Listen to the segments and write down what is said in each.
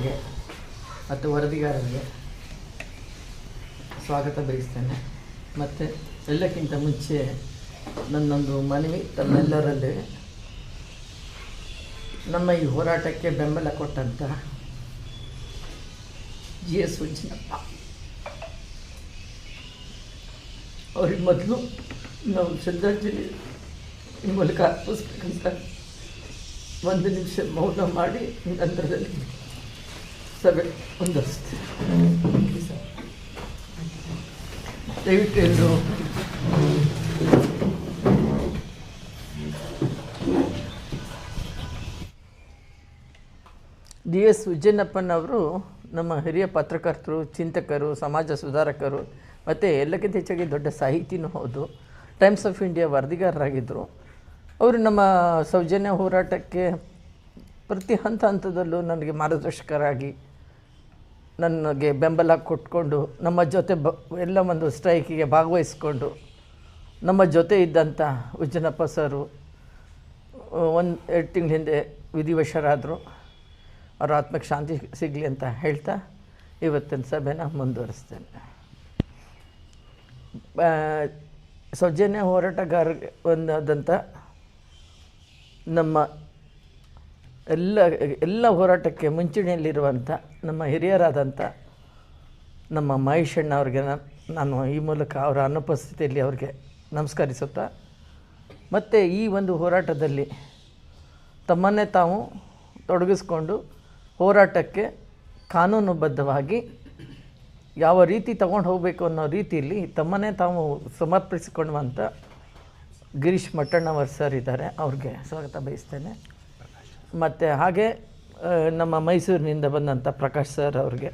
ವೀಕ್ಷಕರಿಗೆ ಮತ್ತು ವರದಿಗಾರರಿಗೆ ಸ್ವಾಗತ ಬಯಸ್ತೇನೆ. ಮತ್ತು ಎಲ್ಲಕ್ಕಿಂತ ಮುಂಚೆ ನನ್ನೊಂದು ಮನವಿ ತಮ್ಮೆಲ್ಲರಲ್ಲಿ, ನಮ್ಮ ಈ ಹೋರಾಟಕ್ಕೆ ಬೆಂಬಲ ಕೊಟ್ಟಂಥ GS ಉಜ್ಜಿನಪ್ಪ ಅವ್ರಿಗೆ ಮೊದಲು ನಾವು ಶ್ರದ್ಧಾಂಜಲಿ ಈ ಮೂಲಕ ಅರ್ಪಿಸ್ಬೇಕಂತ ಒಂದು ನಿಮಿಷ ಮೌನ ಮಾಡಿ ನಂತರದಲ್ಲಿ ಸಭೆ ಮುಂದುವರಿಸ್ತೀವಿ. ದಯವಿಟ್ಟು ಎಲ್ಲರೂ GS ಉಜ್ಜನಪ್ಪನವರು ನಮ್ಮ ಹಿರಿಯ ಪತ್ರಕರ್ತರು, ಚಿಂತಕರು, ಸಮಾಜ ಸುಧಾರಕರು ಮತ್ತು ಎಲ್ಲಕ್ಕಿಂತ ಹೆಚ್ಚಾಗಿ ದೊಡ್ಡ ಸಾಹಿತಿನೂ ಹೌದು. ಟೈಮ್ಸ್ ಆಫ್ ಇಂಡಿಯಾ ವರದಿಗಾರರಾಗಿದ್ದರು. ಅವರು ನಮ್ಮ ಸೌಜನ್ಯ ಹೋರಾಟಕ್ಕೆ ಪ್ರತಿ ಹಂತದಲ್ಲೂ ನನಗೆ ಮಾರ್ಗದರ್ಶಕರಾಗಿ ನನಗೆ ಬೆಂಬಲ ಕೊಟ್ಕೊಂಡು ನಮ್ಮ ಜೊತೆ ಎಲ್ಲ ಒಂದು ಸ್ಟ್ರೈಕಿಗೆ ಭಾಗವಹಿಸ್ಕೊಂಡು ನಮ್ಮ ಜೊತೆ ಇದ್ದಂಥ ಉಜ್ಜನಪ್ಪ ಸರು 1-2 ತಿಂಗಳ ಹಿಂದೆ ವಿಧಿವಶರಾದರು. ಅವರ ಆತ್ಮಕ್ಕೆ ಶಾಂತಿ ಸಿಗಲಿ ಅಂತ ಹೇಳ್ತಾ ಇವತ್ತಿನ ಸಭೆನ ಮುಂದುವರಿಸ್ತೇನೆ. ಸೌಜನ್ಯ ಹೋರಾಟಗಾರರಿಗೆ ಒಂದಾದಂಥ ನಮ್ಮ ಎಲ್ಲ ಹೋರಾಟಕ್ಕೆ ಮುಂಚೂಣಿಯಲ್ಲಿರುವಂಥ ನಮ್ಮ ಹಿರಿಯರಾದಂಥ ನಮ್ಮ ಮಹೇಶಣ್ಣ ಅವ್ರಿಗೆ ನಾನು ಈ ಮೂಲಕ ಅವರ ಅನುಪಸ್ಥಿತಿಯಲ್ಲಿ ಅವ್ರಿಗೆ ನಮಸ್ಕರಿಸುತ್ತಾ, ಮತ್ತು ಈ ಒಂದು ಹೋರಾಟದಲ್ಲಿ ತಮ್ಮನ್ನೇ ತಾವು ತೊಡಗಿಸ್ಕೊಂಡು ಹೋರಾಟಕ್ಕೆ ಕಾನೂನುಬದ್ಧವಾಗಿ ಯಾವ ರೀತಿ ತಗೊಂಡು ಹೋಗಬೇಕು ಅನ್ನೋ ರೀತಿಯಲ್ಲಿ ತಮ್ಮನ್ನೇ ತಾವು ಸಮರ್ಪಿಸಿಕೊಳ್ಳುವಂಥ ಗಿರೀಶ್ ಮಟ್ಟಣ್ಣವರ್ ಸರ್ ಇದ್ದಾರೆ, ಅವ್ರಿಗೆ ಸ್ವಾಗತ ಬಯಸ್ತೇನೆ. ಮತ್ತು ಹಾಗೆ ನಮ್ಮ ಮೈಸೂರಿನಿಂದ ಬಂದಂಥ ಪ್ರಕಾಶ್ ಸರ್ ಅವ್ರಿಗೆ,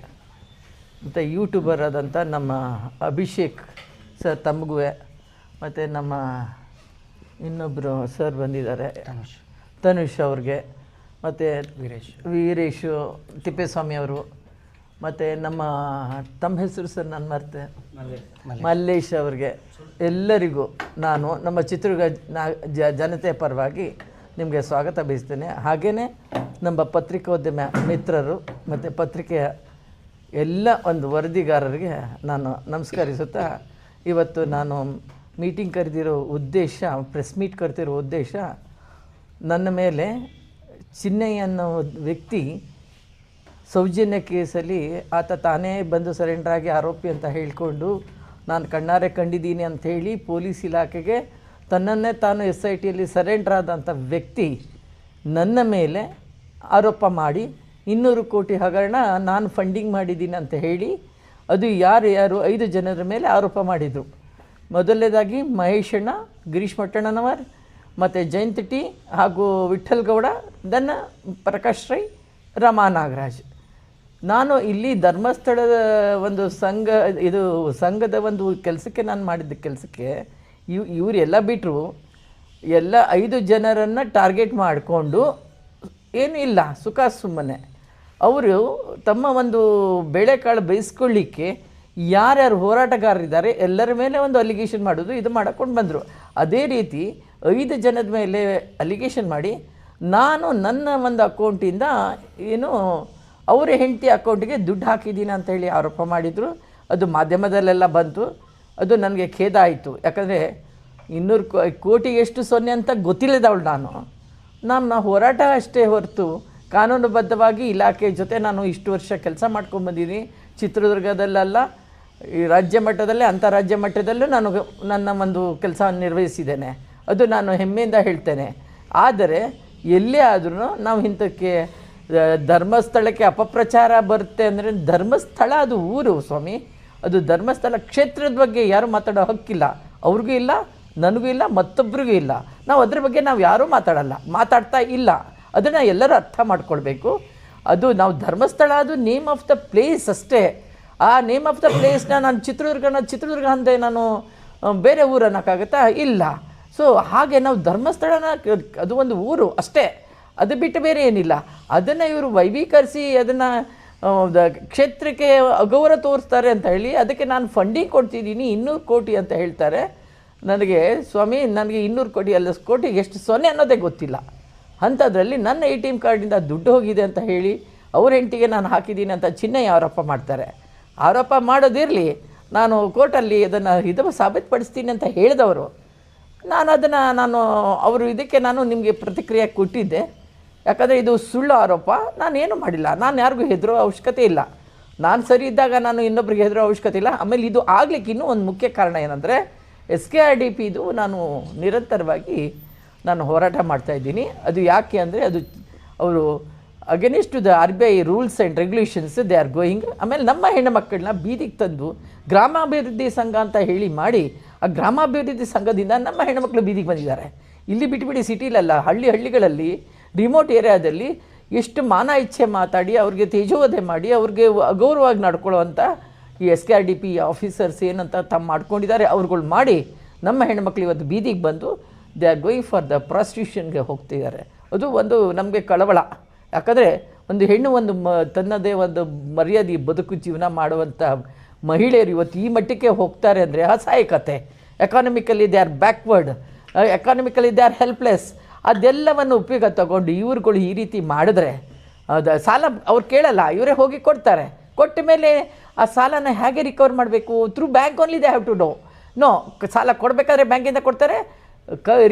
ಮತ್ತು ಯೂಟ್ಯೂಬರ್ ಆದಂಥ ನಮ್ಮ ಅಭಿಷೇಕ್ ಸರ್ ತಮಗೂ, ಮತ್ತು ನಮ್ಮ ಇನ್ನೊಬ್ಬರು ಸರ್ ಬಂದಿದ್ದಾರೆ ತನುಷ್ ಅವ್ರಿಗೆ, ಮತ್ತು ವೀರೇಶು ತಿಪ್ಪೇಸ್ವಾಮಿ ಅವರು, ಮತ್ತು ನಮ್ಮ ತಮ್ಮ ಹೆಸರು ಸರ್ ನಾನು ಮರ್ತೆ, ಮಲ್ಲೇಶ್ ಅವ್ರಿಗೆ, ಎಲ್ಲರಿಗೂ ನಾನು ನಮ್ಮ ಚಿತ್ರದುರ್ಗ ಜನತೆಯ ಪರವಾಗಿ ನಿಮಗೆ ಸ್ವಾಗತ ಬಯಸ್ತೇನೆ. ಹಾಗೆಯೇ ನಮ್ಮ ಪತ್ರಿಕೋದ್ಯಮ ಮಿತ್ರರು ಮತ್ತು ಪತ್ರಿಕೆಯ ಎಲ್ಲ ಒಂದು ವರದಿಗಾರರಿಗೆ ನಾನು ನಮಸ್ಕರಿಸುತ್ತಾ, ಇವತ್ತು ನಾನು ಮೀಟಿಂಗ್ ಕರೆದಿರೋ ಉದ್ದೇಶ, ಪ್ರೆಸ್ ಮೀಟ್ ಕರೆದಿರೋ ಉದ್ದೇಶ, ನನ್ನ ಮೇಲೆ ಚಿನ್ನಯ್ಯ ಅನ್ನೋ ವ್ಯಕ್ತಿ ಸೌಜನ್ಯ ಕೇಸಲ್ಲಿ ಆತ ತಾನೇ ಬಂದು ಸರೆಂಡರ್ ಆಗಿ ಆರೋಪಿ ಅಂತ ಹೇಳಿಕೊಂಡು ನಾನು ಕಣ್ಣಾರೆ ಕಂಡಿದ್ದೀನಿ ಅಂಥೇಳಿ ಪೊಲೀಸ್ ಇಲಾಖೆಗೆ ತನ್ನನ್ನೇ ತಾನು SITಯಲ್ಲಿ ಸರೆಂಡರ್ ಆದಂಥ ವ್ಯಕ್ತಿ ನನ್ನ ಮೇಲೆ ಆರೋಪ ಮಾಡಿ 200 ಕೋಟಿ ಹಗರಣ ನಾನು ಫಂಡಿಂಗ್ ಮಾಡಿದ್ದೀನಿ ಅಂತ ಹೇಳಿ, ಅದು ಯಾರು 5 ಜನರ ಮೇಲೆ ಆರೋಪ ಮಾಡಿದರು. ಮೊದಲನೇದಾಗಿ ಮಹೇಶಣ್ಣ, ಗಿರೀಶ್ ಮಟ್ಟಣ್ಣನವರ್, ಮತ್ತು ಜಯಂತ್ ಟಿ ಹಾಗೂ ವಿಠ್ಠಲ್ ಗೌಡ, ದನ್ನ ಪ್ರಕಾಶ್ ರೈ, ರಮಾ ನಾಗರಾಜ್. ನಾನು ಇಲ್ಲಿ ಧರ್ಮಸ್ಥಳದ ಒಂದು ಸಂಘದ ಒಂದು ಕೆಲಸಕ್ಕೆ ನಾನು ಮಾಡಿದ್ದ ಕೆಲಸಕ್ಕೆ ಇವರೆಲ್ಲ ಬಿಟ್ಟರು, ಎಲ್ಲ 5 ಜನರನ್ನು ಟಾರ್ಗೆಟ್ ಮಾಡಿಕೊಂಡು ಏನೂ ಇಲ್ಲ, ಸುಖ ಸುಮ್ಮನೆ ಅವರು ತಮ್ಮ ಒಂದು ಬೇಳೆಕಾಳು ಬೇಯಿಸ್ಕೊಳ್ಳಿಕ್ಕೆ ಯಾರ್ಯಾರು ಹೋರಾಟಗಾರರಿದ್ದಾರೆ ಎಲ್ಲರ ಮೇಲೆ ಒಂದು ಅಲಿಗೇಷನ್ ಮಾಡೋದು, ಇದು ಮಾಡ್ಕೊಂಡು ಬಂದರು. ಅದೇ ರೀತಿ 5 ಜನದ ಮೇಲೆ ಅಲಿಗೇಷನ್ ಮಾಡಿ ನಾನು ನನ್ನ ಒಂದು ಅಕೌಂಟಿಂದ ಅವರ ಹೆಂಡತಿ ಅಕೌಂಟಿಗೆ ದುಡ್ಡು ಹಾಕಿದ್ದೀನಿ ಅಂತೇಳಿ ಆರೋಪ ಮಾಡಿದರು. ಅದು ಮಾಧ್ಯಮದಲ್ಲೆಲ್ಲ ಬಂತು. ಅದು ನನಗೆ ಖೇದ ಆಯಿತು. ಯಾಕಂದರೆ 200 ಕೋಟಿ ಎಷ್ಟು ಸೊನ್ನೆ ಅಂತ ಗೊತ್ತಿಲ್ಲದವಳು ನಾನು ಹೋರಾಟ ಅಷ್ಟೇ ಹೊರತು ಕಾನೂನುಬದ್ಧವಾಗಿ ಇಲಾಖೆ ಜೊತೆ ನಾನು ಇಷ್ಟು ವರ್ಷ ಕೆಲಸ ಮಾಡ್ಕೊಂಡ್ಬಂದಿದ್ದೀನಿ. ಚಿತ್ರದುರ್ಗದಲ್ಲ, ಈ ರಾಜ್ಯ ಮಟ್ಟದಲ್ಲೇ ಅಂತಾರಾಜ್ಯ ಮಟ್ಟದಲ್ಲೂ ನಾನು ನನ್ನ ಒಂದು ಕೆಲಸ ನಿರ್ವಹಿಸಿದ್ದೇನೆ. ಅದು ನಾನು ಹೆಮ್ಮೆಯಿಂದ ಹೇಳ್ತೇನೆ. ಆದರೆ ಎಲ್ಲೇ ಆದ್ರೂ ನಾವು ಇಂಥಕ್ಕೆ ಧರ್ಮಸ್ಥಳಕ್ಕೆ ಅಪಪ್ರಚಾರ ಬರುತ್ತೆ ಅಂದರೆ, ಧರ್ಮಸ್ಥಳ ಅದು ಊರು ಸ್ವಾಮಿ, ಅದು ಧರ್ಮಸ್ಥಳ ಕ್ಷೇತ್ರದ ಬಗ್ಗೆ ಯಾರು ಮಾತಾಡೋ ಹಕ್ಕಿಲ್ಲ, ಅವ್ರಿಗೂ ಇಲ್ಲ, ನನಗೂ ಇಲ್ಲ, ಮತ್ತೊಬ್ರಿಗೂ ಇಲ್ಲ. ನಾವು ಅದ್ರ ಬಗ್ಗೆ ನಾವು ಯಾರೂ ಮಾತಾಡ್ತಾ ಇಲ್ಲ. ಅದನ್ನು ಎಲ್ಲರೂ ಅರ್ಥ ಮಾಡ್ಕೊಳ್ಬೇಕು. ಅದು ನಾವು ಧರ್ಮಸ್ಥಳ, ಅದು ನೇಮ್ ಆಫ್ ದ ಪ್ಲೇಸ್ ಅಷ್ಟೇ. ಆ ನೇಮ್ ಆಫ್ ದ ಪ್ಲೇಸ್ನ ನಾನು ಚಿತ್ರದುರ್ಗ ಅಂದೆ ನಾನು ಬೇರೆ ಊರು ಅನ್ನೋಕ್ಕಾಗತ್ತಾ? ಇಲ್ಲ. ಸೊ ಹಾಗೆ ನಾವು ಧರ್ಮಸ್ಥಳನ, ಅದು ಒಂದು ಊರು ಅಷ್ಟೇ, ಅದು ಬಿಟ್ಟು ಬೇರೆ ಏನಿಲ್ಲ. ಅದನ್ನು ಇವರು ವೈಭೀಕರಿಸಿ ಅದನ್ನು ಕ್ಷೇತ್ರಕ್ಕೆ ಅಗೌರವ ತೋರಿಸ್ತಾರೆ ಅಂತ ಹೇಳಿ ಅದಕ್ಕೆ ನಾನು ಫಂಡಿಂಗ್ ಕೊಡ್ತಿದ್ದೀನಿ 200 ಕೋಟಿ ಅಂತ ಹೇಳ್ತಾರೆ. ನನಗೆ ಸ್ವಾಮಿ, ನನಗೆ 200 ಕೋಟಿ ಅಲ್ಲ, ಕೋಟಿಗೆ ಎಷ್ಟು ಸೊನ್ನೆ ಅನ್ನೋದೇ ಗೊತ್ತಿಲ್ಲ. ಅಂಥದ್ರಲ್ಲಿ ನನ್ನ ATM ಕಾರ್ಡಿಂದ ದುಡ್ಡು ಹೋಗಿದೆ ಅಂತ ಹೇಳಿ ಅವ್ರ ಹೆಂಡತಿಗೆ ನಾನು ಹಾಕಿದ್ದೀನಿ ಅಂತ ಚಿನ್ನಯ್ಯ ಆರೋಪ ಮಾಡ್ತಾರೆ. ಆರೋಪ ಮಾಡೋದಿರಲಿ, ನಾನು ಕೋರ್ಟಲ್ಲಿ ಅದನ್ನು ಸಾಬೀತುಪಡಿಸ್ತೀನಿ ಅಂತ ಹೇಳಿದವರು. ನಾನು ಅವರು ಇದಕ್ಕೆ ನಾನು ನಿಮಗೆ ಪ್ರತಿಕ್ರಿಯೆ ಕೊಟ್ಟಿದ್ದೆ. ಯಾಕಂದರೆ ಇದು ಸುಳ್ಳು ಆರೋಪ, ನಾನೇನು ಮಾಡಿಲ್ಲ, ನಾನು ಯಾರಿಗೂ ಹೆದರೋ ಅವಶ್ಯಕತೆ ಇಲ್ಲ. ನಾನು ಸರಿ ಇದ್ದಾಗ ನಾನು ಇನ್ನೊಬ್ರಿಗೆ ಹೆದರೋ ಅವಶ್ಯಕತೆ ಇಲ್ಲ. ಆಮೇಲೆ ಇದು ಆಗಲಿಕ್ಕೆ ಇನ್ನೂ ಒಂದು ಮುಖ್ಯ ಕಾರಣ ಏನಂದರೆ SKRDPದು ನಾನು ನಿರಂತರವಾಗಿ ಹೋರಾಟ ಮಾಡ್ತಾಯಿದ್ದೀನಿ. ಅದು ಯಾಕೆ ಅಂದರೆ ಅದು ಅವರು against to the RBI rules and regulations they are going. ಆಮೇಲೆ ನಮ್ಮ ಹೆಣ್ಣುಮಕ್ಕಳನ್ನ ಬೀದಿಗೆ ತಂದು ಗ್ರಾಮಾಭಿವೃದ್ಧಿ ಸಂಘ ಅಂತ ಹೇಳಿ ಮಾಡಿ, ಆ ಗ್ರಾಮಾಭಿವೃದ್ಧಿ ಸಂಘದಿಂದ ನಮ್ಮ ಹೆಣ್ಣುಮಕ್ಕಳು ಬೀದಿಗೆ ಬಂದಿದ್ದಾರೆ. ಇಲ್ಲಿ ಬಿಟ್ಬಿಡಿ, ಸಿಟಿಲಲ್ಲ, ಹಳ್ಳಿಗಳಲ್ಲಿ ರಿಮೋಟ್ ಏರಿಯಾದಲ್ಲಿ ಎಷ್ಟು ಮಾನ ಇಚ್ಛೆ ಮಾತಾಡಿ ಅವ್ರಿಗೆ ತೇಜೋವಧೆ ಮಾಡಿ ಅವ್ರಿಗೆ ಅಗೌರವವಾಗಿ ನಡ್ಕೊಳ್ಳೋವಂಥ ಈ SKRDP ಆಫೀಸರ್ಸ್ ಏನಂತ ತಮ್ಮ ಮಾಡ್ಕೊಂಡಿದ್ದಾರೆ ಅವ್ರುಗಳು ಮಾಡಿ ನಮ್ಮ ಹೆಣ್ಮಕ್ಳು ಇವತ್ತು ಬೀದಿಗೆ ಬಂದು they are going for the ಪ್ರಾಸ್ಟಿಟ್ಯೂಷನ್ಗೆ ಹೋಗ್ತಿದ್ದಾರೆ. ಅದು ಒಂದು ನಮಗೆ ಕಳವಳ. ಯಾಕಂದರೆ ಒಂದು ಹೆಣ್ಣು ತನ್ನದೇ ಒಂದು ಮರ್ಯಾದೆ ಬದುಕು ಜೀವನ ಮಾಡುವಂಥ ಮಹಿಳೆಯರು ಇವತ್ತು ಈ ಮಟ್ಟಕ್ಕೆ ಹೋಗ್ತಾರೆ ಅಂದರೆ ಅಸಹಾಯಕತೆ. Economically they are backward, economically they are helpless. ಅದೆಲ್ಲವನ್ನು ಉಪಯೋಗ ತಗೊಂಡು ಇವ್ರುಗಳು ಈ ರೀತಿ ಮಾಡಿದ್ರೆ ಅದು ಸಾಲ ಅವ್ರು ಕೇಳಲ್ಲ, ಇವರೇ ಹೋಗಿ ಕೊಡ್ತಾರೆ. ಕೊಟ್ಟ ಮೇಲೆ ಆ ಸಾಲನ ಹೇಗೆ ರಿಕವರ್ ಮಾಡಬೇಕು? Through bank only they have to know. ಸಾಲ ಕೊಡಬೇಕಾದ್ರೆ ಬ್ಯಾಂಕಿಂದ ಕೊಡ್ತಾರೆ,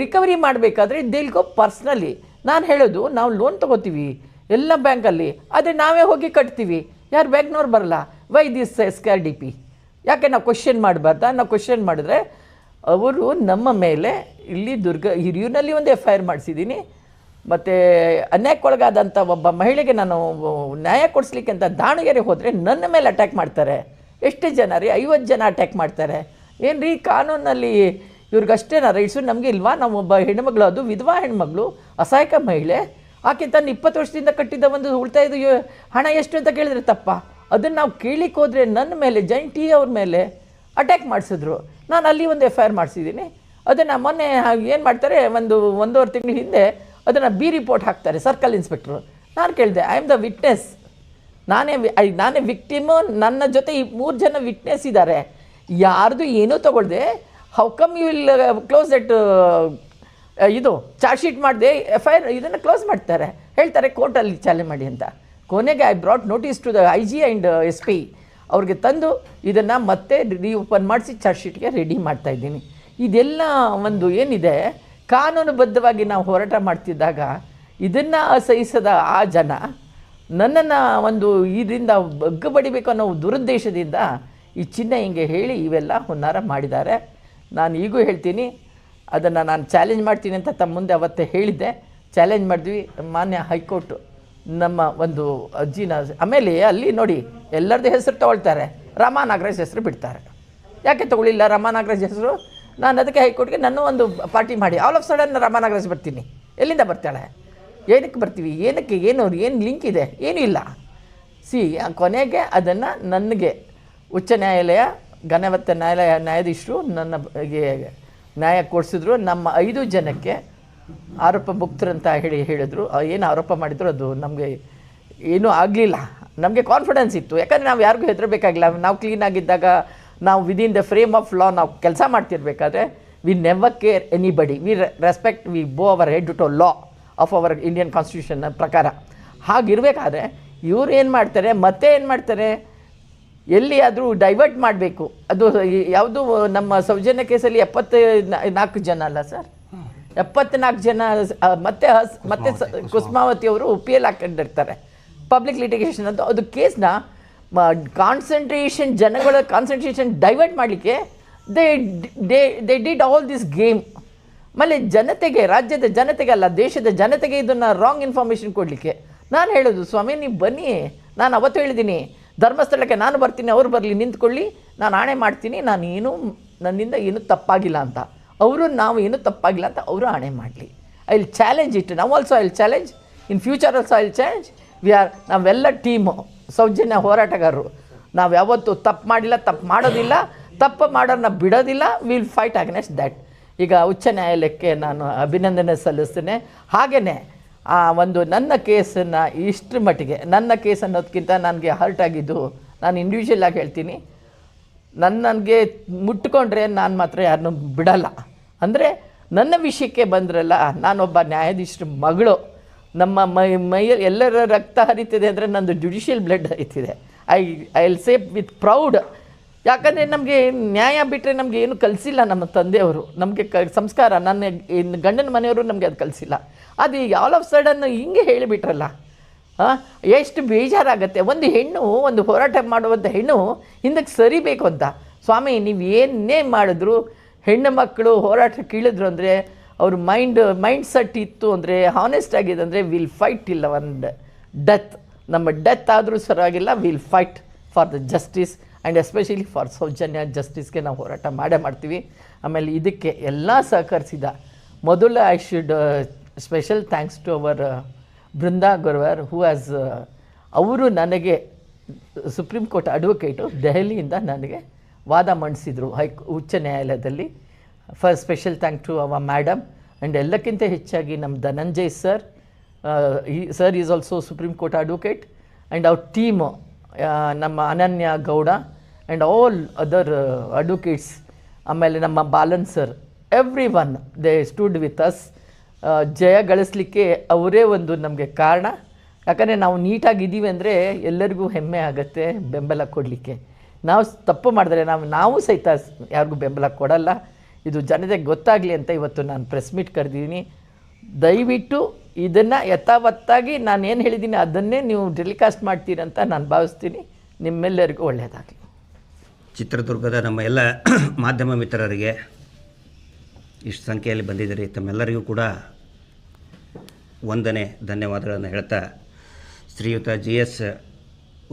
ರಿಕವರಿ ಮಾಡಬೇಕಾದ್ರೆ ದಿಲ್ ಗೋ ಪರ್ಸ್ನಲಿ. ನಾನು ಹೇಳೋದು, ನಾವು ಲೋನ್ ತೊಗೋತೀವಿ ಎಲ್ಲ ಬ್ಯಾಂಕಲ್ಲಿ, ಆದರೆ ನಾವೇ ಹೋಗಿ ಕಟ್ತೀವಿ, ಯಾರು ಬ್ಯಾಂಕ್ನವ್ರು ಬರಲ್ಲ. Why this SKRDP? ಯಾಕೆ ನಾವು ಕ್ವಶನ್ ಮಾಡಬಾರ್ದಾ? ನಾವು ಕ್ವಶನ್ ಮಾಡಿದ್ರೆ ಅವರು ನಮ್ಮ ಮೇಲೆ ಇಲ್ಲಿ ಹಿರಿಯೂರಿನಲ್ಲಿ ಒಂದು FIR ಮಾಡಿಸಿದ್ದೀನಿ. ಮತ್ತು ಅನ್ಯಾಯಕ್ಕೊಳಗಾದಂಥ ಒಬ್ಬ ಮಹಿಳೆಗೆ ನಾನು ನ್ಯಾಯ ಕೊಡಿಸ್ಲಿಕ್ಕೆ ಅಂತ ದಾವಣಗೆರೆ ಹೋದರೆ ನನ್ನ ಮೇಲೆ ಅಟ್ಯಾಕ್ ಮಾಡ್ತಾರೆ. ಎಷ್ಟು ಜನ ರೀ? 50 ಜನ ಅಟ್ಯಾಕ್ ಮಾಡ್ತಾರೆ. ಏನು ರೀ ಕಾನೂನಲ್ಲಿ ಇವ್ರಿಗಷ್ಟೇನಾ ರೈಟ್ಸು? ನಮಗೆ ಇಲ್ವಾ? ನಾವು ಒಬ್ಬ ಹೆಣ್ಮಗಳು, ಅದು ವಿಧವಾ ಹೆಣ್ಮಗಳು, ಅಸಹಾಯಕ ಮಹಿಳೆ, ಆಕೆ ತನ್ನ 20 ವರ್ಷದಿಂದ ಕಟ್ಟಿದ್ದ ಒಂದು ಉಳಿತಾಯದ ಹಣ ಎಷ್ಟು ಅಂತ ಕೇಳಿದ್ರೆ ತಪ್ಪ? ಅದನ್ನು ನಾವು ಕೇಳಲಿಕ್ಕೆ ಹೋದರೆ ನನ್ನ ಮೇಲೆ ಜೈಂಟಿ ಅವ್ರ ಮೇಲೆ ಅಟ್ಯಾಕ್ ಮಾಡಿಸಿದ್ರು. ನಾನು ಅಲ್ಲಿ ಒಂದು FIR ಮಾಡಿಸಿದ್ದೀನಿ. ಅದನ್ನು ಮೊನ್ನೆ ಏನು ಮಾಡ್ತಾರೆ, ಒಂದೂವರೆ ತಿಂಗಳ ಹಿಂದೆ ಅದನ್ನು B ರಿಪೋರ್ಟ್ ಹಾಕ್ತಾರೆ ಸರ್ಕಲ್ ಇನ್ಸ್ಪೆಕ್ಟ್ರು. ನಾನು ಕೇಳಿದೆ, ಐ ಆಮ್ ದ ವಿಟ್ನೆಸ್, ನಾನೇ ವಿಕ್ಟಿಮು, ನನ್ನ ಜೊತೆ ಈ 3 ಜನ ವಿಟ್ನೆಸ್ ಇದ್ದಾರೆ, ಯಾರ್ದು ಏನೂ ತೊಗೊಳ್ದೆ how come you will close that ಇದು ಚಾರ್ಜ್ ಶೀಟ್ ಮಾಡಿದೆ FIR ಇದನ್ನು ಕ್ಲೋಸ್ ಮಾಡ್ತಾರೆ, ಹೇಳ್ತಾರೆ ಕೋರ್ಟಲ್ಲಿ ಚಾಲೆಂಜ್ ಮಾಡಿ ಅಂತ. ಕೊನೆಗೆ I brought notice to the IG and SP ಅವ್ರಿಗೆ ತಂದು ಇದನ್ನು ಮತ್ತೆ ರೀಓಪನ್ ಮಾಡಿಸಿ ಚಾರ್ಜ್ ಶೀಟ್ಗೆ ರೆಡಿ ಮಾಡ್ತಾಯಿದ್ದೀನಿ. ಇದೆಲ್ಲ ಒಂದು ಏನಿದೆ, ಕಾನೂನುಬದ್ಧವಾಗಿ ನಾವು ಹೋರಾಟ ಮಾಡ್ತಿದ್ದಾಗ ಇದನ್ನು ಅಸಹಿಸದ ಆ ಜನ ನನ್ನನ್ನು ಒಂದು ಇದರಿಂದ ಬಗ್ಗು ಬಡಿಬೇಕು ಅನ್ನೋ ದುರುದ್ದೇಶದಿಂದ ಈ ಹಿಂಗೆ ಹೇಳಿ ಇವೆಲ್ಲ ಹುನ್ನಾರ ಮಾಡಿದ್ದಾರೆ. ನಾನು ಈಗೂ ಹೇಳ್ತೀನಿ, ಅದನ್ನು ನಾನು ಚಾಲೆಂಜ್ ಮಾಡ್ತೀನಿ ಅಂತ ತಮ್ಮ ಮುಂದೆ ಅವತ್ತೇ ಹೇಳಿದ್ದೆ. ಚಾಲೆಂಜ್ ಮಾಡಿದ್ವಿ. ಮಾನ್ಯ ಹೈಕೋರ್ಟು ನಮ್ಮ ಒಂದು ಅರ್ಜಿನ ಆಮೇಲೆ ಅಲ್ಲಿ ನೋಡಿ ಎಲ್ಲರದ್ದು ಹೆಸರು ತೊಗೊಳ್ತಾರೆ, ರಮಾ ನಾಗರಾಜ್ ಹೆಸರು ಬಿಡ್ತಾರೆ. ಯಾಕೆ ತೊಗೊಳ್ಳಿಲ್ಲ ರಮಾ ನಾಗರಾಜ್ ಹೆಸರು? ನಾನು ಅದಕ್ಕೆ ಹೈಕೋರ್ಟ್ಗೆ ನನ್ನ ಒಂದು ಪಾರ್ಟಿ ಮಾಡಿ all of sudden Rama Nagaraj ಬರ್ತೀನಿ. ಎಲ್ಲಿಂದ ಬರ್ತಾಳೆ? ಏನಕ್ಕೆ ಬರ್ತೀವಿ? ಏನು ಲಿಂಕ್ ಇದೆ? ಏನೂ ಇಲ್ಲ. ಕೊನೆಗೆ ಅದನ್ನು ನನಗೆ ಉಚ್ಚ ನ್ಯಾಯಾಲಯ ಘನವತ್ತ ನ್ಯಾಯಾಧೀಶರು ನನಗೆ ನ್ಯಾಯ ಕೊಡಿಸಿದ್ರು. ನಮ್ಮ 5 ಜನಕ್ಕೆ ಆರೋಪ ಮುಕ್ತರಂತ ಹೇಳಿದ್ರು. ಏನು ಆರೋಪ ಮಾಡಿದ್ರು ಅದು ನಮಗೆ ಏನೂ ಆಗಲಿಲ್ಲ. ನಮಗೆ ಕಾನ್ಫಿಡೆನ್ಸ್ ಇತ್ತು, ಯಾಕಂದರೆ ನಾವು ಯಾರಿಗೂ ಹೆದರಬೇಕಾಗಿಲ್ಲ. ನಾವು ಕ್ಲೀನಾಗಿದ್ದಾಗ, ನಾವು within the frame of law ನಾವು ಕೆಲಸ ಮಾಡ್ತಿರ್ಬೇಕಾದ್ರೆ we never care anybody, we respect, we bow our head to law of our Indian constitution ಪ್ರಕಾರ. ಹಾಗಿರಬೇಕಾದ್ರೆ ಇವ್ರು ಏನು ಮಾಡ್ತಾರೆ, ಮತ್ತೆ ಏನು ಮಾಡ್ತಾರೆ, ಎಲ್ಲಿಯಾದರೂ ಡೈವರ್ಟ್ ಮಾಡಬೇಕು. ಅದು ಯಾವುದು ನಮ್ಮ ಸೌಜನ್ಯ ಕೇಸಲ್ಲಿ 74 ಜನ ಅಲ್ಲ ಸರ್, 74 ಜನ ಮತ್ತೆ ಕುಸುಮಾವತಿ ಅವರು PL ಹಾಕೊಂಡಿರ್ತಾರೆ, ಪಬ್ಲಿಕ್ ಲಿಟಿಗೇಷನ್ ಅಂತ. ಅದು ಕೇಸ್ನ ಜನಗಳ ಕಾನ್ಸಂಟ್ರೇಷನ್ ಡೈವರ್ಟ್ ಮಾಡಲಿಕ್ಕೆ they did all this game. ಆಮೇಲೆ ಜನತೆಗೆ, ರಾಜ್ಯದ ಜನತೆಗೆ ಅಲ್ಲ, ದೇಶದ ಜನತೆಗೆ ಇದನ್ನು ರಾಂಗ್ ಇನ್ಫಾರ್ಮೇಷನ್ ಕೊಡಲಿಕ್ಕೆ. ನಾನು ಹೇಳೋದು, ಸ್ವಾಮಿ ನೀವು ಬನ್ನಿ, ನಾನು ಅವತ್ತು ಹೇಳಿದ್ದೀನಿ ಧರ್ಮಸ್ಥಳಕ್ಕೆ ನಾನು ಬರ್ತೀನಿ, ಅವ್ರು ಬರಲಿ, ನಿಂತ್ಕೊಳ್ಳಿ, ನಾನು ಆಣೆ ಮಾಡ್ತೀನಿ, ನನ್ನಿಂದ ಏನೂ ತಪ್ಪಾಗಿಲ್ಲ ಅಂತ. ನಾವು ಏನೂ ತಪ್ಪಾಗಿಲ್ಲ ಅಂತ ಅವರು ಆಣೆ ಮಾಡಲಿ. I will challenge it. ನಾವು also I will challenge, in future also I will challenge. ನಾವೆಲ್ಲ ಟೀಮು ಸೌಜನ್ಯ ಹೋರಾಟಗಾರರು. ನಾವು ಯಾವತ್ತೂ ತಪ್ಪು ಮಾಡಿಲ್ಲ, ತಪ್ಪು ಮಾಡೋದಿಲ್ಲ, ತಪ್ಪು ಮಾಡೋರನ್ನ ಬಿಡೋದಿಲ್ಲ. Will fight against that. ಈಗ ಉಚ್ಚ ನ್ಯಾಯಾಲಯಕ್ಕೆ ನಾನು ಅಭಿನಂದನೆ ಸಲ್ಲಿಸ್ತೇನೆ. ಹಾಗೆಯೇ ಆ ಒಂದು ನನ್ನ ಕೇಸನ್ನು ಇಷ್ಟರ ಮಟ್ಟಿಗೆ, ನನ್ನ ಕೇಸ್ ಅನ್ನೋದಕ್ಕಿಂತ ನನಗೆ ಹರ್ಟ್ ಆಗಿದ್ದು, ನಾನು ಇಂಡಿವಿಜುವಲ್ ಆಗಿ ಹೇಳ್ತೀನಿ, ನನಗೆ ಮುಟ್ಕೊಂಡ್ರೆ ನಾನು ಮಾತ್ರ ಯಾರನ್ನೂ ಬಿಡಲ್ಲ. ಅಂದರೆ ನನ್ನ ವಿಷಯಕ್ಕೆ ಬಂದ್ರಲ್ಲ, ನಾನೊಬ್ಬ ನ್ಯಾಯಾಧೀಶರ ಮಗಳು, ನಮ್ಮ ಮೈಯಲ್ಲಿ ಎಲ್ಲರ ರಕ್ತ ಹರಿತಿದೆ ಅಂದರೆ ನಂದು ಜುಡಿಷಿಯಲ್ ಬ್ಲಡ್ ಹರಿತಿದೆ. I will say with proud. ಯಾಕಂದರೆ ನಮಗೆ ನ್ಯಾಯ ಬಿಟ್ಟರೆ ನಮಗೆ ಏನು ಕಲಿಸಿಲ್ಲ ನಮ್ಮ ತಂದೆಯವರು, ನಮಗೆ ಸಂಸ್ಕಾರ, ನನ್ನ ಗಂಡನ ಮನೆಯವರು ನಮಗೆ ಅದು ಕಲಿಸಿಲ್ಲ. ಅದು ಆಲ್ ಆಫ್ ಸಡನ್ ಹಿಂಗೆ ಹೇಳಿಬಿಟ್ರಲ್ಲ, ಎಷ್ಟು ಬೇಜಾರಾಗತ್ತೆ. ಒಂದು ಹೆಣ್ಣು, ಒಂದು ಹೋರಾಟ ಮಾಡುವಂಥ ಹೆಣ್ಣು ಹಿಂದಕ್ಕೆ ಸರಿಬೇಕು ಅಂತ. ಸ್ವಾಮಿ, ನೀವು ಏನೇ ಮಾಡಿದ್ರು ಹೆಣ್ಣು ಮಕ್ಕಳು ಹೋರಾಟಕ್ಕೆ ಇಳಿದ್ರು ಅಂದರೆ ಅವ್ರ ಮೈಂಡ್ ಸೆಟ್ ಇತ್ತು ಅಂದರೆ, ಹಾನೆಸ್ಟ್ ಆಗಿದೆ ಅಂದರೆ, ವಿಲ್ ಫೈಟ್ ಇಲ್ಲ ಒಂದು ಡೆತ್. ನಮ್ಮ ಡೆತ್ ಆದರೂ ಸರಿಯಾಗಿಲ್ಲ, will fight for the justice and especially for Sowjanya ಜಸ್ಟಿಸ್ಗೆ ನಾವು ಹೋರಾಟ ಮಾಡ್ತೀವಿ. ಆಮೇಲೆ ಇದಕ್ಕೆ ಎಲ್ಲ ಸಹಕರಿಸಿದ ಮೊದಲು I should special thanks to our Brinda Grover who has, ಅವರು ನನಗೆ ಸುಪ್ರೀಂ ಕೋರ್ಟ್ ಅಡ್ವೊಕೇಟು ದೆಹಲಿಯಿಂದ ನನಗೆ ವಾದ ಮಂಡಿಸಿದರು ಉಚ್ಚ ನ್ಯಾಯಾಲಯದಲ್ಲಿ. First special thank to our madam. And ಎಲ್ಲಕ್ಕಿಂತ ಹೆಚ್ಚಾಗಿ ನಮ್ಮ Dhananjay sir, sir is also supreme court advocate. And ಅವ್ರ ಟೀಮು, ನಮ್ಮ Ananya Gowda and all other advocates. ಆಮೇಲೆ ನಮ್ಮ Balan sir, every one they stood with us. ಜಯ ಗಳಿಸ್ಲಿಕ್ಕೆ ಅವರೇ ಒಂದು ನಮಗೆ ಕಾರಣ. ಯಾಕಂದರೆ ನಾವು ನೀಟಾಗಿದ್ದೀವಿ ಅಂದರೆ ಎಲ್ಲರಿಗೂ ಹೆಮ್ಮೆ ಆಗುತ್ತೆ ಬೆಂಬಲ ಕೊಡಲಿಕ್ಕೆ. ನಾವು ತಪ್ಪು ಮಾಡಿದ್ರೆ ನಾವು ಸಹಿತ ಯಾರಿಗೂ ಬೆಂಬಲ ಕೊಡಲ್ಲ. ಇದು ಜನತೆಗೆ ಗೊತ್ತಾಗಲಿ ಅಂತ ಇವತ್ತು ನಾನು ಪ್ರೆಸ್ ಮೀಟ್ ಕರೆದಿದ್ದೀನಿ. ದಯವಿಟ್ಟು ಇದನ್ನು ಯಥಾವತ್ತಾಗಿ ನಾನು ಏನು ಹೇಳಿದ್ದೀನಿ ಅದನ್ನೇ ನೀವು ಟೆಲಿಕಾಸ್ಟ್ ಮಾಡ್ತೀರಂತ ನಾನು ಭಾವಿಸ್ತೀನಿ. ನಿಮ್ಮೆಲ್ಲರಿಗೂ ಒಳ್ಳೆಯದಾಗಲಿ. ಚಿತ್ರದುರ್ಗದ ನಮ್ಮ ಎಲ್ಲ ಮಾಧ್ಯಮ ಮಿತ್ರರಿಗೆ ಇಷ್ಟು ಸಂಖ್ಯೆಯಲ್ಲಿ ಬಂದಿದ್ದೀರಿ, ತಮ್ಮೆಲ್ಲರಿಗೂ ಕೂಡ ವಂದನೆ, ಧನ್ಯವಾದಗಳನ್ನು ಹೇಳ್ತಾ, ಶ್ರೀಯುತ GS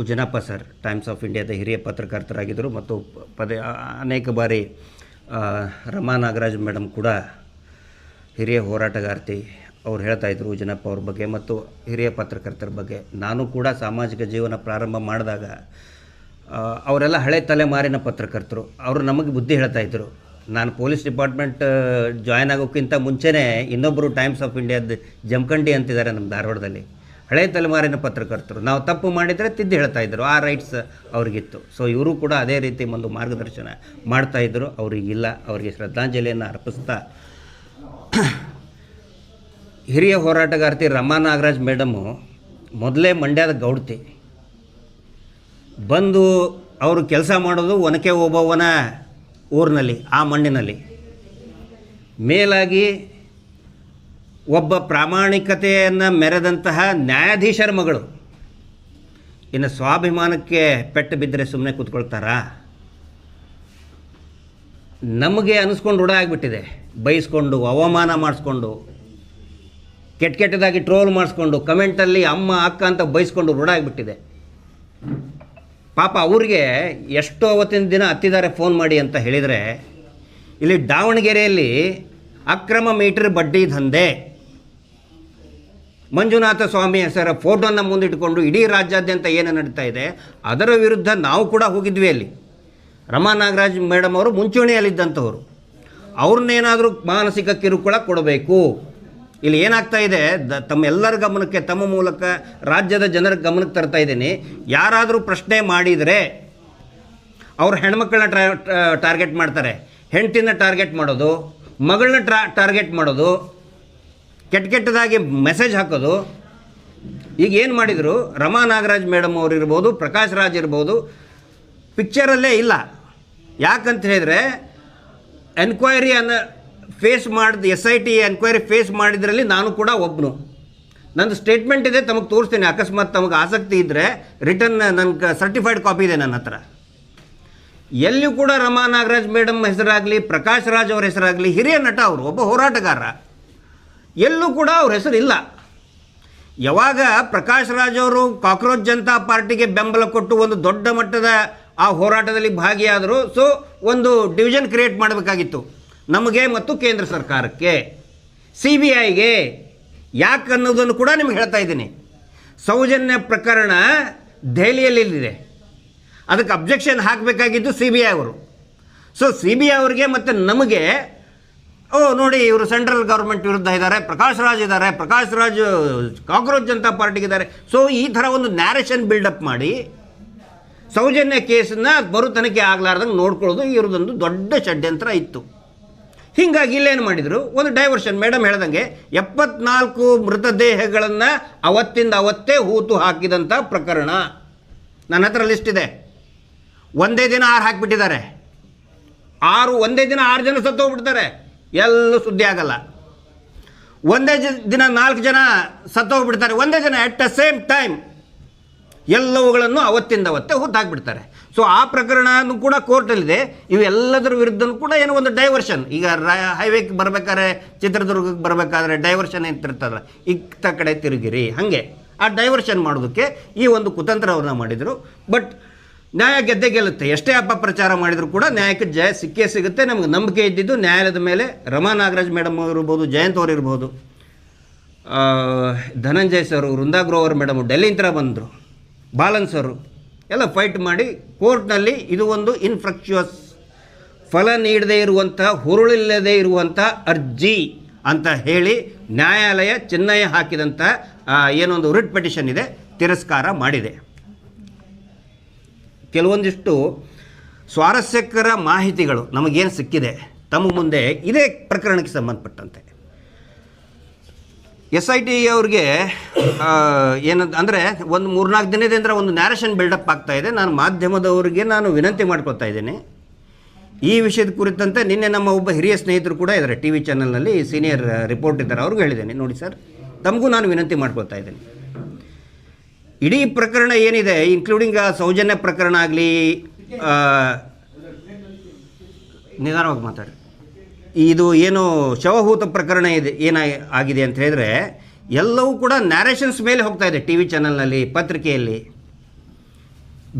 ಉಜನಪ್ಪ ಸರ್ ಟೈಮ್ಸ್ ಆಫ್ ಇಂಡಿಯಾದ ಹಿರಿಯ ಪತ್ರಕರ್ತರಾಗಿದ್ದರು ಮತ್ತು ಅನೇಕ ಬಾರಿ ರಮಾ ನಾಗರಾಜ್ ಮೇಡಮ್ ಕೂಡ ಹಿರಿಯ ಹೋರಾಟಗಾರ್ತಿ. ಅವ್ರು ಹೇಳ್ತಾಯಿದ್ರು ಉಜನಪ್ಪ ಅವ್ರ ಬಗ್ಗೆ ಮತ್ತು ಹಿರಿಯ ಪತ್ರಕರ್ತರ ಬಗ್ಗೆ. ನಾನು ಕೂಡ ಸಾಮಾಜಿಕ ಜೀವನ ಪ್ರಾರಂಭ ಮಾಡಿದಾಗ ಅವರೆಲ್ಲ ಹಳೆ ತಲೆಮಾರಿನ ಪತ್ರಕರ್ತರು. ಅವರು ನಮಗೆ ಬುದ್ಧಿ ಹೇಳ್ತಾಯಿದ್ರು. ನಾನು ಪೊಲೀಸ್ ಡಿಪಾರ್ಟ್ಮೆಂಟ್ ಜಾಯ್ನ್ ಆಗೋಕ್ಕಿಂತ ಮುಂಚೆನೇ ಇನ್ನೊಬ್ಬರು ಟೈಮ್ಸ್ ಆಫ್ ಇಂಡಿಯಾದ ಜಮಖಂಡಿ ಅಂತಿದ್ದಾರೆ ನಮ್ಮ ಧಾರವಾಡದಲ್ಲಿ, ಹಳೆ ತಲೆಮಾರಿನ ಪತ್ರಕರ್ತರು. ನಾವು ತಪ್ಪು ಮಾಡಿದರೆ ತಿದ್ದಿ ಹೇಳ್ತಾಯಿದ್ರು, ಆ ರೈಟ್ಸ್ ಅವ್ರಿಗಿತ್ತು. ಸೊ ಇವರು ಕೂಡ ಅದೇ ರೀತಿ ಒಂದು ಮಾರ್ಗದರ್ಶನ ಮಾಡ್ತಾಯಿದ್ರು. ಅವರಿಗಿಲ್ಲ, ಅವರಿಗೆ ಶ್ರದ್ಧಾಂಜಲಿಯನ್ನು ಅರ್ಪಿಸ್ತಾ, ಹಿರಿಯ ಹೋರಾಟಗಾರ್ತಿ ರಮಾ ನಾಗರಾಜ್ ಮೇಡಮು ಮೊದಲೇ ಮಂಡ್ಯದ ಗೌಡ್ತಿ. ಬಂದು ಅವರು ಕೆಲಸ ಮಾಡೋದು ಒನಕೆ ಓಬವ್ವನ ಊರಿನಲ್ಲಿ, ಆ ಮಣ್ಣಿನಲ್ಲಿ. ಮೇಲಾಗಿ ಒಬ್ಬ ಪ್ರಾಮಾಣಿಕತೆಯನ್ನು ಮೆರೆದಂತಹ ನ್ಯಾಯಾಧೀಶರ ಮಗಳು. ಇನ್ನು ಸ್ವಾಭಿಮಾನಕ್ಕೆ ಪೆಟ್ಟು ಬಿದ್ದರೆ ಸುಮ್ಮನೆ ಕೂತ್ಕೊಳ್ತಾರಾ? ನಮಗೆ ಅನಿಸ್ಕೊಂಡು ರೂಢ ಆಗಿಬಿಟ್ಟಿದೆ. ಬೈಸ್ಕೊಂಡು, ಅವಮಾನ ಮಾಡಿಸ್ಕೊಂಡು, ಕೆಟ್ಟದಾಗಿ ಟ್ರೋಲ್ ಮಾಡಿಸ್ಕೊಂಡು, ಕಮೆಂಟಲ್ಲಿ ಅಮ್ಮ ಅಕ್ಕ ಅಂತ ಬೈಸ್ಕೊಂಡು ರೂಢ ಆಗಿಬಿಟ್ಟಿದೆ. ಪಾಪ ಅವ್ರಿಗೆ ಎಷ್ಟೋ ಅವತ್ತಿನ ದಿನ ಹತ್ತಿದ್ದಾರೆ ಫೋನ್ ಮಾಡಿ ಅಂತ ಹೇಳಿದರೆ, ಇಲ್ಲಿ ದಾವಣಗೆರೆಯಲ್ಲಿ ಅಕ್ರಮ ಮೀಟರ್ ಬಡ್ಡಿ ದಂಧೆ, ಮಂಜುನಾಥ ಸ್ವಾಮಿ ಹೆಸರ ಫೋಟೋನ ಮುಂದಿಟ್ಟುಕೊಂಡು ಇಡೀ ರಾಜ್ಯಾದ್ಯಂತ ಏನು ನಡೀತಾ ಇದೆ ಅದರ ವಿರುದ್ಧ ನಾವು ಕೂಡ ಹೋಗಿದ್ವಿ. ಅಲ್ಲಿ ರಮಾ ನಾಗರಾಜ್ ಮೇಡಮ್ ಅವರು ಮುಂಚೂಣಿಯಲ್ಲಿದ್ದಂಥವ್ರು. ಅವ್ರನ್ನೇನಾದರೂ ಮಾನಸಿಕ ಕಿರುಕುಳ ಕೊಡಬೇಕು. ಇಲ್ಲಿ ಏನಾಗ್ತಾ ಇದೆ, ತಮ್ಮೆಲ್ಲರ ಗಮನಕ್ಕೆ, ತಮ್ಮ ಮೂಲಕ ರಾಜ್ಯದ ಜನರ ಗಮನಕ್ಕೆ ತರ್ತಾ ಇದ್ದೀನಿ. ಯಾರಾದರೂ ಪ್ರಶ್ನೆ ಮಾಡಿದರೆ ಅವ್ರು ಹೆಣ್ಮಕ್ಳನ್ನ ಟಾರ್ಗೆಟ್ ಮಾಡ್ತಾರೆ, ಹೆಂಡ್ತಿನ ಟಾರ್ಗೆಟ್ ಮಾಡೋದು, ಮಗಳನ್ನ ಟಾರ್ಗೆಟ್ ಮಾಡೋದು, ಕೆಟ್ಟದಾಗಿ ಮೆಸೇಜ್ ಹಾಕೋದು. ಈಗ ಏನು ಮಾಡಿದರು, ರಮಾ ನಾಗರಾಜ್ ಮೇಡಮ್ ಅವರು ಇರ್ಬೋದು, ಪ್ರಕಾಶ್ ರಾಜ್ ಇರ್ಬೋದು, ಪಿಕ್ಚರಲ್ಲೇ ಇಲ್ಲ. ಯಾಕಂತ ಹೇಳಿದರೆ ಎನ್ಕ್ವೈರಿಯನ್ನು ಫೇಸ್ ಮಾಡಿದ SIT ಎನ್ಕ್ವೈರಿ ಫೇಸ್ ಮಾಡಿದ್ರಲ್ಲಿ ನಾನು ಕೂಡ ಒಬ್ಬನು. ನಂದು ಸ್ಟೇಟ್ಮೆಂಟ್ ಇದೆ, ತಮಗೆ ತೋರಿಸ್ತೀನಿ. ಅಕಸ್ಮಾತ್ ತಮಗೆ ಆಸಕ್ತಿ ಇದ್ದರೆ ರಿಟರ್ನ್ ನನಗೆ ಸರ್ಟಿಫೈಡ್ ಕಾಪಿ ಇದೆ ನನ್ನ ಹತ್ರ. ಎಲ್ಲಿಯೂ ಕೂಡ ರಮಾ ನಾಗರಾಜ್ ಮೇಡಮ್ ಹೆಸರಾಗಲಿ, ಪ್ರಕಾಶ್ ರಾಜ್ ಅವ್ರ ಹೆಸರಾಗಲಿ, ಹಿರಿಯ ನಟ ಅವರು, ಒಬ್ಬ ಹೋರಾಟಗಾರ, ಎಲ್ಲೂ ಕೂಡ ಅವ್ರ ಹೆಸರಿಲ್ಲ. ಯಾವಾಗ ಪ್ರಕಾಶ್ ರಾಜ್ ಅವರು ಕಾಕ್ರೋಚ್ ಜನತಾ ಪಾರ್ಟಿಗೆ ಬೆಂಬಲ ಕೊಟ್ಟು ಒಂದು ದೊಡ್ಡ ಮಟ್ಟದ ಆ ಹೋರಾಟದಲ್ಲಿ ಭಾಗಿಯಾದರು. ಸೊ ಒಂದು ಡಿವಿಷನ್ ಕ್ರಿಯೇಟ್ ಮಾಡಬೇಕಾಗಿತ್ತು ನಮಗೆ ಮತ್ತು ಕೇಂದ್ರ ಸರ್ಕಾರಕ್ಕೆ, CBIಗೆ. ಯಾಕೆ ಅನ್ನೋದನ್ನು ಕೂಡ ನಿಮ್ಗೆ ಹೇಳ್ತಾ ಇದ್ದೀನಿ. ಸೌಜನ್ಯ ಪ್ರಕರಣ ದೆಹಲಿಯಲ್ಲಿದೆ, ಅದಕ್ಕೆ ಅಬ್ಜೆಕ್ಷನ್ ಹಾಕಬೇಕಾಗಿದ್ದು CBI ಅವರು. ಸೊ CBI ಅವರಿಗೆ ಮತ್ತು ನಮಗೆ, ನೋಡಿ ಇವರು ಸೆಂಟ್ರಲ್ ಗೌರ್ಮೆಂಟ್ ವಿರುದ್ಧ ಇದ್ದಾರೆ, ಪ್ರಕಾಶ್ ರಾಜ್ ಇದ್ದಾರೆ, ಪ್ರಕಾಶ್ ರಾಜ್ ಕಾಕ್ರೋಚ್ ಜನತಾ ಪಾರ್ಟಿಗಿದ್ದಾರೆ. ಸೊ ಈ ಥರ ಒಂದು ನ್ಯಾರೇಷನ್ ಬಿಲ್ಡಪ್ ಮಾಡಿ ಸೌಜನ್ಯ ಕೇಸನ್ನು ಮರು ತನಿಖೆ ಆಗಲಾರ್ದಂಗೆ ನೋಡ್ಕೊಳ್ಳೋದು ಇವ್ರದ್ದೊಂದು ದೊಡ್ಡ ಷಡ್ಯಂತ್ರ ಇತ್ತು. ಹೀಗಾಗಿ ಇಲ್ಲೇನು ಮಾಡಿದರು, ಒಂದು ಡೈವರ್ಷನ್. ಮೇಡಮ್ ಹೇಳ್ದಂಗೆ 74 ಮೃತದೇಹಗಳನ್ನು ಅವತ್ತಿಂದ ಅವತ್ತೇ ಹೂತು ಹಾಕಿದಂಥ ಪ್ರಕರಣ ನನ್ನ ಹತ್ರ ಲಿಸ್ಟ್ ಇದೆ. ಒಂದೇ ದಿನ 6 ಹಾಕಿಬಿಟ್ಟಿದ್ದಾರೆ. ಒಂದೇ ದಿನ 6 ಜನ ಸತ್ತೋಗ್ಬಿಡ್ತಾರೆ, ಎಲ್ಲೂ ಸುದ್ದಿ ಆಗಲ್ಲ. ಒಂದೇ ದಿನ 4 ಜನ ಸತ್ತೋಗ್ಬಿಡ್ತಾರೆ, ಒಂದೇ ಜನ ಎಟ್ ದ ಸೇಮ್ ಟೈಮ್. ಎಲ್ಲವುಗಳನ್ನು ಅವತ್ತಿಂದ ಅವತ್ತೇ ಹೂತು ಹಾಕಿಬಿಡ್ತಾರೆ. ಸೊ ಆ ಪ್ರಕರಣನೂ ಕೂಡ ಕೋರ್ಟಲ್ಲಿದೆ. ಇವೆಲ್ಲದರ ವಿರುದ್ಧನೂ ಕೂಡ ಏನೋ ಒಂದು ಡೈವರ್ಷನ್. ಈಗ ಹೈವೇಗೆ ಬರಬೇಕಾದ್ರೆ, ಚಿತ್ರದುರ್ಗಕ್ಕೆ ಬರಬೇಕಾದ್ರೆ ಡೈವರ್ಷನ್ ಅಂತಿರ್ತಲ್ಲ, ಇತ್ತ ಕಡೆ ತಿರುಗಿರಿ, ಹಾಗೆ ಆ ಡೈವರ್ಷನ್ ಮಾಡೋದಕ್ಕೆ ಈ ಒಂದು ಕುತಂತ್ರವನ್ನು ಮಾಡಿದರು. ಬಟ್ ನ್ಯಾಯ ಗೆದ್ದೇ ಗೆಲ್ಲುತ್ತೆ. ಎಷ್ಟೇ ಅಪಪ್ರಚಾರ ಮಾಡಿದರೂ ಕೂಡ ನ್ಯಾಯಕ್ಕೆ ಜಯ ಸಿಕ್ಕೇ ಸಿಗುತ್ತೆ. ನಮಗೆ ನಂಬಿಕೆ ಇದ್ದಿದ್ದು ನ್ಯಾಯಾಲಯದ ಮೇಲೆ. ರಮಾ ನಾಗರಾಜ್ ಮೇಡಮ್ ಅವರು ಇರ್ಬೋದು, ಜಯಂತ್ ಅವರು ಇರ್ಬೋದು, ಧನಂಜಯ್ ಸರ್, ವೃಂದಾ ಗ್ರೋವರ್ ಮೇಡಮು ಡೆಲ್ಲಿಂದ ಬಂದರು, ಬಾಲನ್ ಸರು ಎಲ್ಲ ಫೈಟ್ ಮಾಡಿ ಕೋರ್ಟ್ನಲ್ಲಿ ಇದು ಒಂದು ಇನ್ಫ್ರಕ್ಚುಯಸ್, ಫಲ ನೀಡದೇ ಇರುವಂಥ, ಹುರುಳಿಲ್ಲದೆ ಇರುವಂಥ ಅರ್ಜಿ ಅಂತ ಹೇಳಿ ನ್ಯಾಯಾಲಯ ಚೆನ್ನೈ ಹಾಕಿದಂಥ ಏನೊಂದು ರಿಟ್ ಪಿಟಿಷನ್ ಇದೆ, ತಿರಸ್ಕಾರ ಮಾಡಿದೆ. ಕೆಲವೊಂದಿಷ್ಟು ಸ್ವಾರಸ್ಯಕರ ಮಾಹಿತಿಗಳು ನಮಗೇನು ಸಿಕ್ಕಿದೆ ತಮ್ಮ ಮುಂದೆ ಇದೇ ಪ್ರಕರಣಕ್ಕೆ ಸಂಬಂಧಪಟ್ಟಂತೆ. SIT ಅವ್ರಿಗೆ ಏನಂತ ಅಂದರೆ ಒಂದು 3-4 ದಿನದಿಂದ ಒಂದು ನ್ಯಾರೇಷನ್ ಬಿಲ್ಡಪ್ ಆಗ್ತಾಯಿದೆ. ನಾನು ಮಾಧ್ಯಮದವರಿಗೆ ವಿನಂತಿ ಮಾಡ್ಕೊತಾ ಇದ್ದೇನೆ. ಈ ವಿಷಯದ ಕುರಿತಂತೆ ನಿನ್ನೆ ನಮ್ಮ ಒಬ್ಬ ಹಿರಿಯ ಸ್ನೇಹಿತರು ಕೂಡ ಇದ್ದಾರೆ, TV ಚಾನಲ್ನಲ್ಲಿ ಸೀನಿಯರ್ ರಿಪೋರ್ಟ್ ಇದ್ದಾರೆ, ಅವ್ರಿಗೂ ಹೇಳಿದ್ದೇನೆ, ನೋಡಿ ಸರ್, ತಮಗೂ ನಾನು ವಿನಂತಿ ಮಾಡ್ಕೊತಾ ಇದ್ದೇನೆ. ಇಡೀ ಪ್ರಕರಣ ಏನಿದೆ, ಇನ್ಕ್ಲೂಡಿಂಗ್ ಸೌಜನ್ಯ ಪ್ರಕರಣ ಆಗಲಿ, ನಿಧಾನವಾಗಿ ಮಾತಾಡಿ, ಇದು ಏನು ಶವಹೂತ ಪ್ರಕರಣ ಇದೆ ಆಗಿದೆ ಅಂತ ಹೇಳಿದರೆ ಎಲ್ಲವೂ ಕೂಡ ನ್ಯಾರೇಷನ್ಸ್ ಮೇಲೆ ಹೋಗ್ತಾ ಇದೆ. TV ಚಾನಲ್ನಲ್ಲಿ, ಪತ್ರಿಕೆಯಲ್ಲಿ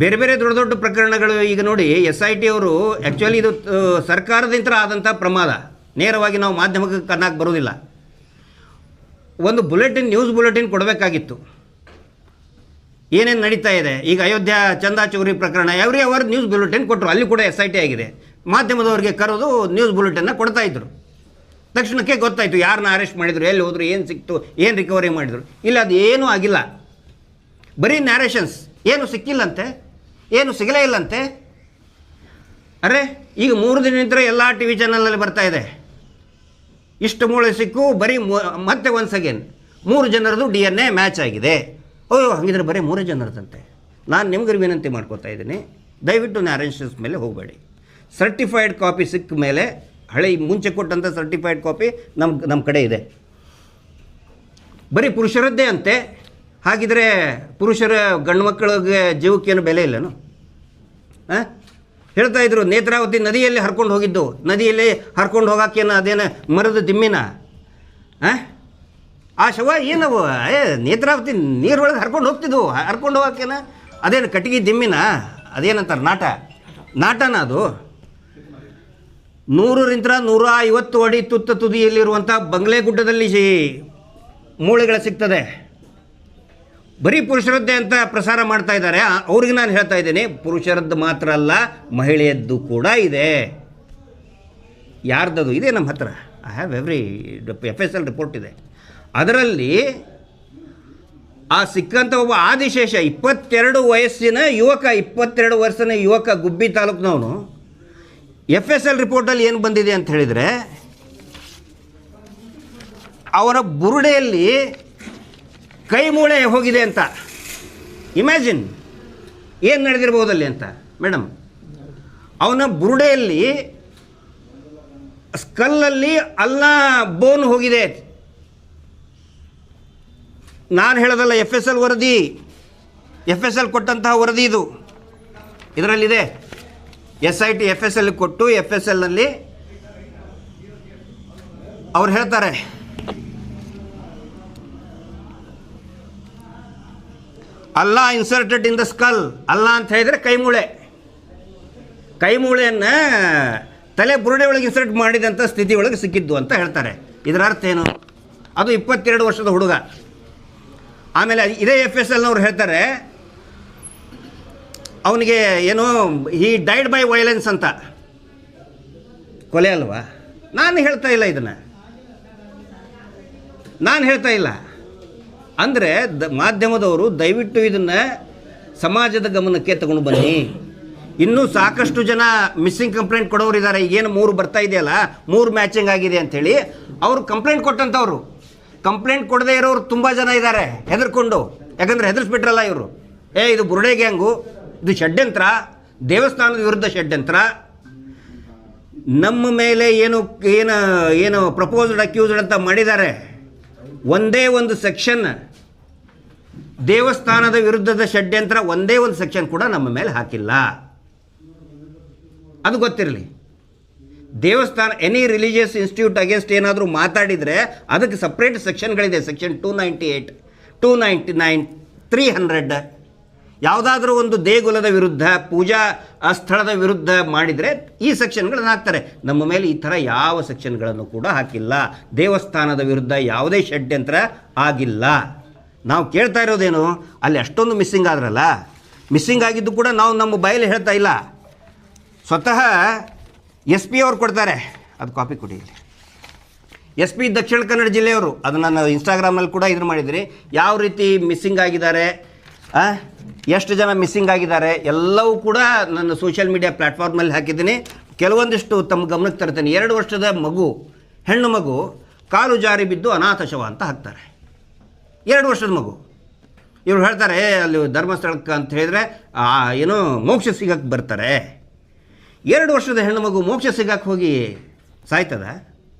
ಬೇರೆ ಬೇರೆ ದೊಡ್ಡ ದೊಡ್ಡ ಪ್ರಕರಣಗಳು. ಈಗ ನೋಡಿ, SIT ಅವರು ಆ್ಯಕ್ಚುಲಿ ಇದು ಸರ್ಕಾರದಿಂದ ಆದಂಥ ಪ್ರಮಾದ, ನೇರವಾಗಿ ನಾವು ಮಾಧ್ಯಮಕ್ಕೆ ಕನ್ನಕ್ಕೆ ಬರೋದಿಲ್ಲ. ಒಂದು ಬುಲೆಟಿನ್, ನ್ಯೂಸ್ ಬುಲೆಟಿನ್ ಕೊಡಬೇಕಾಗಿತ್ತು, ಏನೇನು ನಡೀತಾ ಇದೆ. ಈಗ ಅಯೋಧ್ಯ ಚಂದಾ ಚೌರಿ ಪ್ರಕರಣ ಎವ್ರಿ ಅವರ್ ನ್ಯೂಸ್ ಬುಲೆಟಿನ್ ಕೊಟ್ಟರು, ಅಲ್ಲಿ ಕೂಡ SIT ಆಗಿದೆ. ಮಾಧ್ಯಮದವರಿಗೆ ಕರೆದು ನ್ಯೂಸ್ ಬುಲೆಟಿನ್ನ ಕೊಡ್ತಾಯಿದ್ರು. ತಕ್ಷಣಕ್ಕೆ ಗೊತ್ತಾಯಿತು ಯಾರನ್ನ ಅರೆಸ್ಟ್ ಮಾಡಿದರು, ಎಲ್ಲಿ ಹೋದರು, ಏನು ಸಿಕ್ತು, ಏನು ರಿಕವರಿ ಮಾಡಿದರು. ಇಲ್ಲ, ಅದು ಏನೂ ಆಗಿಲ್ಲ, ಬರೀ ನ್ಯಾರೇಷನ್ಸ್. ಏನು ಸಿಕ್ಕಿಲ್ಲಂತೆ, ಏನು ಸಿಗಲೇ ಇಲ್ಲಂತೆ. ಅರೆ, ಈಗ 3 ದಿನದಿಂದ ಎಲ್ಲ TV ಚಾನಲಲ್ಲಿ ಬರ್ತಾಯಿದೆ, ಇಷ್ಟು ಮೂಳೆ ಸಿಕ್ಕು, ಬರೀ ಮತ್ತೆ ಒನ್ಸ್ ಅಗೇನ್ 3 ಜನರದು DNA ಮ್ಯಾಚ್ ಆಗಿದೆ. ಅಯ್ಯೋ, ಹಾಗಿದ್ರೆ ಬರೀ 3 ಜನರದಂತೆ. ನಾನು ನಿಮ್ಗೆ ವಿನಂತಿ ಮಾಡ್ಕೋತಾ ಇದ್ದೀನಿ, ದಯವಿಟ್ಟು ನ್ಯಾರೇಷನ್ಸ್ ಮೇಲೆ ಹೋಗಬೇಡಿ. ಸರ್ಟಿಫೈಡ್ ಕಾಪಿ ಸಿಕ್ಕ ಮೇಲೆ, ಹಳೆ ಮುಂಚೆ ಕೊಟ್ಟಂಥ ಸರ್ಟಿಫೈಡ್ ಕಾಪಿ ನಮ್ಮ ಕಡೆ ಇದೆ. ಬರೀ ಪುರುಷರದ್ದೇ ಅಂತೆ. ಹಾಗಿದ್ರೆ ಪುರುಷರ ಗಂಡು ಮಕ್ಕಳಿಗೆ ಜೀವಕ್ಕೇನು ಬೆಲೆ ಇಲ್ಲನು? ಹೇಳ್ತಾ ಇದ್ರು, ನೇತ್ರಾವತಿ ನದಿಯಲ್ಲಿ ಹರ್ಕೊಂಡು ಹೋಗಿದ್ದು, ನದಿಯಲ್ಲಿ ಹರ್ಕೊಂಡು ಹೋಗೋಕ್ಕೇನು ಅದೇನು ಮರದ ದಿಮ್ಮಿನ? ಆ ಶವ ಏನವು, ನೇತ್ರಾವತಿ ನೀರೊಳಗೆ ಹರ್ಕೊಂಡು ಹೋಗ್ತಿದ್ವು, ಹರ್ಕೊಂಡು ಹೋಗೋಕ್ಕೇನ ಅದೇನು ಕಟ್ಟಿಗೆ ದಿಮ್ಮಿನ? ಅದೇನಂತಾರೆ, ನಾಟನ ಅದು. 100ರಿಂದ 150 ಅಡಿ ತುತ್ತ ತುದಿಯಲ್ಲಿರುವಂಥ ಬಂಗ್ಲೆಗುಡ್ಡದಲ್ಲಿ ಮೂಳೆಗಳು ಸಿಗ್ತದೆ. ಬರೀ ಪುರುಷರದ್ದೇ ಅಂತ ಪ್ರಸಾರ ಮಾಡ್ತಾ ಇದ್ದಾರೆ. ಅವ್ರಿಗೆ ನಾನು ಹೇಳ್ತಾ ಇದ್ದೇನೆ, ಪುರುಷರದ್ದು ಮಾತ್ರ ಅಲ್ಲ, ಮಹಿಳೆಯದ್ದು ಕೂಡ ಇದೆ. ಯಾರ್ದದು ಇದೆ ನಮ್ಮ ಹತ್ರ, I have every FSL report ಇದೆ. ಅದರಲ್ಲಿ ಆ ಸಿಕ್ಕಂಥ ಒಬ್ಬ ಆದಿಶೇಷ 22 ವಯಸ್ಸಿನ ಯುವಕ, 22 ವರ್ಷದ ಯುವಕ, ಗುಬ್ಬಿ ತಾಲೂಕಿನವನು. FSL ರಿಪೋರ್ಟಲ್ಲಿ ಏನು ಬಂದಿದೆ ಅಂತ ಹೇಳಿದರೆ, ಅವರ ಬುರುಡೆಯಲ್ಲಿ ಕೈ ಮೂಳೆ ಹೋಗಿದೆ ಅಂತ. ಇಮ್ಯಾಜಿನ್ ಏನು ನಡೆದಿರ್ಬೋದಲ್ಲಿ ಅಂತ ಮೇಡಮ್. ಅವನ ಬುರುಡೆಯಲ್ಲಿ, ಸ್ಕಲ್ಲಲ್ಲಿ ಅಲ್ಲ ಬೋನ್ ಹೋಗಿದೆ. ನಾನು ಹೇಳೋದಲ್ಲ, FSL ವರದಿ, FSL ಕೊಟ್ಟಂತಹ ವರದಿ ಇದು. ಇದರಲ್ಲಿದೆ, SIT FSL ಕೊಟ್ಟು, FSLನಲ್ಲಿ ಅವ್ರು ಹೇಳ್ತಾರೆ, ಅಲ್ಲ ಇನ್ಸರ್ಟೆಡ್ ಇನ್ ದ ಸ್ಕಲ್. ಅಲ್ಲ ಅಂತ ಹೇಳಿದರೆ ಕೈ ಮೂಳೆಯನ್ನು ತಲೆ ಬುರುಡೆ ಒಳಗೆ ಇನ್ಸರ್ಟ್ ಮಾಡಿದಂಥ ಸ್ಥಿತಿ ಒಳಗೆ ಸಿಕ್ಕಿದ್ದು ಅಂತ ಹೇಳ್ತಾರೆ. ಇದರ ಅರ್ಥ ಏನು? ಅದು 22 ವರ್ಷದ ಹುಡುಗ. ಆಮೇಲೆ ಇದೇ FSLನವ್ರು ಹೇಳ್ತಾರೆ, ಅವನಿಗೆ ಏನೋ ಹಿ ಡೈಡ್ ಬೈ ವೈಲೆನ್ಸ್ ಅಂತ. ಕೊಲೆ ಅಲ್ವಾ? ನಾನು ಹೇಳ್ತಾ ಇಲ್ಲ, ಇದನ್ನು ನಾನು ಹೇಳ್ತಾ ಇಲ್ಲ. ಅಂದರೆ ಮಾಧ್ಯಮದವರು ದಯವಿಟ್ಟು ಇದನ್ನು ಸಮಾಜದ ಗಮನಕ್ಕೆ ತಗೊಂಡು ಬನ್ನಿ. ಇನ್ನೂ ಸಾಕಷ್ಟು ಜನ ಮಿಸ್ಸಿಂಗ್ ಕಂಪ್ಲೇಂಟ್ ಕೊಡೋರಿದ್ದಾರೆ. ಈಗೇನು 3 ಬರ್ತಾ ಇದೆಯಲ್ಲ, 3 ಮ್ಯಾಚಿಂಗ್ ಆಗಿದೆ ಅಂಥೇಳಿ ಅವರು ಕಂಪ್ಲೇಂಟ್ ಕೊಟ್ಟಂಥವ್ರು. ಕಂಪ್ಲೇಂಟ್ ಕೊಡದೇ ಇರೋರು ತುಂಬ ಜನ ಇದ್ದಾರೆ ಹೆದರ್ಕೊಂಡು. ಯಾಕಂದರೆ ಹೆದರ್ಸ್ಬಿಟ್ರಲ್ಲ ಇವರು, ಇದು ಬುರುಡೆ ಗ್ಯಾಂಗು, ಇದು ಷಡ್ಯಂತ್ರ, ದೇವಸ್ಥಾನದ ವಿರುದ್ಧ ಷಡ್ಯಂತ್ರ, ನಮ್ಮ ಮೇಲೆ ಏನು ಪ್ರಪೋಸ್ಡ್ ಅಕ್ಯೂಸ್ಡ್ ಅಂತ ಮಾಡಿದ್ದಾರೆ. ಒಂದೇ ಒಂದು ಸೆಕ್ಷನ್ ದೇವಸ್ಥಾನದ ವಿರುದ್ಧದ ಷಡ್ಯಂತ್ರ, ಒಂದೇ ಒಂದು ಸೆಕ್ಷನ್ ಕೂಡ ನಮ್ಮ ಮೇಲೆ ಹಾಕಿಲ್ಲ. ಅದು ಗೊತ್ತಿರಲಿ. ದೇವಸ್ಥಾನ ಎನಿ ರಿಲಿಜಿಯಸ್ ಇನ್ಸ್ಟಿಟ್ಯೂಟ್ ಅಗೇನ್ಸ್ಟ್ ಏನಾದರೂ ಮಾತಾಡಿದರೆ ಅದಕ್ಕೆ ಸಪ್ರೇಟ್ ಸೆಕ್ಷನ್ಗಳಿದೆ. ಸೆಕ್ಷನ್ 298, 299, 300. ಯಾವುದಾದ್ರೂ ಒಂದು ದೇಗುಲದ ವಿರುದ್ಧ, ಪೂಜಾ ಸ್ಥಳದ ವಿರುದ್ಧ ಮಾಡಿದರೆ ಈ ಸೆಕ್ಷನ್ಗಳನ್ನು ಹಾಕ್ತಾರೆ. ನಮ್ಮ ಮೇಲೆ ಈ ಥರ ಯಾವ ಸೆಕ್ಷನ್ಗಳನ್ನು ಕೂಡ ಹಾಕಿಲ್ಲ. ದೇವಸ್ಥಾನದ ವಿರುದ್ಧ ಯಾವುದೇ ಷಡ್ಯಂತ್ರ ಆಗಿಲ್ಲ. ನಾವು ಕೇಳ್ತಾ ಇರೋದೇನು, ಅಲ್ಲಿ ಅಷ್ಟೊಂದು ಮಿಸ್ಸಿಂಗ್ ಆದ್ರಲ್ಲ, ಮಿಸ್ಸಿಂಗ್ ಆಗಿದ್ದು ಕೂಡ ನಾವು ನಮ್ಮ ಬಾಯಲ್ಲಿ ಹೇಳ್ತಾ ಇಲ್ಲ. ಸ್ವತಃ SP ಅವ್ರು ಕೊಡ್ತಾರೆ. ಅದು ಕಾಪಿ ಕೊಡಿ ಇಲ್ಲಿ. SP ದಕ್ಷಿಣ ಕನ್ನಡ ಜಿಲ್ಲೆಯವರು, ಅದನ್ನು ನಾನು ಇನ್ಸ್ಟಾಗ್ರಾಮಲ್ಲಿ ಕೂಡ ಇದು ಮಾಡಿದ್ರಿ. ಯಾವ ರೀತಿ ಮಿಸ್ಸಿಂಗ್ ಆಗಿದ್ದಾರೆ, ಎಷ್ಟು ಜನ ಮಿಸ್ಸಿಂಗ್ ಆಗಿದ್ದಾರೆ ಎಲ್ಲವೂ ಕೂಡ ನನ್ನ ಸೋಷಿಯಲ್ ಮೀಡಿಯಾ ಪ್ಲ್ಯಾಟ್ಫಾರ್ಮಲ್ಲಿ ಹಾಕಿದ್ದೀನಿ. ಕೆಲವೊಂದಿಷ್ಟು ತಮ್ಮ ಗಮನಕ್ಕೆ ತರ್ತೇನೆ. 2 ವರ್ಷದ ಮಗು, ಹೆಣ್ಣು ಮಗು ಕಾಲು ಜಾರಿ ಬಿದ್ದು ಅನಾಥ ಶವ ಅಂತ ಹಾಕ್ತಾರೆ. 2 ವರ್ಷದ ಮಗು. ಇವ್ರು ಹೇಳ್ತಾರೆ ಅಲ್ಲಿ ಧರ್ಮಸ್ಥಳಕ್ಕೆ ಅಂತ ಹೇಳಿದರೆ ಏನೋ ಮೋಕ್ಷ ಸಿಗಕ್ಕೆ ಬರ್ತಾರೆ. 2 ವರ್ಷದ ಹೆಣ್ಣು ಮಗು ಮೋಕ್ಷ ಸಿಗಕ್ಕೆ ಹೋಗಿ ಸಾಯ್ತದ?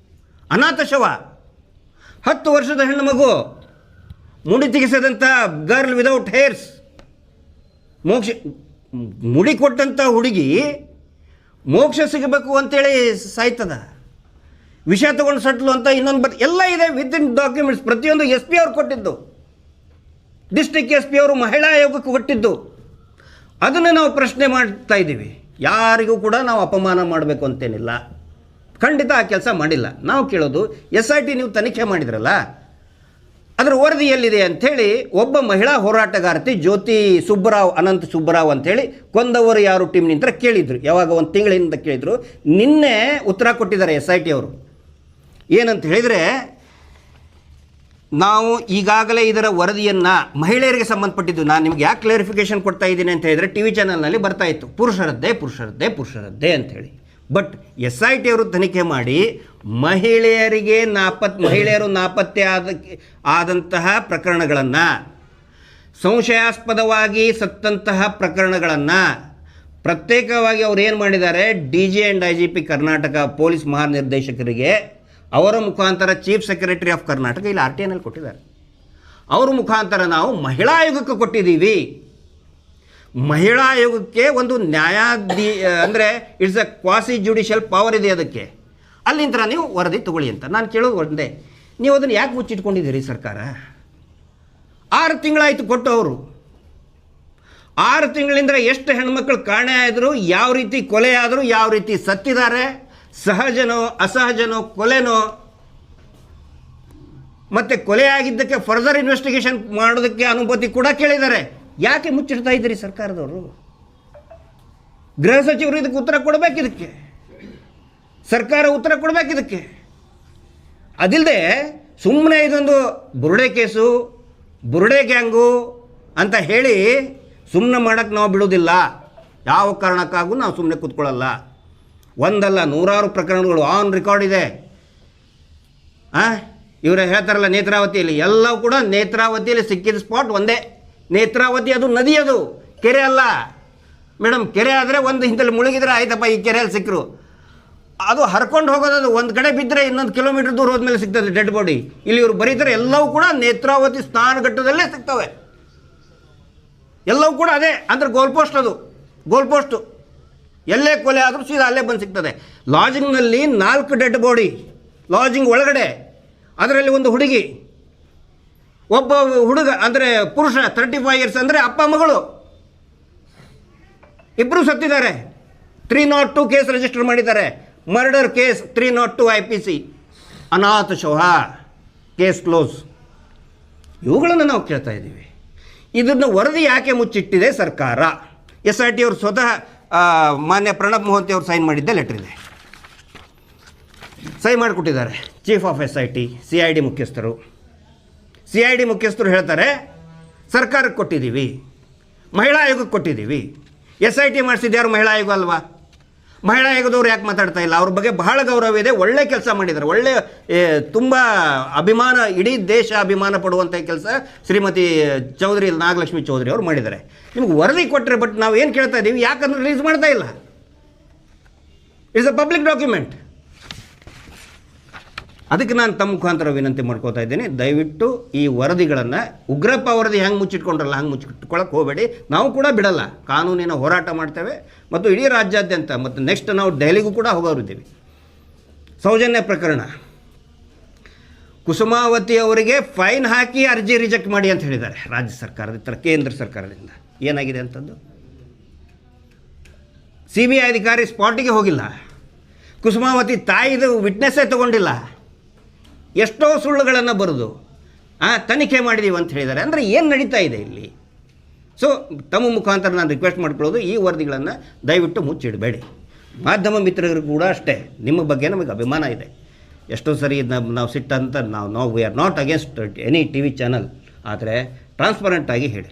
ಅನಾಥ ಶವ. 10 ವರ್ಷದ ಹೆಣ್ಣು ಮಗು, ಮುಡಿ ತೆಗೆಸದಂಥ ಗರ್ಲ್ ವಿದೌಟ್ ಹೇರ್ಸ್, ಮುಡಿ ಕೊಟ್ಟಂಥ ಹುಡುಗಿ ಮೋಕ್ಷ ಸಿಗಬೇಕು ಅಂತೇಳಿ ಸಾಯ್ತದ? ವಿಷ ತಗೊಂಡು ಸಟ್ಲು ಅಂತ ಇನ್ನೊಂದು ಎಲ್ಲ ಇದೆ ವಿತಿನ್ ಡಾಕ್ಯುಮೆಂಟ್ಸ್. ಪ್ರತಿಯೊಂದು SP ಅವ್ರು ಕೊಟ್ಟಿದ್ದು, ಡಿಸ್ಟ್ರಿಕ್ಟ್ SP ಅವರು ಮಹಿಳಾ ಆಯೋಗಕ್ಕೆ ಕೊಟ್ಟಿದ್ದು. ಅದನ್ನು ನಾವು ಪ್ರಶ್ನೆ ಮಾಡ್ತಾ ಇದ್ದೀವಿ. ಯಾರಿಗೂ ಕೂಡ ನಾವು ಅಪಮಾನ ಮಾಡಬೇಕು ಅಂತೇನಿಲ್ಲ, ಖಂಡಿತ ಆ ಕೆಲಸ ಮಾಡಿಲ್ಲ. ನಾವು ಕೇಳೋದು SIT ನೀವು ತನಿಖೆ ಮಾಡಿದ್ರಲ್ಲ, ಅದರ ವರದಿ ಎಲ್ಲಿದೆ ಅಂಥೇಳಿ ಒಬ್ಬ ಮಹಿಳಾ ಹೋರಾಟಗಾರ್ತಿ ಜ್ಯೋತಿ ಸುಬ್ಬರಾವ್, ಅನಂತ ಸುಬ್ಬರಾವ್ ಅಂಥೇಳಿ ಕೊಂದವರು ಯಾರು ಟೀಮ್ನಿಂದ ಕೇಳಿದರು. ಯಾವಾಗ 1 ತಿಂಗಳಿಂದ ಕೇಳಿದರು. ನಿನ್ನೆ ಉತ್ತರ ಕೊಟ್ಟಿದ್ದಾರೆ SIT ಅವರು. ಏನಂತ ಹೇಳಿದರೆ, ನಾವು ಈಗಾಗಲೇ ಇದರ ವರದಿಯನ್ನು ಮಹಿಳೆಯರಿಗೆ ಸಂಬಂಧಪಟ್ಟಿದ್ದು, ನಾನು ನಿಮಗೆ ಯಾಕೆ ಕ್ಲಾರಿಫಿಕೇಷನ್ ಕೊಡ್ತಾ ಇದ್ದೀನಿ ಅಂತ ಹೇಳಿದರೆ, TV ಚಾನಲ್ನಲ್ಲಿ ಬರ್ತಾ ಇತ್ತು ಪುರುಷರದ್ದೇ ಪುರುಷರದ್ದೇ ಪುರುಷರದ್ದೇ ಅಂಥೇಳಿ. ಬಟ್ SIT ಅವರು ತನಿಖೆ ಮಾಡಿ ಮಹಿಳೆಯರು ನಾಪತ್ತೆ ಆದಂತಹ ಪ್ರಕರಣಗಳನ್ನು, ಸಂಶಯಾಸ್ಪದವಾಗಿ ಸತ್ತಂತಹ ಪ್ರಕರಣಗಳನ್ನು ಪ್ರತ್ಯೇಕವಾಗಿ ಅವ್ರು ಏನು ಮಾಡಿದ್ದಾರೆ, DG and IGP Karnataka police ಮಹಾನಿರ್ದೇಶಕರಿಗೆ ಅವರ ಮುಖಾಂತರ ಚೀಫ್ ಸೆಕ್ರೆಟರಿ ಆಫ್ ಕರ್ನಾಟಕ ಇಲ್ಲಿ RTNL ಕೊಟ್ಟಿದ್ದಾರೆ. ಅವರ ಮುಖಾಂತರ ನಾವು ಮಹಿಳಾ ಆಯೋಗಕ್ಕೆ ಕೊಟ್ಟಿದ್ದೀವಿ. ಮಹಿಳಾ ಆಯೋಗಕ್ಕೆ ಒಂದು ಅಂದರೆ it's a quasi judicial power ಇದೆ ಅದಕ್ಕೆ. ಅಲ್ಲಿಂದ ನೀವು ವರದಿ ತಗೊಳ್ಳಿ ಅಂತ ನಾನು ಕೇಳೋದು ಒಂದೇ. ನೀವು ಅದನ್ನು ಯಾಕೆ ಮುಚ್ಚಿಟ್ಕೊಂಡಿದ್ದೀರಿ ಸರ್ಕಾರ? 6 ತಿಂಗಳಾಯಿತು ಕೊಟ್ಟು. ಅವರು 6 ತಿಂಗಳಿಂದ ಎಷ್ಟು ಹೆಣ್ಮಕ್ಳು ಕಾಣೆ ಆದರು, ಯಾವ ರೀತಿ ಕೊಲೆ ಆದರು, ಯಾವ ರೀತಿ ಸತ್ತಿದ್ದಾರೆ, ಸಹಜನೋ ಅಸಹಜನೋ, ಕೊಲೆನೋ, ಮತ್ತು ಕೊಲೆ ಆಗಿದ್ದಕ್ಕೆ ಫರ್ದರ್ ಇನ್ವೆಸ್ಟಿಗೇಷನ್ ಮಾಡೋದಕ್ಕೆ ಅನುಮತಿ ಕೂಡ ಕೇಳಿದ್ದಾರೆ. ಯಾಕೆ ಮುಚ್ಚಿಡ್ತಾ ಇದ್ದೀರಿ ಸರ್ಕಾರದವರು? ಗೃಹ ಸಚಿವರು ಇದಕ್ಕೆ ಉತ್ತರ ಕೊಡಬೇಕು. ಇದಕ್ಕೆ ಸರ್ಕಾರ ಉತ್ತರ ಕೊಡಬೇಕು. ಇದಕ್ಕೆ ಅದಿಲ್ಲದೆ ಸುಮ್ಮನೆ ಇದೊಂದು ಬುರುಡೆ ಕೇಸು, ಬುರುಡೆ ಗ್ಯಾಂಗು ಅಂತ ಹೇಳಿ ಸುಮ್ಮನೆ ಮಾಡೋಕ್ಕೆ ನಾವು ಬಿಡೋದಿಲ್ಲ. ಯಾವ ಕಾರಣಕ್ಕಾಗೂ ನಾವು ಸುಮ್ಮನೆ ಕೂತ್ಕೊಳ್ಳಲ್ಲ. ಒಂದಲ್ಲ, 100 ಪ್ರಕರಣಗಳು ಆನ್ ರೆಕಾರ್ಡ್ ಇದೆ. ಇವರೇ ಹೇಳ್ತಾರಲ್ಲ ನೇತ್ರಾವತಿಯಲ್ಲಿ, ಎಲ್ಲವೂ ಕೂಡ ನೇತ್ರಾವತಿಯಲ್ಲಿ ಸಿಕ್ಕಿದ ಸ್ಪಾಟ್ ಒಂದೇ. ನೇತ್ರಾವತಿ ಅದು ನದಿ, ಅದು ಕೆರೆ ಅಲ್ಲ ಮೇಡಮ್. ಕೆರೆ ಆದರೆ ಒಂದು ಹಿಂದಲ್ಲಿ ಮುಳುಗಿದ್ರೆ ಆಯ್ತಪ್ಪ, ಈ ಕೆರೆಯಲ್ಲಿ ಸಿಕ್ಕರು. ಅದು ಹರ್ಕೊಂಡು ಹೋಗೋದು, ಒಂದು ಕಡೆ ಬಿದ್ದರೆ ಇನ್ನೊಂದು ಕಿಲೋಮೀಟರ್ ದೂರ ಹೋದ್ಮೇಲೆ ಸಿಗ್ತದೆ ಡೆಡ್ ಬಾಡಿ. ಇಲ್ಲಿ ಇವರು ಬರೀತಾರೆ ಎಲ್ಲವೂ ಕೂಡ ನೇತ್ರಾವತಿ ಸ್ನಾನಘಟ್ಟದಲ್ಲೇ ಸಿಗ್ತವೆ. ಎಲ್ಲವೂ ಕೂಡ ಅದೇ ಅಂದರೆ ಗೋಲ್ ಪೋಸ್ಟ್. ಅದು ಗೋಲ್ ಪೋಸ್ಟು. ಎಲ್ಲೇ ಕೊಲೆ ಆದರೂ ಸೀದಾ ಅಲ್ಲೇ ಬಂದು ಸಿಗ್ತದೆ. ಲಾಡ್ಜಿಂಗ್ನಲ್ಲಿ 4 ಡೆಡ್ ಬಾಡಿ ಲಾಡ್ಜಿಂಗ್ ಒಳಗಡೆ. ಅದರಲ್ಲಿ ಒಂದು ಹುಡುಗಿ, ಒಬ್ಬ ಹುಡುಗ ಅಂದರೆ ಪುರುಷ 35 ಇಯರ್ಸ್ ಅಂದರೆ ಅಪ್ಪ ಮಗಳು ಇಬ್ಬರು ಸತ್ತಿದ್ದಾರೆ. 302 ಕೇಸ್ ರಿಜಿಸ್ಟರ್ ಮಾಡಿದ್ದಾರೆ. Murder case 302 IPC. ಅನಾಥ ಶವ, ಕೇಸ್ ಕ್ಲೋಸ್. ಇವುಗಳನ್ನು ನಾವು ಕೇಳ್ತಾ ಇದ್ದೀವಿ. ಇದನ್ನು ವರದಿ ಯಾಕೆ ಮುಚ್ಚಿಟ್ಟಿದೆ ಸರ್ಕಾರ? SIT ಅವರು ಸ್ವತಃ ಮಾನ್ಯ ಪ್ರಣಬ್ ಮೊಹಂತಿ ಅವರು ಸೈನ್ ಮಾಡಿದ್ದೆ ಲೆಟರ್ ಇದೆ. ಸೈನ್ ಮಾಡಿಕೊಟ್ಟಿದ್ದಾರೆ ಚೀಫ್ ಆಫ್ SIT, CID ಮುಖ್ಯಸ್ಥರು. CID ಮುಖ್ಯಸ್ಥರು ಹೇಳ್ತಾರೆ ಸರ್ಕಾರಕ್ಕೆ ಕೊಟ್ಟಿದ್ದೀವಿ, ಮಹಿಳಾ ಆಯೋಗಕ್ಕೆ ಕೊಟ್ಟಿದ್ದೀವಿ. SIT ಮಾಡಿಸಿದ್ದು ಯಾರು? ಮಹಿಳಾ ಆಯೋಗ ಅಲ್ವಾ? ಮಹಿಳಾ ಆಯೋಗದವ್ರು ಯಾಕೆ ಮಾತಾಡ್ತಾ ಇಲ್ಲ? ಅವ್ರ ಬಗ್ಗೆ ಬಹಳ ಗೌರವ ಇದೆ, ಒಳ್ಳೆ ಕೆಲಸ ಮಾಡಿದ್ದಾರೆ, ಒಳ್ಳೆ ತುಂಬ ಅಭಿಮಾನ, ಇಡೀ ದೇಶ ಅಭಿಮಾನ ಪಡುವಂಥ ಕೆಲಸ ಶ್ರೀಮತಿ ಚೌಧರಿ ನಾಗಲಕ್ಷ್ಮಿ ಚೌಧರಿ ಅವರು ಮಾಡಿದ್ದಾರೆ. ನಿಮ್ಗೆ ವರದಿ ಕೊಟ್ಟರೆ, ಬಟ್ ನಾವು ಏನು ಕೇಳ್ತಾ ಇದ್ದೀವಿ, ಯಾಕಂದ್ರೆ ರಿಲೀಸ್ ಮಾಡ್ತಾ ಇಲ್ಲ. It's a public document. ಅದಕ್ಕೆ ನಾನು ತಮ್ಮ ಮುಖಾಂತರ ವಿನಂತಿ ಮಾಡ್ಕೋತಾ ಇದ್ದೀನಿ, ದಯವಿಟ್ಟು ಈ ವರದಿಗಳನ್ನು, ಉಗ್ರಪ್ಪ ವರದಿ ಹೆಂಗೆ ಮುಚ್ಚಿಟ್ಕೊಂಡ್ರಲ್ಲ ಹಂಗೆ ಮುಚ್ಚಿಟ್ಕೊಳ್ಳೋಕೆ ಹೋಗಬೇಡಿ. ನಾವು ಕೂಡ ಬಿಡಲ್ಲ, ಕಾನೂನಿನ ಹೋರಾಟ ಮಾಡ್ತೇವೆ ಮತ್ತು ಇಡೀ ರಾಜ್ಯಾದ್ಯಂತ, ಮತ್ತು ನೆಕ್ಸ್ಟ್ ನಾವು ದೆಹಲಿಗೂ ಕೂಡ ಹೋಗೋರಿದ್ದೀವಿ. ಸೌಜನ್ಯ ಪ್ರಕರಣ, ಕುಸುಮಾವತಿ ಅವರಿಗೆ ಫೈನ್ ಹಾಕಿ ಅರ್ಜಿ ರಿಜೆಕ್ಟ್ ಮಾಡಿ ಅಂತ ಹೇಳಿದ್ದಾರೆ ರಾಜ್ಯ ಸರ್ಕಾರದ ಕೇಂದ್ರ ಸರ್ಕಾರದಿಂದ. ಏನಾಗಿದೆ ಅಂತಂದು CBI ಅಧಿಕಾರಿ ಸ್ಪಾಟಿಗೆ ಹೋಗಿಲ್ಲ, ಕುಸುಮಾವತಿ ತಾಯಿದು ವಿಟ್ನೆಸ್ಸೇ ತಗೊಂಡಿಲ್ಲ, ಎಷ್ಟೋ ಸುಳ್ಳುಗಳನ್ನು ಬರೆದು ತನಿಖೆ ಮಾಡಿದೀವಿ ಅಂತ ಹೇಳಿದ್ದಾರೆ. ಅಂದರೆ ಏನು ನಡೀತಾ ಇದೆ ಇಲ್ಲಿ? ಸೊ ತಮ್ಮ ಮುಖಾಂತರ ನಾನು ರಿಕ್ವೆಸ್ಟ್ ಮಾಡ್ಕೊಳ್ಳೋದು, ಈ ವರದಿಗಳನ್ನು ದಯವಿಟ್ಟು ಮುಚ್ಚಿಡಬೇಡಿ. ಮಾಧ್ಯಮ ಮಿತ್ರರಿಗೂ ಕೂಡ ಅಷ್ಟೇ, ನಿಮ್ಮ ಬಗ್ಗೆ ನಮಗೆ ಅಭಿಮಾನ ಇದೆ. ಎಷ್ಟೋ ಸರಿ ನಾವು ಸಿಟ್ಟಂತ ನಾವು we are not against any TV channel, ಆದರೆ ಟ್ರಾನ್ಸ್ಪರೆಂಟಾಗಿ ಹೇಳಿ.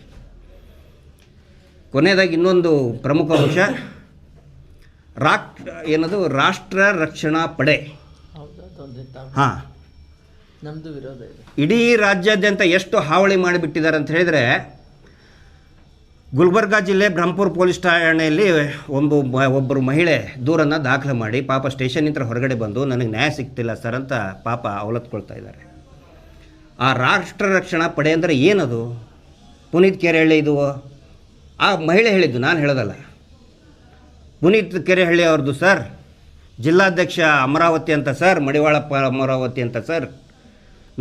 ಕೊನೆಯದಾಗಿ ಇನ್ನೊಂದು ಪ್ರಮುಖ ಅಂಶ, ರಾಷ್ಟ್ರ ರಕ್ಷಣಾ ಪಡೆ. ಹಾಂ, ನಮ್ಮದು ವಿರೋಧ ಇದೆ. ಇಡೀ ರಾಜ್ಯಾದ್ಯಂತ ಎಷ್ಟು ಹಾವಳಿ ಮಾಡಿಬಿಟ್ಟಿದ್ದಾರೆ ಅಂತ ಹೇಳಿದರೆ, ಗುಲ್ಬರ್ಗಾ ಜಿಲ್ಲೆ ಬ್ರಹ್ಮಪುರ ಪೊಲೀಸ್ ಠಾಣೆಯಲ್ಲಿ ಒಬ್ಬರು ಮಹಿಳೆ ದೂರನ್ನು ದಾಖಲೆ ಮಾಡಿ, ಪಾಪ ಸ್ಟೇಷನ್ನಿಂದ ಹೊರಗಡೆ ಬಂದು ನನಗೆ ನ್ಯಾಯ ಸಿಗ್ತಿಲ್ಲ ಸರ್ ಅಂತ ಪಾಪ ಅವಲತ್ಕೊಳ್ತಾ ಇದ್ದಾರೆ. ಆ ರಾಷ್ಟ್ರ ರಕ್ಷಣಾ ಪಡೆ ಅಂದರೆ ಏನದು? ಪುನೀತ್ ಕೆರೆಹಳ್ಳಿ ಇದು ಆ ಮಹಿಳೆ ಹೇಳಿದ್ದು, ನಾನು ಹೇಳೋದಲ್ಲ. ಪುನೀತ್ ಕೆರೆಹಳ್ಳಿ ಅವ್ರದ್ದು ಸರ್, ಜಿಲ್ಲಾಧ್ಯಕ್ಷ ಅಮರಾವತಿ ಅಂತ ಸರ್, ಮಡಿವಾಳಪ್ಪ ಅಮರಾವತಿ ಅಂತ ಸರ್,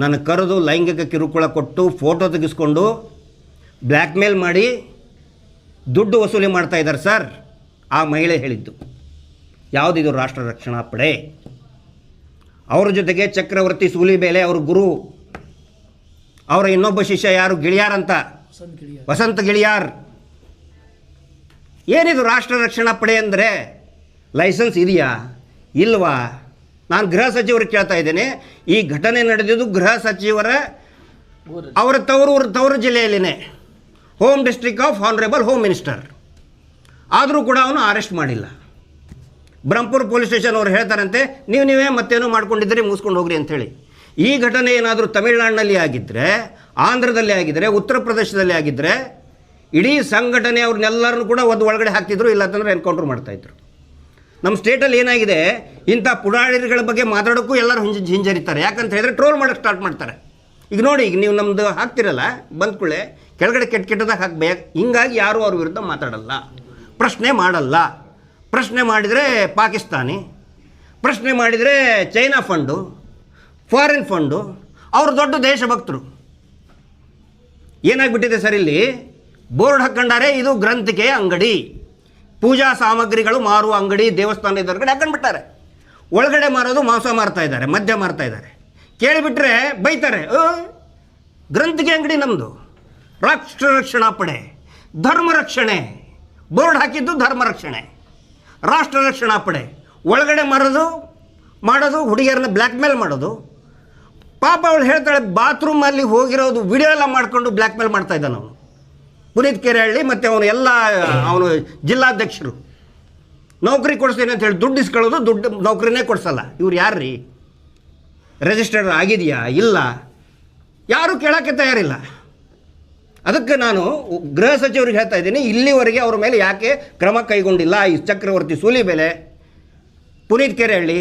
ನನ್ನ ಕರೆದು ಲೈಂಗಿಕ ಕಿರುಕುಳ ಕೊಟ್ಟು ಫೋಟೋ ತೆಗೆಸ್ಕೊಂಡು ಬ್ಲ್ಯಾಕ್ ಮೇಲ್ ಮಾಡಿ ದುಡ್ಡು ವಸೂಲಿ ಮಾಡ್ತಾ ಇದ್ದಾರೆ ಸರ್. ಆ ಮಹಿಳೆ ಹೇಳಿದ್ದು. ಯಾವುದಿದು ರಾಷ್ಟ್ರ ರಕ್ಷಣಾ ಪಡೆ? ಅವ್ರ ಜೊತೆಗೆ ಚಕ್ರವರ್ತಿ ಸೂಲಿಬೇಲೆ ಅವ್ರ ಗುರು, ಅವರ ಇನ್ನೊಬ್ಬ ಶಿಷ್ಯ ಯಾರು, ಗಿಳಿಯಾರ್ ಅಂತ, ವಸಂತ ಗಿಳಿಯಾರ್. ಏನಿದು ರಾಷ್ಟ್ರ ರಕ್ಷಣಾ ಪಡೆ ಅಂದರೆ? ಲೈಸೆನ್ಸ್ ಇದೆಯಾ ಇಲ್ವಾ? ನಾನು ಗೃಹ ಸಚಿವರಿಗೆ ಕೇಳ್ತಾ ಇದ್ದೇನೆ. ಈ ಘಟನೆ ನಡೆದಿದ್ದು ಗೃಹ ಸಚಿವರ ಅವರ ತವರು ಜಿಲ್ಲೆಯಲ್ಲಿನೇ, home district of honourable home minister. ಆದರೂ ಕೂಡ ಅವನು ಅರೆಸ್ಟ್ ಮಾಡಿಲ್ಲ. ಬ್ರಹ್ಮಪುರ ಪೊಲೀಸ್ ಸ್ಟೇಷನ್ ಅವರು ಹೇಳ್ತಾರಂತೆ, ನೀವೇ ಮತ್ತೇನೋ ಮಾಡ್ಕೊಂಡಿದ್ದೀರಿ, ಮುಗಿಸ್ಕೊಂಡು ಹೋಗ್ರಿ ಅಂಥೇಳಿ. ಈ ಘಟನೆ ಏನಾದರೂ ತಮಿಳುನಾಡಿನಲ್ಲಿ ಆಗಿದ್ದರೆ, ಆಂಧ್ರದಲ್ಲಿ ಆಗಿದ್ದರೆ, ಉತ್ತರ ಪ್ರದೇಶದಲ್ಲಿ ಆಗಿದ್ದರೆ, ಇಡೀ ಸಂಘಟನೆ ಅವ್ರನ್ನೆಲ್ಲರನ್ನು ಕೂಡ ಒಳಗಡೆ ಹಾಕ್ತಿದ್ರು, ಇಲ್ಲಾಂತಂದ್ರೆ ಎನ್ಕೌಂಟರ್ ಮಾಡ್ತಾಯಿದ್ರು. ನಮ್ಮ ಸ್ಟೇಟಲ್ಲಿ ಏನಾಗಿದೆ, ಇಂಥ ಪುಡಾರಿಗಳ ಬಗ್ಗೆ ಮಾತಾಡೋಕ್ಕೂ ಎಲ್ಲರೂ ಹಿಂಜರಿತಾರೆ. ಯಾಕಂತ ಹೇಳಿದ್ರೆ ಟ್ರೋಲ್ ಮಾಡೋಕ್ಕೆ ಸ್ಟಾರ್ಟ್ ಮಾಡ್ತಾರೆ. ಈಗ ನೋಡಿ, ಈಗ ನೀವು ನಮ್ಮದು ಹಾಕ್ತಿರಲ್ಲ, ಬಂದ್ಕೊಳ್ಳೆ ಕೆಳಗಡೆ ಕೆಟ್ಟದಾಗ ಹಾಕಬೇಕು. ಹಿಂಗಾಗಿ ಯಾರೂ ಅವ್ರ ವಿರುದ್ಧ ಮಾತಾಡಲ್ಲ, ಪ್ರಶ್ನೆ ಮಾಡಲ್ಲ. ಪ್ರಶ್ನೆ ಮಾಡಿದರೆ ಪಾಕಿಸ್ತಾನಿ, ಪ್ರಶ್ನೆ ಮಾಡಿದರೆ ಚೈನಾ ಫಂಡು, ಫಾರಿನ್ ಫಂಡು, ಅವರು ದೊಡ್ಡ ದೇಶಭಕ್ತರು. ಏನಾಗ್ಬಿಟ್ಟಿದೆ ಸರ್, ಇಲ್ಲಿ ಬೋರ್ಡ್ ಹಾಕ್ಕೊಂಡಾರೆ, ಇದು ಗ್ರಂಥಿಕೆಯ ಅಂಗಡಿ, ಪೂಜಾ ಸಾಮಗ್ರಿಗಳು ಮಾರುವ ಅಂಗಡಿ, ದೇವಸ್ಥಾನದ ಹೊರಗಡೆ ಹಾಕೊಂಡ್ಬಿಟ್ಟಾರೆ. ಒಳಗಡೆ ಮಾರೋದು ಮಾಂಸ ಮಾರ್ತಾ ಇದ್ದಾರೆ, ಮದ್ಯ ಮಾರ್ತಾ ಇದ್ದಾರೆ. ಕೇಳಿಬಿಟ್ರೆ ಬೈತಾರೆ, ಗ್ರಂಥಿಕೆ ಅಂಗಡಿ ನಮ್ಮದು, ರಾಷ್ಟ್ರ ರಕ್ಷಣಾ ಪಡೆ, ಧರ್ಮ ರಕ್ಷಣೆ, ಬೋರ್ಡ್ ಹಾಕಿದ್ದು ಧರ್ಮ ರಕ್ಷಣೆ, ರಾಷ್ಟ್ರ ರಕ್ಷಣಾ ಪಡೆ. ಒಳಗಡೆ ಮಾಡೋದು ಹುಡುಗಿಯರನ್ನ ಬ್ಲ್ಯಾಕ್ ಮೇಲ್ ಮಾಡೋದು. ಪಾಪ ಅವಳು ಹೇಳ್ತಾಳೆ, ಬಾತ್ರೂಮಲ್ಲಿ ಹೋಗಿರೋದು ವಿಡಿಯೋ ಎಲ್ಲ ಮಾಡಿಕೊಂಡು ಬ್ಲ್ಯಾಕ್ ಮೇಲ್ ಮಾಡ್ತಾ ಇದ್ದಾನೆ ಅವನು, ಪುನೀತ್ ಕೆರೆಹಳ್ಳಿ. ಮತ್ತು ಅವನು ಜಿಲ್ಲಾಧ್ಯಕ್ಷರು ನೌಕರಿ ಕೊಡಿಸ್ತೀನಿ ಅಂತ ಹೇಳಿ ದುಡ್ಡು ಇಸ್ಕೊಳ್ಳೋದು, ದುಡ್ಡು ನೌಕರಿನೇ ಕೊಡಿಸಲ್ಲ. ಇವ್ರು ಯಾರ್ರೀ? ರಿಜಿಸ್ಟರ್ ಆಗಿದೆಯಾ ಇಲ್ಲ, ಯಾರೂ ಕೇಳೋಕ್ಕೆ ತಯಾರಿಲ್ಲ. ಅದಕ್ಕೆ ನಾನು ಗೃಹ ಸಚಿವರಿಗೆ ಹೇಳ್ತಾ ಇದ್ದೀನಿ, ಇಲ್ಲಿವರೆಗೆ ಅವ್ರ ಮೇಲೆ ಯಾಕೆ ಕ್ರಮ ಕೈಗೊಂಡಿಲ್ಲ? ಈ ಚಕ್ರವರ್ತಿ ಸೂಲಿಬೇಲೆ, ಪುನೀತ್ ಕೆರೆಹಳ್ಳಿ,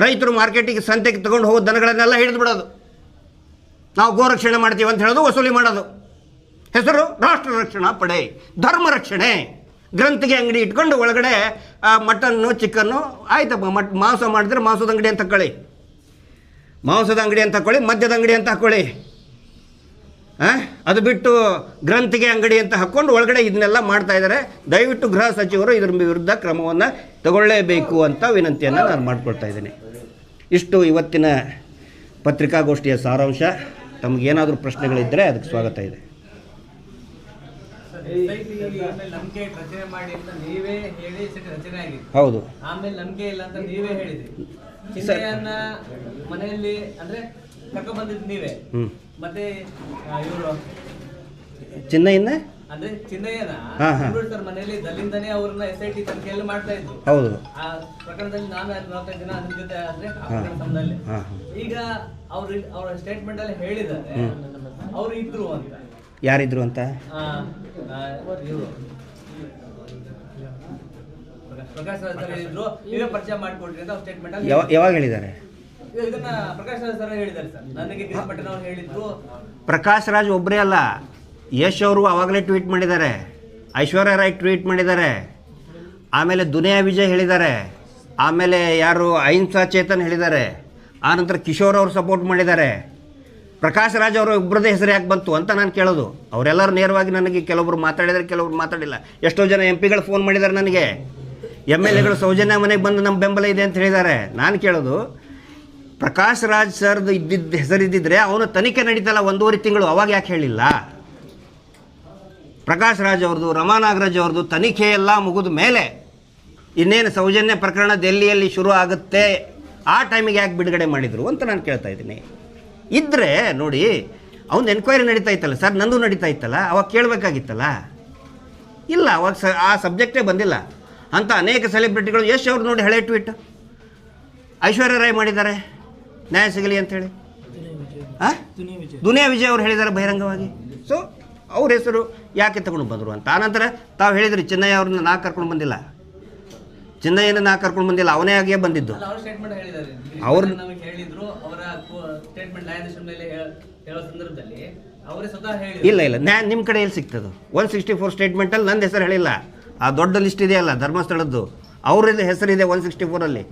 ರೈತರು ಮಾರ್ಕೆಟಿಗೆ ಸಂತೆಗೆ ತೊಗೊಂಡು ಹೋಗೋ ದನಗಳನ್ನೆಲ್ಲ ಹಿಡಿದು ಬಿಡೋದು, ನಾವು ಗೋರಕ್ಷಣೆ ಮಾಡ್ತೀವಿ ಅಂತ ಹೇಳೋದು, ವಸೂಲಿ ಮಾಡೋದು. ಹೆಸರು ರಾಷ್ಟ್ರ ರಕ್ಷಣಾ ಪಡೆ, ಧರ್ಮ ರಕ್ಷಣೆ. ಗ್ರಂಥಿಗೆ ಅಂಗಡಿ ಇಟ್ಕೊಂಡು ಒಳಗಡೆ ಮಟನ್ನು ಚಿಕನ್ನು, ಆಯ್ತಪ್ಪ, ಮಾಂಸ ಮಾಡಿದ್ರೆ ಮಾಂಸದ ಅಂಗಡಿ ಅಂತ ಹಾಕ್ಕೊಳ್ಳಿ, ಮಾಂಸದ ಅಂಗಡಿ ಅಂತ ಹಾಕ್ಕೊಳ್ಳಿ, ಮದ್ಯದ ಅಂಗಡಿ ಅಂತ ಹಾಕ್ಕೊಳ್ಳಿ. ಅದು ಬಿಟ್ಟು ಗ್ರಂಥಿಗೆ ಅಂಗಡಿ ಅಂತ ಹಾಕ್ಕೊಂಡು ಒಳಗಡೆ ಇದನ್ನೆಲ್ಲ ಮಾಡ್ತಾ ಇದ್ದಾರೆ. ದಯವಿಟ್ಟು ಗೃಹ ಸಚಿವರು ಇದರ ವಿರುದ್ಧ ಕ್ರಮವನ್ನು ತಗೊಳ್ಳೇಬೇಕು ಅಂತ ವಿನಂತಿಯನ್ನು ನಾನು ಮಾಡ್ಕೊಳ್ತಾ ಇದ್ದೀನಿ. ಇಷ್ಟು ಇವತ್ತಿನ ಪತ್ರಿಕಾಗೋಷ್ಠಿಯ ಸಾರಾಂಶ. ತಮಗೇನಾದರೂ ಪ್ರಶ್ನೆಗಳಿದ್ದರೆ ಅದಕ್ಕೆ ಸ್ವಾಗತ ಇದೆ. ಹೌದು, ಆಮೇಲೆ ನಂಬಿಕೆ ಇಲ್ಲ ಅಂತ ನೀವೇ ಹೇಳಿದ್ರಿ. ಚಿನ್ನಯ್ಯನ ಮನೆಯಲ್ಲಿ ಅಂದ್ರೆ ಕರ್ಕೊಂಡ್ ಬಂದಿದ್ದು ನೀವೇ, ಮತ್ತೆ ಇವರು ಚಿನ್ನಯ್ಯನ ಅಂದ್ರೆ ಚಿನ್ನಯ್ಯನ ಹಾ, ಹಾ. ಸರ್ ಮನೆಯಲ್ಲಿ ದಲ್ಲಿಂದನೇ ಅವ್ರನ್ನ SIT ತನಿಖೆಯಲ್ಲಿ ಮಾಡ್ತಾ ಇದ್ರು. ಹೌದು. ಆ ಪ್ರಕರಣದಲ್ಲಿ ನಾನು 45 ದಿನ ನನ್ನ ಜೊತೆ ಆದ್ರೆ ಆ ಪ್ರಕರಣ ಸಂಬಂಧದಲ್ಲಿ. ಈಗ ಅವ್ರ ಸ್ಟೇಟ್ಮೆಂಟ್ ಅಲ್ಲಿ ಹೇಳಿದ್ದಾರೆ ಅವ್ರು ಇದ್ರು ಅಂತ. ಯಾರಿದ್ರು ಅಂತ? ಇವ್ರು ಪ್ರಕಾಶ್ ರಾಜ್ ಸರ್ ಹೇಳಿದ್ರು, ನೀವೇ ಪರಿಚಯ ಮಾಡಿಕೊಡ್ರಿ ಅಂತ ಅವ್ರ ಸ್ಟೇಟ್ಮೆಂಟ್ ಅಲ್ಲಿ ಯಾವಾಗ ಹೇಳಿದ್ದಾರೆ? ಇದನ್ನ ಪ್ರಕಾಶ್ ರಾಜ್ ಸರ್ ಹೇಳಿದ್ದಾರೆ ಸರ್. ನನಗೆ ಗಿರೀಶ್ ಪಟೇಲ್ ಅವ್ರು ಹೇಳಿದ್ರು. ಪ್ರಕಾಶ್ ರಾಜ್ ಒಬ್ಬರೇ ಅಲ್ಲ, ಯಶ್ ಅವರು ಆವಾಗಲೇ ಟ್ವೀಟ್ ಮಾಡಿದ್ದಾರೆ, ಐಶ್ವರ್ಯ ರಾಯ್ ಟ್ವೀಟ್ ಮಾಡಿದ್ದಾರೆ, ಆಮೇಲೆ ದುನಿಯಾ ವಿಜಯ್ ಹೇಳಿದ್ದಾರೆ, ಆಮೇಲೆ ಯಾರು ಅಹಿಂಸಾ ಚೇತನ್ ಹೇಳಿದ್ದಾರೆ, ಆನಂತರ ಕಿಶೋರ್ ಅವರು ಸಪೋರ್ಟ್ ಮಾಡಿದ್ದಾರೆ. ಪ್ರಕಾಶ್ ರಾಜ್ ಅವರು ಒಬ್ಬರದೇ ಹೆಸರು ಯಾಕೆ ಬಂತು ಅಂತ ನಾನು ಕೇಳೋದು. ಅವರೆಲ್ಲರೂ ನೇರವಾಗಿ ನನಗೆ ಕೆಲವೊಬ್ರು ಮಾತಾಡಿದರೆ, ಕೆಲವೊಬ್ರು ಮಾತಾಡಿಲ್ಲ. ಎಷ್ಟೋ ಜನ MP ಗಳು ಫೋನ್ ಮಾಡಿದ್ದಾರೆ ನನಗೆ, MLAಗಳು ಸೌಜನ್ಯ ಮನೆಗೆ ಬಂದು ನಮ್ಮ ಬೆಂಬಲ ಇದೆ ಅಂತ ಹೇಳಿದ್ದಾರೆ. ನಾನು ಕೇಳೋದು, ಪ್ರಕಾಶ್ ರಾಜ್ ಸರ್ದು ಇದ್ದಿದ್ದ ಹೆಸರಿದ್ದಿದ್ರೆ ಅವನು ತನಿಖೆ ನಡೀತಲ್ಲ 1.5 ತಿಂಗಳು, ಅವಾಗ ಯಾಕೆ ಹೇಳಿಲ್ಲ? ಪ್ರಕಾಶ್ ರಾಜ್ ಅವ್ರದ್ದು, ರಮಾ ನಾಗರಾಜ್ ಅವ್ರದ್ದು ತನಿಖೆ ಎಲ್ಲ ಮುಗಿದ ಮೇಲೆ ಇನ್ನೇನು ಸೌಜನ್ಯ ಪ್ರಕರಣ ದೆಹಲಿಯಲ್ಲಿ ಶುರು ಆಗುತ್ತೆ, ಆ ಟೈಮಿಗೆ ಯಾಕೆ ಬಿಡುಗಡೆ ಮಾಡಿದರು ಅಂತ ನಾನು ಕೇಳ್ತಾ ಇದ್ದೀನಿ. ಇದ್ದರೆ ನೋಡಿ, ಅವ್ನು ಎನ್ಕ್ವೈರಿ ನಡೀತಾ ಇತ್ತಲ್ಲ ಸರ್, ನಂದು ನಡೀತಾ ಇತ್ತಲ್ಲ, ಅವಾಗ ಕೇಳಬೇಕಾಗಿತ್ತಲ್ಲ. ಇಲ್ಲ, ಅವಾಗ ಆ ಸಬ್ಜೆಕ್ಟೇ ಬಂದಿಲ್ಲ ಅಂತ ಅನೇಕ ಸೆಲೆಬ್ರಿಟಿಗಳು. ಯಶ್ ಅವ್ರು ನೋಡಿ ಹಳೆ ಟ್ವೀಟ್ ಐಶ್ವರ್ಯ ರಾಯ್ ಮಾಡಿದ್ದಾರೆ ನ್ಯಾಯ ಸಿಗಲಿ ಅಂಥೇಳಿ. ದುನಿಯಾ ವಿಜಯ್ ಅವರು ಹೇಳಿದ್ದಾರೆ ಬಹಿರಂಗವಾಗಿ. ಸೊ ಅವ್ರ ಹೆಸರು ಯಾಕೆ ತಗೊಂಡು ಬಂದರು ಅಂತ. ಆನಂತರ ತಾವು ಹೇಳಿದ್ರಿ ಚಿನ್ನಯ್ಯ ಅವ್ರನ್ನ ನಾ ಕರ್ಕೊಂಡು ಬಂದಿಲ್ಲ, ಚಿನ್ನಯ್ಯನ ನಾ ಕರ್ಕೊಂಡು ಬಂದಿಲ್ಲ, ಅವನೇ ಆಗಿಯೇ ಬಂದಿದ್ದು. ಅವ್ರ ಸ್ಟೇಟ್ಮೆಂಟ್ ಹೇಳಿದ್ದಾರೆ, ಅವ್ರು ನಮಗೆ ಹೇಳಿದ್ರು. ಅವರ ಸ್ಟೇಟ್ಮೆಂಟ್ ನ್ಯಾಯಾಧೀಶರ ಮೇಲೆ ಹೇಳೋ ಸಂದರ್ಭದಲ್ಲಿ ಅವರೇ ಸ್ವತಃ ಹೇಳಿದ್ರು. ಇಲ್ಲ ನಿಮ್ಮ ಕಡೆ ಎಲ್ಲಿ ಸಿಗ್ತದೆ? 164 ಸ್ಟೇಟ್ಮೆಂಟಲ್ಲಿ ನನ್ನ ಹೆಸರು ಹೇಳಿಲ್ಲ. ಆ ದೊಡ್ಡ ಲಿಸ್ಟ್ ಇದೆಯಲ್ಲ ಧರ್ಮಸ್ಥಳದ್ದು, ಅವ್ರದ್ದು ಹೆಸರಿದೆ 164ಅಲ್ಲಿ.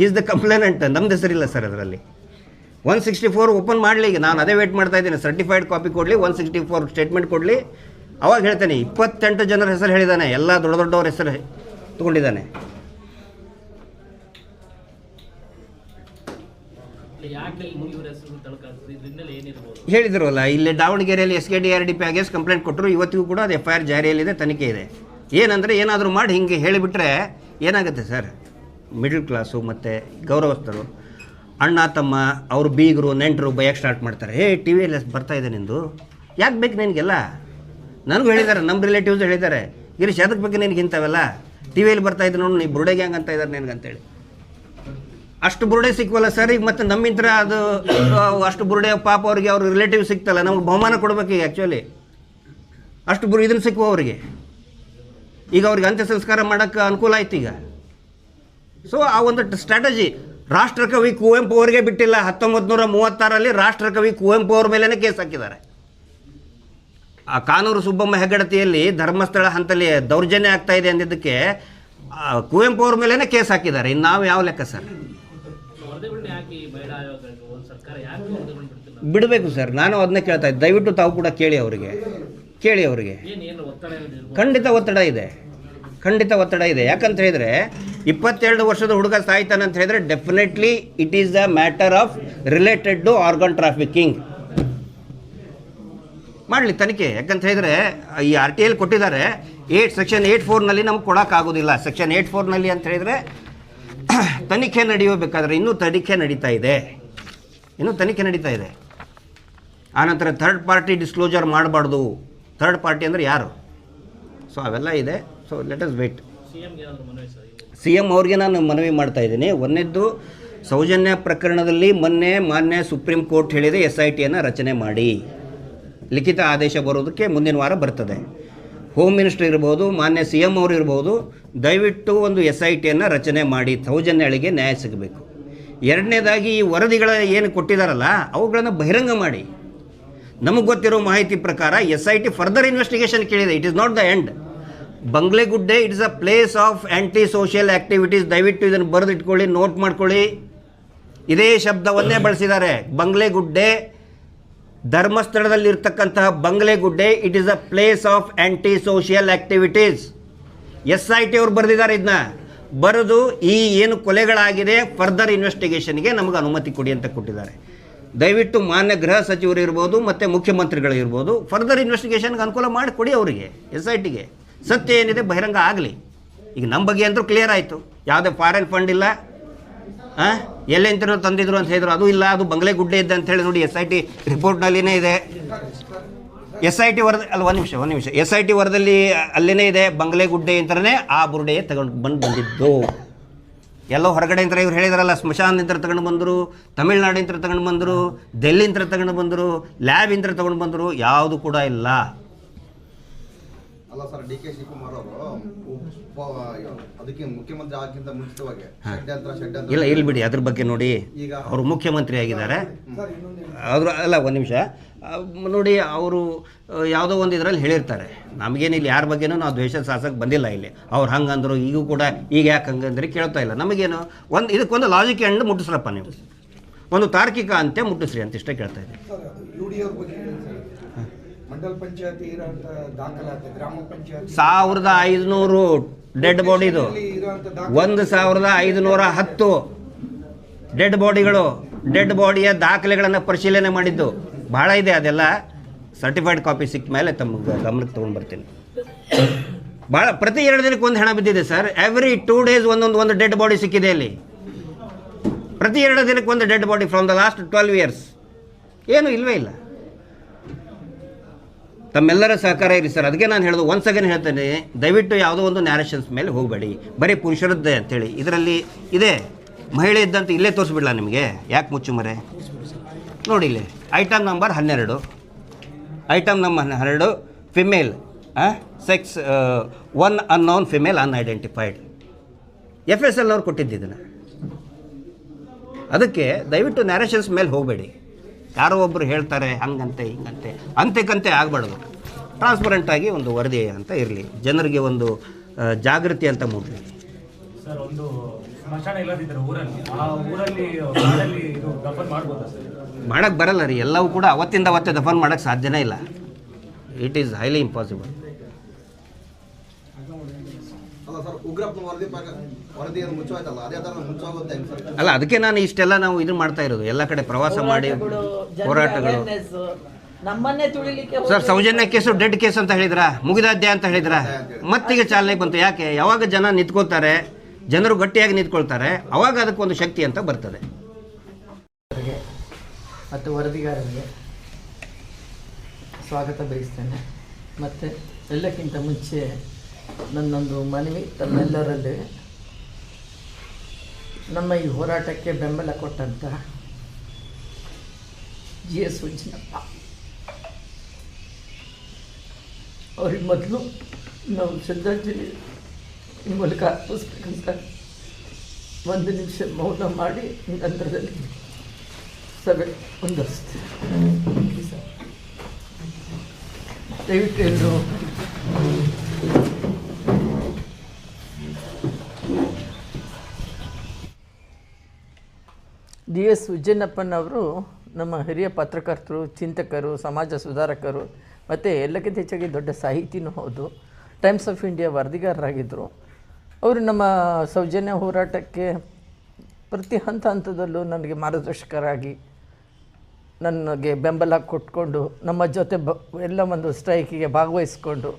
ಈಸ್ ದ ಕಂಪ್ಲೇನೆಂಟ್, ನಮ್ದು ಹೆಸರಿಲ್ಲ ಸರ್ ಅದರಲ್ಲಿ. 164 ಓಪನ್ ಮಾಡಲಿ. ಈಗ ನಾನು ಅದೇ ವೇಟ್ ಮಾಡ್ತಾ ಇದ್ದೀನಿ, ಸರ್ಟಿಫೈಡ್ ಕಾಪಿ ಕೊಡಲಿ, 164 ಸ್ಟೇಟ್ಮೆಂಟ್ ಕೊಡಲಿ. ಅವಾಗ ಹೇಳ್ತೇನೆ. 28 ಜನರ ಹೆಸರು ಹೇಳಿದ್ದಾನೆ, ಎಲ್ಲ ದೊಡ್ಡವ್ರ ಹೆಸರು ತೊಗೊಂಡಿದ್ದಾನೆ. ಹೇಳಿದ್ರಲ್ಲ, ಇಲ್ಲಿ ದಾವಣಗೆರೆಯಲ್ಲಿ SKDRDP ಅಗೇನ್ಸ್ಟ್ ಕಂಪ್ಲೇಂಟ್ ಕೊಟ್ಟರು. ಇವತ್ತಿಗೂ ಕೂಡ ಅದು FIR ಜಾರಿಯಲ್ಲಿದೆ, ತನಿಖೆ ಇದೆ. ಏನಂದರೆ ಏನಾದರೂ ಮಾಡಿ ಹಿಂಗೆ ಹೇಳಿಬಿಟ್ರೆ ಏನಾಗುತ್ತೆ ಸರ್, ಮಿಡ್ಲ್ ಕ್ಲಾಸು ಮತ್ತು ಗೌರವಸ್ಥರು, ಅಣ್ಣ ತಮ್ಮ, ಅವರು ಬೀಗರು ನೆಂಟರು ಬಯಕ್ಕೆ ಸ್ಟಾರ್ಟ್ ಮಾಡ್ತಾರೆ. TVಯಲ್ಲಿ ಬರ್ತಾಯಿದೆ ನಿಂದು, ಯಾಕೆ ಬೇಕು ನಿನಗೆಲ್ಲ? ನನಗೂ ಹೇಳಿದ್ದಾರೆ, ನಮ್ಮ ರಿಲೇಟಿವ್ಸ್ ಹೇಳಿದ್ದಾರೆ, ಗಿರೀಶ್ ಅದಕ್ಕೆ ಬಗ್ಗೆ ನಿನಗೆ ಇಂಥವೆಲ್ಲ TVಯಲ್ಲಿ ಬರ್ತಾಯಿದ್ದೆ ನೋಡು, ನೀ ಬುರುಡೆ ಗ್ಯಾಂಗ್ ಅಂತ ಇದ್ದಾರೆ ನಿನಗಂತೇಳಿ. ಅಷ್ಟು ಬುರುಡೆ ಸಿಕ್ವಲ್ಲ ಸರ್ ಈಗ. ಮತ್ತು ನಮ್ಮಿಂತ್ರ ಅದು ಅಷ್ಟು ಬುರುಡೆ ಪಾಪ ಅವ್ರಿಗೆ ಅವ್ರ ರಿಲೇಟಿವ್ ಸಿಕ್ತಲ್ಲ, ನಮ್ಗೆ ಬಹುಮಾನ ಕೊಡ್ಬೇಕು ಈಗ. ಆ್ಯಕ್ಚುಲಿ ಅಷ್ಟು ಇದನ್ನು ಸಿಕ್ಕುವ ಅವರಿಗೆ. ಈಗ ಅವ್ರಿಗೆ ಅಂತ್ಯ ಸಂಸ್ಕಾರ ಮಾಡೋಕ್ಕೆ ಅನುಕೂಲ ಆಯ್ತು ಈಗ. ಸೊ ಆ ಒಂದು ಸ್ಟ್ರಾಟಜಿ ರಾಷ್ಟ್ರಕವಿ ಕುವೆಂಪು ಅವರಿಗೆ ಬಿಟ್ಟಿಲ್ಲ. 1936ರಲ್ಲಿ ರಾಷ್ಟ್ರಕವಿ ಕುವೆಂಪು ಅವ್ರ ಮೇಲೇ ಕೇಸ್ ಹಾಕಿದ್ದಾರೆ. ಆ ಕಾನೂರು ಸುಬ್ಬಮ್ಮ ಹೆಗ್ಗಡತಿಯಲ್ಲಿ ಧರ್ಮಸ್ಥಳ ಹಂತಲ್ಲಿ ದೌರ್ಜನ್ಯ ಆಗ್ತಾ ಇದೆ ಅಂದಿದ್ದಕ್ಕೆ ಕುವೆಂಪು ಅವ್ರ ಮೇಲೇ ಕೇಸ್ ಹಾಕಿದ್ದಾರೆ. ಇನ್ನು ನಾವು ಯಾವ ಲೆಕ್ಕ ಸರ್? ಬಿಡಬೇಕು ಸರ್, ನಾನು ಅದನ್ನೇ ಕೇಳ್ತಾ ಇದ್ದೆ. ದಯವಿಟ್ಟು ತಾವು ಕೂಡ ಕೇಳಿ ಅವರಿಗೆ. ಖಂಡಿತ ಒತ್ತಡ ಇದೆ. ಯಾಕಂತ ಹೇಳಿದರೆ 22 ವರ್ಷದ ಹುಡುಗ ಸಾಯ್ತಾನೆ ಅಂತ ಹೇಳಿದ್ರೆ definitely it is a matter of related to organ trafficking. ಮಾಡಲಿ ತನಿಖೆ. ಯಾಕಂತ ಹೇಳಿದರೆ ಈ RTI ಕೊಟ್ಟಿದ್ದಾರೆ, ಸೆಕ್ಷನ್ 84ನಲ್ಲಿ ನಮ್ಗೆ ಕೊಡೋಕ್ಕಾಗೋದಿಲ್ಲ. ಸೆಕ್ಷನ್ 84ನಲ್ಲಿ ಅಂತ ಹೇಳಿದರೆ ತನಿಖೆ ನಡೆಯಬೇಕಾದ್ರೆ ಇನ್ನೂ ತನಿಖೆ ನಡೀತಾ ಇದೆ. ಆನಂತರ ಥರ್ಡ್ ಪಾರ್ಟಿ ಡಿಸ್ಕ್ಲೋಜರ್ ಮಾಡಬಾರ್ದು. ಥರ್ಡ್ ಪಾರ್ಟಿ ಅಂದರೆ ಯಾರು? ಸೊ ಅವೆಲ್ಲ ಇದೆ. So let us wait. CM ಅವ್ರಿಗೆ ನಾನು ಮನವಿ ಮಾಡ್ತಾ ಇದ್ದೀನಿ. ಒಂದನೇದ್ದು, ಸೌಜನ್ಯ ಪ್ರಕರಣದಲ್ಲಿ ಮೊನ್ನೆ ಮಾನ್ಯ ಸುಪ್ರೀಂ ಕೋರ್ಟ್ ಹೇಳಿದೆ SITಯನ್ನು ರಚನೆ ಮಾಡಿ. ಲಿಖಿತ ಆದೇಶ ಬರೋದಕ್ಕೆ ಮುಂದಿನ ವಾರ ಬರ್ತದೆ. ಹೋಮ್ ಮಿನಿಸ್ಟರ್ ಇರ್ಬೋದು, ಮಾನ್ಯ CM ಅವರು ಇರ್ಬೋದು, ದಯವಿಟ್ಟು ಒಂದು SITಯನ್ನು ರಚನೆ ಮಾಡಿ, ಸೌಜನ್ಯಳಿಗೆ ನ್ಯಾಯ ಸಿಗಬೇಕು. ಎರಡನೇದಾಗಿ ಈ ವರದಿಗಳ ಏನು ಕೊಟ್ಟಿದ್ದಾರಲ್ಲ ಅವುಗಳನ್ನು ಬಹಿರಂಗ ಮಾಡಿ. ನಮಗೆ ಗೊತ್ತಿರೋ ಮಾಹಿತಿ ಪ್ರಕಾರ SIT ಫರ್ದರ್ ಇನ್ವೆಸ್ಟಿಗೇಷನ್ ಕೇಳಿದೆ. It is not the end. Banglegudde it is a place of anti social activities. ದಯವಿಟ್ಟು ಇದನ್ನು ಬರೆದಿಟ್ಕೊಳ್ಳಿ, ನೋಟ್ ಮಾಡ್ಕೊಳ್ಳಿ. ಇದೇ ಶಬ್ದವನ್ನೇ ಬಳಸಿದ್ದಾರೆ. ಬಂಗ್ಲೆಗುಡ್ಡೆ, ಧರ್ಮಸ್ಥಳದಲ್ಲಿರ್ತಕ್ಕಂತಹ Banglegudde it is a place of anti social activities. SIT ಅವರು ಬರೆದಿದ್ದಾರೆ. ಇದನ್ನ ಬರೆದು ಈ ಏನು ಕೊಲೆಗಳಾಗಿದೆ ಫರ್ದರ್ ಇನ್ವೆಸ್ಟಿಗೇಷನ್ಗೆ ನಮಗೆ ಅನುಮತಿ ಕೊಡಿ ಅಂತ ಕೊಟ್ಟಿದ್ದಾರೆ. ದಯವಿಟ್ಟು ಮಾನ್ಯ ಗೃಹ ಸಚಿವರು ಇರ್ಬೋದು ಮತ್ತು ಮುಖ್ಯಮಂತ್ರಿಗಳು ಇರ್ಬೋದು, ಫರ್ದರ್ ಇನ್ವೆಸ್ಟಿಗೇಷನ್ಗೆ ಅನುಕೂಲ ಮಾಡಿಕೊಡಿ ಅವರಿಗೆ, SITಗೆ. ಸತ್ಯ ಏನಿದೆ ಬಹಿರಂಗ ಆಗಲಿ. ಈಗ ನಮ್ಮ ಬಗ್ಗೆ ಅಂತೂ ಕ್ಲಿಯರ್ ಆಯಿತು. ಯಾವುದೇ ಫಾರಿನ್ ಫಂಡ್ ಇಲ್ಲ, ಎಲ್ಲೆಂತನೋ ತಂದಿದ್ರು ಅಂತ ಹೇಳಿದ್ರು, ಅದು ಇಲ್ಲ, ಅದು ಬಂಗ್ಲೆಗುಡ್ಡೆ ಇದ್ದ ಅಂತ ಹೇಳಿ ನೋಡಿ SIT ರಿಪೋರ್ಟ್ನಲ್ಲಿನೇ ಇದೆ. SIT ವರದ ಅಲ್ಲ ಒಂದು ನಿಮಿಷ SIT ವರದಲ್ಲಿ ಅಲ್ಲೇ ಇದೆ ಬಂಗ್ಲೆಗುಡ್ಡೆ ಅಂತಲೇ ಆ ಬುರುಡೆ ಬಂದಿದ್ದು. ಎಲ್ಲೋ ಹೊರಗಡೆಯಿಂದ ಇವ್ರು ಹೇಳಿದಾರಲ್ಲ, ಸ್ಮಶಾನದಿಂದ ತಗೊಂಡು ಬಂದರು, ತಮಿಳ್ನಾಡಿಂದ ತಗೊಂಡು ಬಂದರು, ಡೆಲ್ಲಿಂದ ತಗೊಂಡು ಬಂದರು, ಲ್ಯಾಬಿಂದ ತಗೊಂಡು ಬಂದರು, ಯಾವುದು ಕೂಡ ಇಲ್ಲ. ಅಲ್ಲ ಸರ್, DK ಶಿವಕುಮಾರ್ ಅವರು ಅದಕ್ಕೆ ಮುಖ್ಯಮಂತ್ರಿ ಆಗಿಂತ ಮುಂಚಿತವಾಗಿ ಇಲ್ಲ ಇಲ್ಲಿ ಬಿಡಿ, ಅದ್ರ ಬಗ್ಗೆ ನೋಡಿ. ಅವರು ಮುಖ್ಯಮಂತ್ರಿ ಆಗಿದ್ದಾರೆ. ಅವರು ಅಲ್ಲ ಒಂದು ನಿಮಿಷ ನೋಡಿ, ಅವರು ಯಾವುದೋ ಒಂದು ಇದರಲ್ಲಿ ಹೇಳಿರ್ತಾರೆ. ನಮಗೇನು ಇಲ್ಲಿ ಯಾರ ಬಗ್ಗೆನೂ ನಾವು ದ್ವೇಷ ಸಾಸಕ್ಕೆ ಬಂದಿಲ್ಲ. ಇಲ್ಲಿ ಅವ್ರು ಹಂಗಂದ್ರು, ಈಗೂ ಕೂಡ ಈಗ ಯಾಕೆ ಹಂಗಂದ್ರೆ ಕೇಳ್ತಾ ಇಲ್ಲ. ನಮಗೇನು ಇದಕ್ಕೊಂದು ಲಾಜಿಕ್ ಎಂಡ್ ಮುಟ್ಟಿಸ್ರಪ್ಪ, ನೀವು ಒಂದು ತಾರ್ಕಿಕ ಅಂತ್ಯ ಮುಟ್ಟಿಸ್ರಿ ಅಂತ ಇಷ್ಟೇ ಕೇಳ್ತಾ ಇದ್ದೀನಿ. ಮಂಡಲ ಪಂಚಾಯತಿ ಇರೋಂಥ ದಾಖಲಾತಿ, ಗ್ರಾಮ ಪಂಚಾಯತಿ 1500 ಡೆಡ್ ಬಾಡಿದು, 1510 ಡೆಡ್ ಬಾಡಿಗಳು, ಡೆಡ್ ಬಾಡಿಯ ದಾಖಲೆಗಳನ್ನು ಪರಿಶೀಲನೆ ಮಾಡಿದ್ದು ಭಾಳ ಇದೆ. ಅದೆಲ್ಲ ಸರ್ಟಿಫೈಡ್ ಕಾಪಿ ಸಿಕ್ಕ ಮೇಲೆ ತಮ್ಮ ಗಮನಕ್ಕೆ ತೊಗೊಂಡು ಬರ್ತೀನಿ. ಭಾಳ ಪ್ರತಿ 2 ದಿನಕ್ಕೆ ಒಂದು ಹೆಣ ಬಿದ್ದಿದೆ ಸರ್. ಎವ್ರಿ 2 days ಒಂದು ಡೆಡ್ ಬಾಡಿ ಸಿಕ್ಕಿದೆ ಅಲ್ಲಿ. ಪ್ರತಿ 2 ದಿನಕ್ಕೆ ಒಂದು dead body from the last 12 years. ಏನೂ ಇಲ್ಲವೇ ಇಲ್ಲ. ತಮ್ಮೆಲ್ಲರ ಸಹಕಾರ ಇರಿ ಸರ್. ಅದಕ್ಕೆ ನಾನು ಹೇಳೋದು, ಒನ್ಸ್ ಅಗೇನ್ ಹೇಳ್ತೇನೆ, ದಯವಿಟ್ಟು ಯಾವುದೋ ಒಂದು ನ್ಯಾರೇಷನ್ಸ್ ಮೇಲೆ ಹೋಗಬೇಡಿ. ಬರೀ ಪುರುಷರದ್ದೇ ಅಂತೇಳಿ ಇದರಲ್ಲಿ ಇದೆ. ಮಹಿಳೆ ಇದ್ದಂತ ಇಲ್ಲೇ ತೋರಿಸ್ಬಿಡ್ಲಾ ನಿಮಗೆ? ಯಾಕೆ ಮುಚ್ಚುಮರೆ ನೋಡಿ, ಇಲ್ಲಿ item number 12, item number 12 female, sex 1 unknown female unidentified. FSL ಅವ್ರು ಕೊಟ್ಟಿದ್ದಿದ್ದನ್ನು. ಅದಕ್ಕೆ ದಯವಿಟ್ಟು ನ್ಯಾರೇಷನ್ಸ್ ಮೇಲೆ ಹೋಗಬೇಡಿ. ಯಾರೋ ಒಬ್ಬರು ಹೇಳ್ತಾರೆ ಹಂಗಂತೆ ಹಿಂಗಂತೆ ಅಂತೆಕಂತೆ ಆಗಬಾರ್ದು. ಟ್ರಾನ್ಸ್ಪರೆಂಟಾಗಿ ಒಂದು ವರದಿ ಅಂತ ಇರಲಿ, ಜನರಿಗೆ ಒಂದು ಜಾಗೃತಿ ಅಂತ ಮೂಡಲಿ. ಸರ್, ಒಂದು ಸ್ಮಶಾನ ಇಲ್ಲದಿದ್ದರೆ ಊರಲ್ಲಿ ಇದು ದಫನ್ ಮಾಡ್ಬೋದಾ ಸರ್? ಮಾಡೋಕ್ಕೆ ಬರಲ್ಲ ರೀ. ಎಲ್ಲವೂ ಕೂಡ ಅವತ್ತಿಂದ ಅವತ್ತೇ ದಫನ್ ಮಾಡೋಕ್ಕೆ ಸಾಧ್ಯನೇ ಇಲ್ಲ. It is highly impossible. ಅಲ್ಲ ಸರ್, ಉಗ್ರಪ್ಪ ವರದಿಯನ್ನು ಮುಚ್ಚೋಯ್ತಲ್ಲ, ಅದೇ ಥರ ಮುಚ್ಚೋಗುತ್ತೆ ಸರ್? ಅಲ್ಲ, ಅದಕ್ಕೆ ನಾನು ಇಷ್ಟೆಲ್ಲ ನಾವು ಇದು ಮಾಡ್ತಾ ಇರೋದು. ಎಲ್ಲ ಕಡೆ ಪ್ರವಾಸ ಮಾಡಿ ಹೋರಾಟಗಳು. ನಮ್ಮನ್ನೇ ತುಳಿಲಿಕ್ಕೆ sir, Sowjanya case dead case ಅಂತ ಹೇಳಿದ್ರ, ಮುಗಿದಾದ್ಯ ಅಂತ ಹೇಳಿದ್ರ, ಮತ್ತೀಗ ಚಾಲನೆಗೆ ಬಂತು. ಯಾಕೆ? ಯಾವಾಗ ಜನ ನಿಂತ್ಕೊಳ್ತಾರೆ, ಜನರು ಗಟ್ಟಿಯಾಗಿ ನಿಂತ್ಕೊಳ್ತಾರೆ, ಅವಾಗ ಅದಕ್ಕೊಂದು ಶಕ್ತಿ ಅಂತ ಬರ್ತದೆ. ಮತ್ತು ವರದಿಗಾರರಿಗೆ ಸ್ವಾಗತ ಬಯಸ್ತೇನೆ. ಮತ್ತು ಎಲ್ಲಕ್ಕಿಂತ ಮುಂಚೆ ನನ್ನೊಂದು ಮನವಿ ತಮ್ಮೆಲ್ಲರಲ್ಲಿ, ನಮ್ಮ ಈ ಹೋರಾಟಕ್ಕೆ ಬೆಂಬಲ ಕೊಟ್ಟಂಥ GS ಉಜ್ಜಿನಪ್ಪ ಅವ್ರಿಗೆ ಮೊದಲು ನಾವು ಶ್ರದ್ಧಾಂಜಲಿ ಈ ಮೂಲಕ ಅರ್ಪಿಸ್ಬೇಕಂತ 1 ನಿಮಿಷ ಮೌನ ಮಾಡಿ ನಂತರದಲ್ಲಿ ಸಭೆ ಮುಂದುವರಿಸ್ತೀವಿ. ದಯವಿಟ್ಟು ಎಲ್ಲರೂ GS ಉಜ್ಜನಪ್ಪನವರು ನಮ್ಮ ಹಿರಿಯ ಪತ್ರಕರ್ತರು, ಚಿಂತಕರು, ಸಮಾಜ ಸುಧಾರಕರು ಮತ್ತು ಎಲ್ಲಕ್ಕಿಂತ ಹೆಚ್ಚಾಗಿ ದೊಡ್ಡ ಸಾಹಿತಿನೂ ಹೌದು. ಟೈಮ್ಸ್ ಆಫ್ ಇಂಡಿಯಾ ವರದಿಗಾರರಾಗಿದ್ದರು. ಅವರು ನಮ್ಮ ಸೌಜನ್ಯ ಹೋರಾಟಕ್ಕೆ ಪ್ರತಿ ಹಂತದಲ್ಲೂ ನನಗೆ ಮಾರ್ಗದರ್ಶಕರಾಗಿ ನನಗೆ ಬೆಂಬಲ ಕೊಟ್ಕೊಂಡು, ನಮ್ಮ ಜೊತೆ ಎಲ್ಲ ಒಂದು ಸ್ಟ್ರೈಕಿಗೆ ಭಾಗವಹಿಸ್ಕೊಂಡು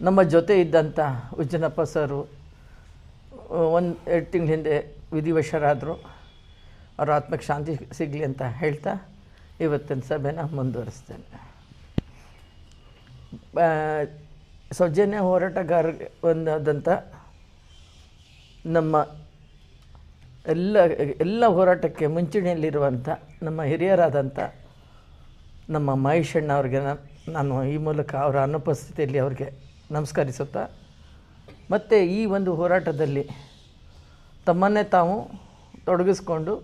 ನಮ್ಮ ಜೊತೆ ಇದ್ದಂಥ ಉಜ್ಜನಪ್ಪ ಸರು 1-2 ತಿಂಗಳ ಹಿಂದೆ ವಿಧಿವಶರಾದರು. ಅವರ ಆತ್ಮಕ್ಕೆ ಶಾಂತಿ ಸಿಗಲಿ ಅಂತ ಹೇಳ್ತಾ ಇವತ್ತಿನ ಸಭೆನ ಮುಂದುವರಿಸ್ತೇನೆ. ಸೌಜನ್ಯ ಹೋರಾಟಗಾರರಿಗೆ ಒಂದಾದಂಥ ನಮ್ಮ ಎಲ್ಲ ಹೋರಾಟಕ್ಕೆ ಮುಂಚೂಣಿಯಲ್ಲಿರುವಂಥ ನಮ್ಮ ಹಿರಿಯರಾದಂಥ ನಮ್ಮ ಮಹೇಶಣ್ಣ ಅವ್ರಿಗೆ ನಾನು ಈ ಮೂಲಕ ಅವರ ಅನುಪಸ್ಥಿತಿಯಲ್ಲಿ ಅವ್ರಿಗೆ ನಮಸ್ಕರಿಸುತ್ತಾ, ಮತ್ತು ಈ ಒಂದು ಹೋರಾಟದಲ್ಲಿ ತಮ್ಮನ್ನೇ ತಾವು ತೊಡಗಿಸ್ಕೊಂಡು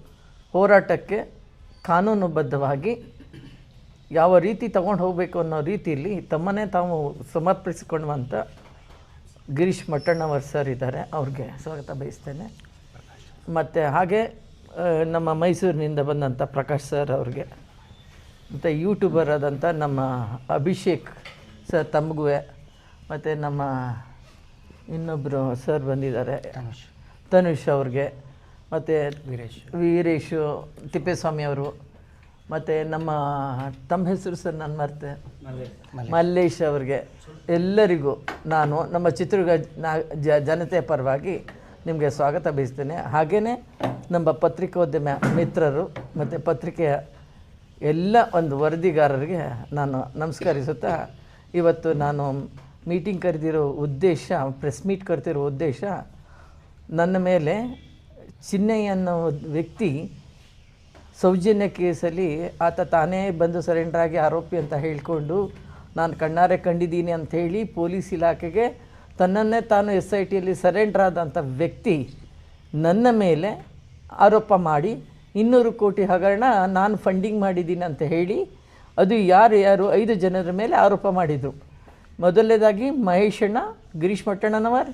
ಹೋರಾಟಕ್ಕೆ ಕಾನೂನುಬದ್ಧವಾಗಿ ಯಾವ ರೀತಿ ತಗೊಂಡು ಹೋಗಬೇಕು ಅನ್ನೋ ರೀತಿಯಲ್ಲಿ ತಮ್ಮನ್ನೇ ತಾವು ಸಮರ್ಪಿಸಿಕೊಳ್ಳುವಂಥ ಗಿರೀಶ್ ಮಟ್ಟಣ್ಣವರ್ ಸರ್ ಇದ್ದಾರೆ. ಅವ್ರಿಗೆ ಸ್ವಾಗತ ಬಯಸ್ತೇನೆ. ಮತ್ತು ಹಾಗೆ ನಮ್ಮ ಮೈಸೂರಿನಿಂದ ಬಂದಂಥ ಪ್ರಕಾಶ್ ಸರ್ ಅವ್ರಿಗೆ, ಮತ್ತು ಯೂಟ್ಯೂಬರ್ ಆದಂಥ ನಮ್ಮ ಅಭಿಷೇಕ್ ಸರ್ ತಮಗೂ, ಮತ್ತು ನಮ್ಮ ಇನ್ನೊಬ್ಬರು ಸರ್ ಬಂದಿದ್ದಾರೆ ತನುಷ್ ಅವ್ರಿಗೆ, ಮತ್ತು ವೀರೇಶು ತಿಪ್ಪೇಸ್ವಾಮಿ ಅವರು, ಮತ್ತು ನಮ್ಮ ತಮ್ಮ ಹೆಸರು ಸರ್ ನಾನು ಮರ್ತೆ, ಮಲ್ಲೇಶ್ ಅವ್ರಿಗೆ, ಎಲ್ಲರಿಗೂ ನಾನು ನಮ್ಮ ಚಿತ್ರದುರ್ಗ ಜನತೆಯ ಪರವಾಗಿ ನಿಮಗೆ ಸ್ವಾಗತ ಬಯಸ್ತೇನೆ. ಹಾಗೆಯೇ ನಮ್ಮ ಪತ್ರಿಕೋದ್ಯಮ ಮಿತ್ರರು ಮತ್ತು ಪತ್ರಿಕೆಯ ಎಲ್ಲ ಒಂದು ವರದಿಗಾರರಿಗೆ ನಾನು ನಮಸ್ಕರಿಸುತ್ತಾ ಇವತ್ತು ನಾನು ಮೀಟಿಂಗ್ ಕರೆದಿರೋ ಉದ್ದೇಶ, ಪ್ರೆಸ್ ಮೀಟ್ ಕರೆದಿರೋ ಉದ್ದೇಶ, ನನ್ನ ಮೇಲೆ ಚಿನ್ನಯ್ಯ ಅನ್ನೋ ವ್ಯಕ್ತಿ ಸೌಜನ್ಯ ಕೇಸಲ್ಲಿ ಆತ ತಾನೇ ಬಂದು ಸರೆಂಡರ್ ಆಗಿ ಆರೋಪಿ ಅಂತ ಹೇಳಿಕೊಂಡು ನಾನು ಕಣ್ಣಾರೆ ಕಂಡಿದ್ದೀನಿ ಅಂಥೇಳಿ ಪೊಲೀಸ್ ಇಲಾಖೆಗೆ ತನ್ನನ್ನೇ ತಾನು SITಯಲ್ಲಿ ಸರೆಂಡರ್ ಆದಂಥ ವ್ಯಕ್ತಿ ನನ್ನ ಮೇಲೆ ಆರೋಪ ಮಾಡಿ 200 ಕೋಟಿ ಹಗರಣ ನಾನು ಫಂಡಿಂಗ್ ಮಾಡಿದ್ದೀನಿ ಅಂತ ಹೇಳಿ ಅದು ಯಾರು 5 ಜನರ ಮೇಲೆ ಆರೋಪ ಮಾಡಿದರು. ಮೊದಲನೇದಾಗಿ ಮಹೇಶಣ್ಣ, ಗಿರೀಶ್ ಮಟ್ಟಣ್ಣನವರ್,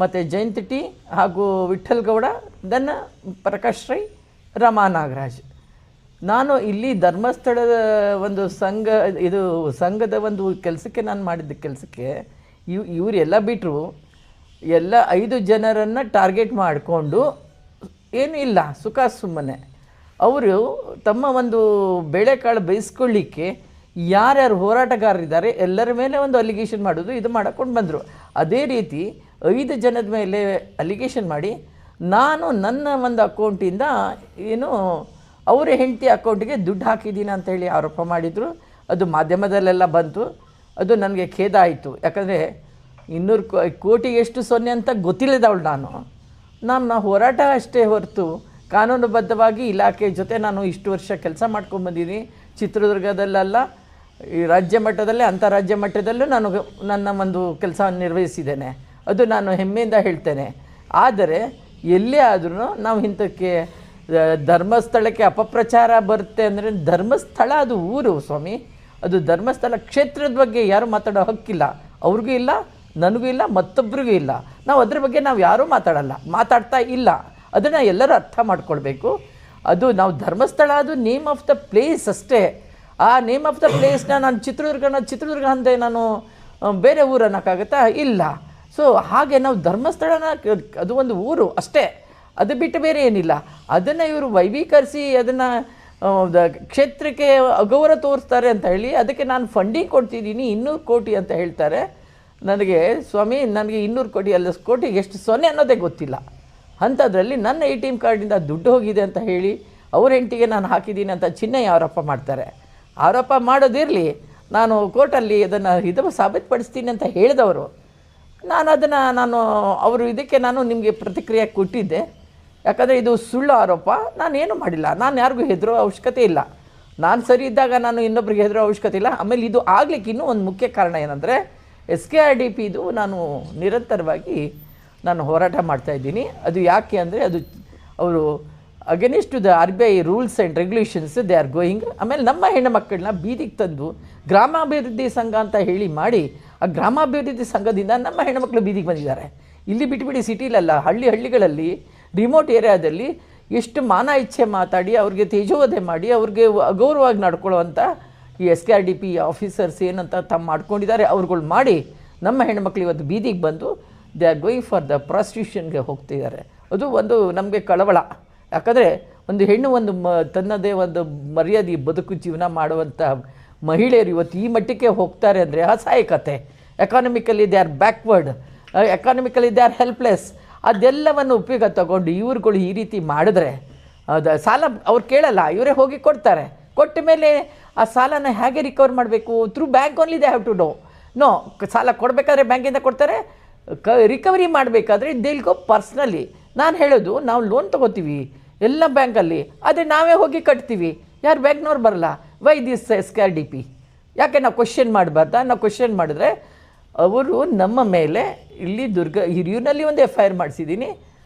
ಮತ್ತು ಜಯಂತ್ ಟಿ ಹಾಗೂ ವಿಠ್ಠಲ್ ಗೌಡ, ದೆನ್ ಪ್ರಕಾಶ್ ರೈ, ರಮಾ ನಾಗರಾಜ್. ನಾನು ಇಲ್ಲಿ ಧರ್ಮಸ್ಥಳದ ಒಂದು ಸಂಘದ ಒಂದು ಕೆಲಸಕ್ಕೆ ನಾನು ಮಾಡಿದ್ದ ಕೆಲಸಕ್ಕೆ ಇವರೆಲ್ಲ ಬಿಟ್ಟರು, ಎಲ್ಲ 5 ಜನರನ್ನು ಟಾರ್ಗೆಟ್ ಮಾಡಿಕೊಂಡು ಏನೂ ಇಲ್ಲ, ಸುಖ ಸುಮ್ಮನೆ ಅವರು ತಮ್ಮ ಒಂದು ಬೇಳೆಕಾಳು ಬೇಯಿಸ್ಕೊಳ್ಳಿಕ್ಕೆ ಯಾರ್ಯಾರು ಹೋರಾಟಗಾರರಿದ್ದಾರೆ ಎಲ್ಲರ ಮೇಲೆ ಒಂದು ಅಲಿಗೇಷನ್ ಮಾಡೋದು, ಇದು ಮಾಡ್ಕೊಂಡು ಬಂದರು. ಅದೇ ರೀತಿ 5 ಜನದ ಮೇಲೆ ಅಲಿಗೇಷನ್ ಮಾಡಿ ನಾನು ನನ್ನ ಒಂದು ಅಕೌಂಟಿಂದ ಏನು ಅವರ ಹೆಂಡತಿ ಅಕೌಂಟಿಗೆ ದುಡ್ಡು ಹಾಕಿದ್ದೀನಿ ಅಂತೇಳಿ ಆರೋಪ ಮಾಡಿದರು. ಅದು ಮಾಧ್ಯಮದಲ್ಲೆಲ್ಲ ಬಂತು. ಅದು ನನಗೆ ಖೇದ ಆಯಿತು. ಯಾಕಂದರೆ 200 ಕೋಟಿಗೆ ಎಷ್ಟು ಸೊನ್ನೆ ಅಂತ ಗೊತ್ತಿಲ್ಲದವಳು ನಾನು ಹೋರಾಟ ಅಷ್ಟೇ ಹೊರತು ಕಾನೂನುಬದ್ಧವಾಗಿ ಇಲಾಖೆ ಜೊತೆ ನಾನು ಇಷ್ಟು ವರ್ಷ ಕೆಲಸ ಮಾಡ್ಕೊಂಡ್ಬಂದಿದ್ದೀನಿ. ಚಿತ್ರದುರ್ಗದಲ್ಲೆಲ್ಲ ಈ ರಾಜ್ಯ ಮಟ್ಟದಲ್ಲೇ ಅಂತಾರಾಜ್ಯ ಮಟ್ಟದಲ್ಲೂ ನಾನು ನನ್ನ ಒಂದು ಕೆಲಸ ನಿರ್ವಹಿಸಿದ್ದೇನೆ. ಅದು ನಾನು ಹೆಮ್ಮೆಯಿಂದ ಹೇಳ್ತೇನೆ. ಆದರೆ ಎಲ್ಲೇ ಆದ್ರೂ ನಾವು ಇಂಥಕ್ಕೆ ಧರ್ಮಸ್ಥಳಕ್ಕೆ ಅಪಪ್ರಚಾರ ಬರುತ್ತೆ ಅಂದರೆ, ಧರ್ಮಸ್ಥಳ ಅದು ಊರು ಸ್ವಾಮಿ, ಅದು ಧರ್ಮಸ್ಥಳ ಕ್ಷೇತ್ರದ ಬಗ್ಗೆ ಯಾರು ಮಾತಾಡೋ ಹಕ್ಕಿಲ್ಲ, ಅವ್ರಿಗೂ ಇಲ್ಲ, ನನಗೂ ಇಲ್ಲ, ಮತ್ತೊಬ್ಬರಿಗೂ ಇಲ್ಲ. ನಾವು ಅದ್ರ ಬಗ್ಗೆ ನಾವು ಯಾರೂ ಮಾತಾಡ್ತಾ ಇಲ್ಲ. ಅದನ್ನು ಎಲ್ಲರೂ ಅರ್ಥ ಮಾಡ್ಕೊಳ್ಬೇಕು. ಅದು ನಾವು ಧರ್ಮಸ್ಥಳ ಅದು ನೇಮ್ ಆಫ್ ದ ಪ್ಲೇಸ್ ಅಷ್ಟೇ. ಆ ನೇಮ್ ಆಫ್ ದ ಪ್ಲೇಸ್ನ ನಾನು ಚಿತ್ರದುರ್ಗ ಅಂದೆ ನಾನು ಬೇರೆ ಊರು ಅನ್ನೋಕ್ಕಾಗತ್ತಾ? ಇಲ್ಲ. ಸೊ ಹಾಗೆ ನಾವು ಧರ್ಮಸ್ಥಳನ ಅದು ಒಂದು ಊರು ಅಷ್ಟೇ, ಅದು ಬಿಟ್ಟು ಬೇರೆ ಏನಿಲ್ಲ. ಅದನ್ನು ಇವರು ವೈಭೀಕರಿಸಿ ಅದನ್ನು ಕ್ಷೇತ್ರಕ್ಕೆ ಅಗೌರವ ತೋರಿಸ್ತಾರೆ ಅಂತ ಹೇಳಿ ಅದಕ್ಕೆ ನಾನು ಫಂಡಿಂಗ್ ಕೊಡ್ತಿದ್ದೀನಿ 200 ಕೋಟಿ ಅಂತ ಹೇಳ್ತಾರೆ. ನನಗೆ ಸ್ವಾಮಿ, ನನಗೆ 200 ಕೋಟಿ ಅಲ್ಲ, ಕೋಟಿಗೆ ಎಷ್ಟು ಸೊನ್ನೆ ಅನ್ನೋದೇ ಗೊತ್ತಿಲ್ಲ. ಅಂಥದ್ರಲ್ಲಿ ನನ್ನ ATM ಕಾರ್ಡಿಂದ ದುಡ್ಡು ಹೋಗಿದೆ ಅಂತ ಹೇಳಿ ಅವ್ರ ಹೆಂಡತಿಗೆ ನಾನು ಹಾಕಿದ್ದೀನಿ ಅಂತ ಚಿನ್ನಯ್ಯ ಆರೋಪ ಮಾಡ್ತಾರೆ. ಆರೋಪ ಮಾಡೋದಿರಲಿ, ನಾನು ಕೋರ್ಟಲ್ಲಿ ಅದನ್ನು ಸಾಬೀತುಪಡಿಸ್ತೀನಿ ಅಂತ ಹೇಳಿದವರು. ನಾನು ಅವರು ಇದಕ್ಕೆ ನಾನು ನಿಮಗೆ ಪ್ರತಿಕ್ರಿಯೆ ಕೊಟ್ಟಿದ್ದೆ. ಯಾಕಂದರೆ ಇದು ಸುಳ್ಳು ಆರೋಪ, ನಾನೇನು ಮಾಡಿಲ್ಲ, ನಾನು ಯಾರಿಗೂ ಹೆದರೋ ಅವಶ್ಯಕತೆ ಇಲ್ಲ. ನಾನು ಸರಿ ಇದ್ದಾಗ ನಾನು ಇನ್ನೊಬ್ರಿಗೆ ಹೆದರೋ ಅವಶ್ಯಕತೆ ಇಲ್ಲ. ಆಮೇಲೆ ಇದು ಆಗಲಿಕ್ಕೆ ಇನ್ನೂ ಒಂದು ಮುಖ್ಯ ಕಾರಣ ಏನಂದರೆ SKRDPದು ನಾನು ನಿರಂತರವಾಗಿ ಹೋರಾಟ ಮಾಡ್ತಾಯಿದ್ದೀನಿ. ಅದು ಯಾಕೆ ಅಂದರೆ ಅದು ಅವರು against to the RBI rules and regulations they are going. ಆಮೇಲೆ ನಮ್ಮ ಹೆಣ್ಣುಮಕ್ಕಳನ್ನ ಬೀದಿಗೆ ತಂದು ಗ್ರಾಮಾಭಿವೃದ್ಧಿ ಸಂಘ ಅಂತ ಹೇಳಿ ಮಾಡಿ, ಆ ಗ್ರಾಮಾಭಿವೃದ್ಧಿ ಸಂಘದಿಂದ ನಮ್ಮ ಹೆಣ್ಣುಮಕ್ಕಳು ಬೀದಿಗೆ ಬಂದಿದ್ದಾರೆ. ಇಲ್ಲಿ ಬಿಟ್ಬಿಡಿ, ಸಿಟಿಲಲ್ಲ, ಹಳ್ಳಿಗಳಲ್ಲಿ ರಿಮೋಟ್ ಏರಿಯಾದಲ್ಲಿ ಎಷ್ಟು ಮಾನ ಇಚ್ಛೆ ಮಾತಾಡಿ ಅವ್ರಿಗೆ ತೇಜೋವಧೆ ಮಾಡಿ ಅವ್ರಿಗೆ ಅಗೌರವವಾಗಿ ನಡ್ಕೊಳ್ಳೋವಂಥ ಈ SKRDP ಆಫೀಸರ್ಸ್ ಏನಂತ ಮಾಡ್ಕೊಂಡಿದ್ದಾರೆ ಅವ್ರುಗಳು ಮಾಡಿ ನಮ್ಮ ಹೆಣ್ಮಕ್ಳು ಇವತ್ತು ಬೀದಿಗೆ ಬಂದು they are going for the ಪ್ರಾಸ್ಟಿಟ್ಯೂಷನ್ಗೆ ಹೋಗ್ತಿದ್ದಾರೆ. ಅದು ಒಂದು ನಮಗೆ ಕಳವಳ. ಯಾಕಂದರೆ ಒಂದು ಹೆಣ್ಣು ತನ್ನದೇ ಒಂದು ಮರ್ಯಾದೆ ಬದುಕು ಜೀವನ ಮಾಡುವಂಥ ಮಹಿಳೆಯರು ಇವತ್ತು ಈ ಮಟ್ಟಕ್ಕೆ ಹೋಗ್ತಾರೆ ಅಂದರೆ ಅಸಹಾಯಕತೆ. Economically they are backward, economically they are helpless. ಅದೆಲ್ಲವನ್ನು ಉಪಯೋಗ ತಗೊಂಡು ಇವ್ರುಗಳು ಈ ರೀತಿ ಮಾಡಿದ್ರೆ ಅದು ಸಾಲ ಅವ್ರು ಕೇಳಲ್ಲ, ಇವರೇ ಹೋಗಿ ಕೊಡ್ತಾರೆ. ಕೊಟ್ಟ ಮೇಲೆ ಆ ಸಾಲನ ಹೇಗೆ ರಿಕವರ್ ಮಾಡಬೇಕು? Through bank only they have to know. ಸಾಲ ಕೊಡಬೇಕಾದ್ರೆ ಬ್ಯಾಂಕಿಂದ ಕೊಡ್ತಾರೆ, ರಿಕವರಿ ಮಾಡಬೇಕಾದ್ರೆ ದೇಲ್ ಗೋ ಪರ್ಸ್ನಲಿ. ನಾನು ಹೇಳೋದು, ನಾವು ಲೋನ್ ತೊಗೋತೀವಿ ಎಲ್ಲ ಬ್ಯಾಂಕಲ್ಲಿ, ಆದರೆ ನಾವೇ ಹೋಗಿ ಕಟ್ತೀವಿ, ಯಾರು ಬ್ಯಾಂಕ್ನವ್ರು ಬರಲ್ಲ. Why this SKRDP? ಯಾಕೆ ನಾವು ಕ್ವಶನ್ ಮಾಡಬಾರ್ದಾ? ನಾವು ಕ್ವಶನ್ ಮಾಡಿದ್ರೆ ಅವರು ನಮ್ಮ ಮೇಲೆ ಇಲ್ಲಿ ಹಿರಿಯೂರಿನಲ್ಲಿ ಒಂದು FIR ಮಾಡಿಸಿದ್ದೀನಿ.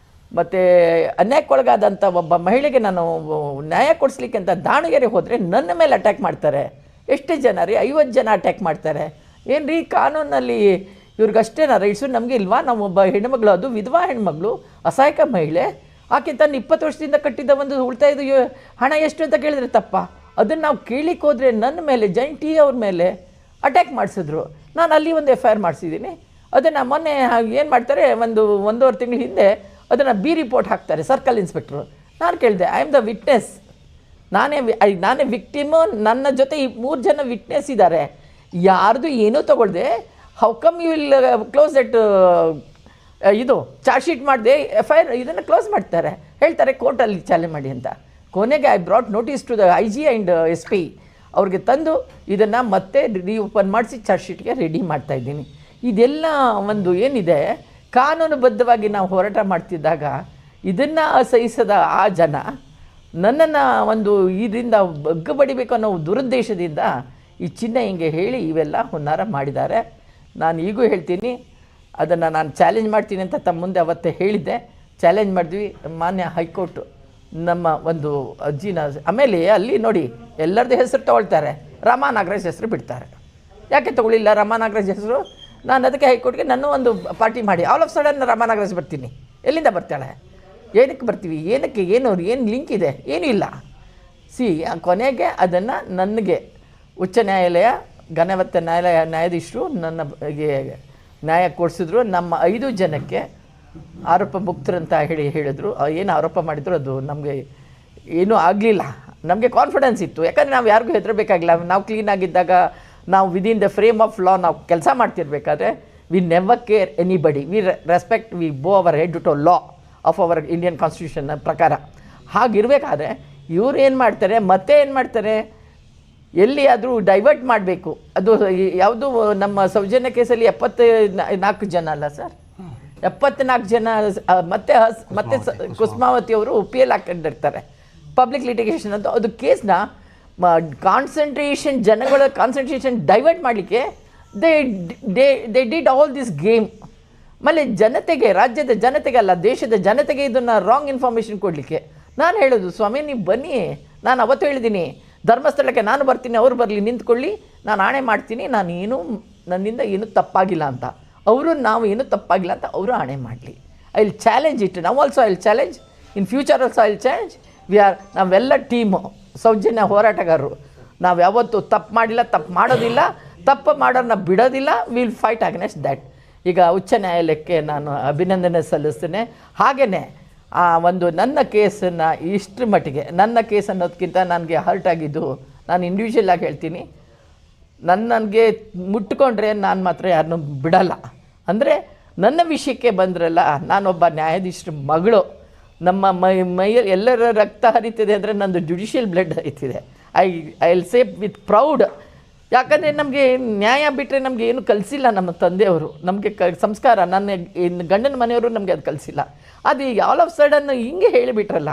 ಮತ್ತು ಅನ್ಯಾಯಕ್ಕೊಳಗಾದಂಥ ಒಬ್ಬ ಮಹಿಳೆಗೆ ನಾನು ನ್ಯಾಯ ಕೊಡಿಸ್ಲಿಕ್ಕೆ ಅಂತ ದಾವಣಗೆರೆ ಹೋದರೆ ನನ್ನ ಮೇಲೆ ಅಟ್ಯಾಕ್ ಮಾಡ್ತಾರೆ. ಎಷ್ಟು ಜನ ರೀ? 50 ಜನ ಅಟ್ಯಾಕ್ ಮಾಡ್ತಾರೆ. ಏನು ರೀ ಕಾನೂನಲ್ಲಿ ಇವ್ರಿಗಷ್ಟೇನಾ ರೈಟ್ಸು? ನಮಗೆ ಇಲ್ವಾ? ನಾವು ಒಬ್ಬ ಹೆಣ್ಮಗಳು, ಅದು ವಿಧವಾ ಹೆಣ್ಮಗಳು, ಅಸಹಾಯಕ ಮಹಿಳೆ, ಆಕೆ ತನ್ನ 20 ವರ್ಷದಿಂದ ಕಟ್ಟಿದ್ದ ಒಂದು ಉಳಿತಾಯದ ಹಣ ಎಷ್ಟು ಅಂತ ಕೇಳಿದ್ರೆ ತಪ್ಪ? ಅದನ್ನು ನಾವು ಕೇಳಲಿಕ್ಕೆ ಹೋದರೆ ನನ್ನ ಮೇಲೆ ಜೈಂಟ್ ಟಿ ಅವ್ರ ಮೇಲೆ ಅಟ್ಯಾಕ್ ಮಾಡಿಸಿದ್ರು. ನಾನು ಅಲ್ಲಿ ಒಂದು FIR ಮಾಡಿಸಿದ್ದೀನಿ. ಅದನ್ನು ಮೊನ್ನೆ ಏನು ಮಾಡ್ತಾರೆ, 1.5 ತಿಂಗಳ ಹಿಂದೆ ಅದನ್ನು B ರಿಪೋರ್ಟ್ ಹಾಕ್ತಾರೆ ಸರ್ಕಲ್ ಇನ್ಸ್ಪೆಕ್ಟ್ರು. ನಾನು ಕೇಳಿದೆ, ಐ ಆಮ್ ದ ವಿಟ್ನೆಸ್, ನಾನೇ ವಿಕ್ಟಿಮು, ನನ್ನ ಜೊತೆ ಈ 3 ಜನ ವಿಟ್ನೆಸ್ ಇದ್ದಾರೆ, ಯಾರ್ದು ಏನೂ ತೊಗೊಳ್ದೆ how come you will close that ಇದು ಚಾರ್ಜ್ ಶೀಟ್ ಮಾಡಿದೆ FIR ಇದನ್ನು ಕ್ಲೋಸ್ ಮಾಡ್ತಾರೆ, ಹೇಳ್ತಾರೆ ಕೋರ್ಟಲ್ಲಿ ಚಾಲೆಂಜ್ ಮಾಡಿ ಅಂತ. ಕೊನೆಗೆ I brought notice to the IG and SP ಅವ್ರಿಗೆ ತಂದು ಇದನ್ನು ಮತ್ತೆ ರೀಓಪನ್ ಮಾಡಿಸಿ ಚಾರ್ಜ್ ಶೀಟ್ಗೆ ರೆಡಿ ಮಾಡ್ತಾಯಿದ್ದೀನಿ. ಇದೆಲ್ಲ ಒಂದು ಏನಿದೆ ಕಾನೂನುಬದ್ಧವಾಗಿ ನಾವು ಹೋರಾಟ ಮಾಡ್ತಿದ್ದಾಗ ಇದನ್ನು ಅಸಹಿಸದ ಆ ಜನ ನನ್ನನ್ನು ಒಂದು ಇದರಿಂದ ಬಗ್ಗಬಡಿಬೇಕು ಅನ್ನೋ ದುರುದ್ದೇಶದಿಂದ ಈ ಚಿನ್ನ ಹಿಂಗೆ ಹೇಳಿ ಇವೆಲ್ಲ ಹುನ್ನಾರ ಮಾಡಿದ್ದಾರೆ. ನಾನು ಈಗೂ ಹೇಳ್ತೀನಿ, ಅದನ್ನು ನಾನು ಚಾಲೆಂಜ್ ಮಾಡ್ತೀನಿ ಅಂತ ತಮ್ಮ ಮುಂದೆ ಅವತ್ತೇ ಹೇಳಿದ್ದೆ. ಚಾಲೆಂಜ್ ಮಾಡಿದ್ವಿ. ಮಾನ್ಯ ಹೈಕೋರ್ಟು ನಮ್ಮ ಒಂದು ಅರ್ಜಿನ ಆಮೇಲೆ ಅಲ್ಲಿ ನೋಡಿ ಎಲ್ಲರದ್ದು ಹೆಸರು ತೊಗೊಳ್ತಾರೆ, ರಮಾ ನಾಗರಾಜ್ ಹೆಸರು ಬಿಡ್ತಾರೆ. ಯಾಕೆ ತೊಗೊಳ್ಳಿಲ್ಲ ರಮಾ ನಾಗರಾಜ್ ಹೆಸರು? ನಾನು ಅದಕ್ಕೆ ಹೈಕೋರ್ಟ್ಗೆ ನಾನು ಒಂದು ಪಾರ್ಟಿ ಮಾಡಿ all of sudden Rama Nagaraj ಬರ್ತೀನಿ. ಎಲ್ಲಿಂದ ಬರ್ತಾಳೆ? ಏನಕ್ಕೆ ಬರ್ತೀವಿ? ಏನಕ್ಕೆ? ಏನು ಲಿಂಕ್ ಇದೆ? ಏನೂ ಇಲ್ಲ. ಕೊನೆಗೆ ಅದನ್ನು ನನಗೆ ಉಚ್ಚ ನ್ಯಾಯಾಲಯ ಘನವತ್ತ ನ್ಯಾಯಾಧೀಶರು ನನಗೆ ನ್ಯಾಯ ಕೊಡಿಸಿದ್ರು. ನಮ್ಮ 5 ಜನಕ್ಕೆ ಆರೋಪ ಮುಕ್ತರಂತ ಹೇಳಿದ್ರು. ಏನು ಆರೋಪ ಮಾಡಿದ್ರು ಅದು ನಮಗೆ ಏನೂ ಆಗಲಿಲ್ಲ. ನಮಗೆ ಕಾನ್ಫಿಡೆನ್ಸ್ ಇತ್ತು, ಯಾಕಂದರೆ ನಾವು ಯಾರಿಗೂ ಹೆದರಬೇಕಾಗಿಲ್ಲ. ನಾವು ಕ್ಲೀನಾಗಿದ್ದಾಗ, ನಾವು within the frame of law ನಾವು ಕೆಲಸ ಮಾಡ್ತಿರ್ಬೇಕಾದ್ರೆ we never care anybody, we respect, we bow our head to law of our Indian constitution ಪ್ರಕಾರ. ಹಾಗಿರಬೇಕಾದ್ರೆ ಇವ್ರು ಏನು ಮಾಡ್ತಾರೆ, ಮತ್ತೆ ಏನು ಮಾಡ್ತಾರೆ, ಎಲ್ಲಿಯಾದರೂ ಡೈವರ್ಟ್ ಮಾಡಬೇಕು. ಅದು ಯಾವುದು ನಮ್ಮ ಸೌಜನ್ಯ ಕೇಸಲ್ಲಿ 74 ಜನ ಅಲ್ಲ ಸರ್, 74 ಜನ ಮತ್ತೆ ಕುಸುಮಾವತಿ ಅವರು PL ಹಾಕೊಂಡಿರ್ತಾರೆ ಪಬ್ಲಿಕ್ ಲಿಟಿಗೇಷನ್ ಅಂತ. ಅದು ಕೇಸ್ನ ಜನಗಳ ಕಾನ್ಸಂಟ್ರೇಷನ್ ಡೈವರ್ಟ್ ಮಾಡಲಿಕ್ಕೆ they did all this game. ಆಮೇಲೆ ಜನತೆಗೆ, ರಾಜ್ಯದ ಜನತೆಗೆ ಅಲ್ಲ, ದೇಶದ ಜನತೆಗೆ ಇದನ್ನು ರಾಂಗ್ ಇನ್ಫಾರ್ಮೇಷನ್ ಕೊಡಲಿಕ್ಕೆ. ನಾನು ಹೇಳೋದು, ಸ್ವಾಮಿ ನೀವು ಬನ್ನಿ, ನಾನು ಅವತ್ತು ಹೇಳಿದ್ದೀನಿ ಧರ್ಮಸ್ಥಳಕ್ಕೆ ನಾನು ಬರ್ತೀನಿ, ಅವ್ರು ಬರಲಿ, ನಿಂತ್ಕೊಳ್ಳಿ, ನಾನು ಆಣೆ ಮಾಡ್ತೀನಿ, ನನ್ನಿಂದ ಏನೂ ತಪ್ಪಾಗಿಲ್ಲ ಅಂತ. ನಾವು ಏನೂ ತಪ್ಪಾಗಿಲ್ಲ ಅಂತ ಅವರು ಆಣೆ ಮಾಡಲಿ. I will challenge it. ನಾವು also I will challenge, in future also I will challenge. ನಾವೆಲ್ಲ ಟೀಮು ಸೌಜನ್ಯ ಹೋರಾಟಗಾರರು. ನಾವು ಯಾವತ್ತೂ ತಪ್ಪು ಮಾಡಿಲ್ಲ, ತಪ್ಪು ಮಾಡೋದಿಲ್ಲ, ತಪ್ಪು ಮಾಡೋರನ್ನ ಬಿಡೋದಿಲ್ಲ. Will fight against that. ಈಗ ಉಚ್ಚ ನ್ಯಾಯಾಲಯಕ್ಕೆ ನಾನು ಅಭಿನಂದನೆ ಸಲ್ಲಿಸ್ತೇನೆ. ಹಾಗೆಯೇ ಆ ಒಂದು ನನ್ನ ಕೇಸನ್ನು ಇಷ್ಟರ ಮಟ್ಟಿಗೆ, ನನ್ನ ಕೇಸ್ ಅನ್ನೋದಕ್ಕಿಂತ ನನಗೆ ಹರ್ಟ್ ಆಗಿದ್ದು, ನಾನು ಇಂಡಿವಿಜುವಲ್ ಆಗಿ ಹೇಳ್ತೀನಿ, ನನಗೆ ಮುಟ್ಕೊಂಡ್ರೆ ನಾನು ಮಾತ್ರ ಯಾರನ್ನೂ ಬಿಡಲ್ಲ. ಅಂದರೆ ನನ್ನ ವಿಷಯಕ್ಕೆ ಬಂದ್ರಲ್ಲ, ನಾನೊಬ್ಬ ನ್ಯಾಯಾಧೀಶರ ಮಗಳು, ನಮ್ಮ ಮೈಯಲ್ಲಿ ಎಲ್ಲರ ರಕ್ತ ಹರಿತಿದೆ ಅಂದರೆ ನಂದು ಜುಡಿಷಿಯಲ್ ಬ್ಲಡ್ ಹರಿತಿದೆ. I will say with proud. ಯಾಕಂದರೆ ನಮಗೆ ನ್ಯಾಯ ಬಿಟ್ಟರೆ ನಮಗೆ ಏನು ಕಲಿಸಿಲ್ಲ ನಮ್ಮ ತಂದೆಯವರು, ನಮಗೆ ಸಂಸ್ಕಾರ, ನನ್ನ ಗಂಡನ ಮನೆಯವರು ನಮಗೆ ಅದು ಕಲಿಸಿಲ್ಲ. ಅದು ಆಲ್ ಆಫ್ ಸಡನ್ ಹಿಂಗೆ ಹೇಳಿಬಿಟ್ರಲ್ಲ,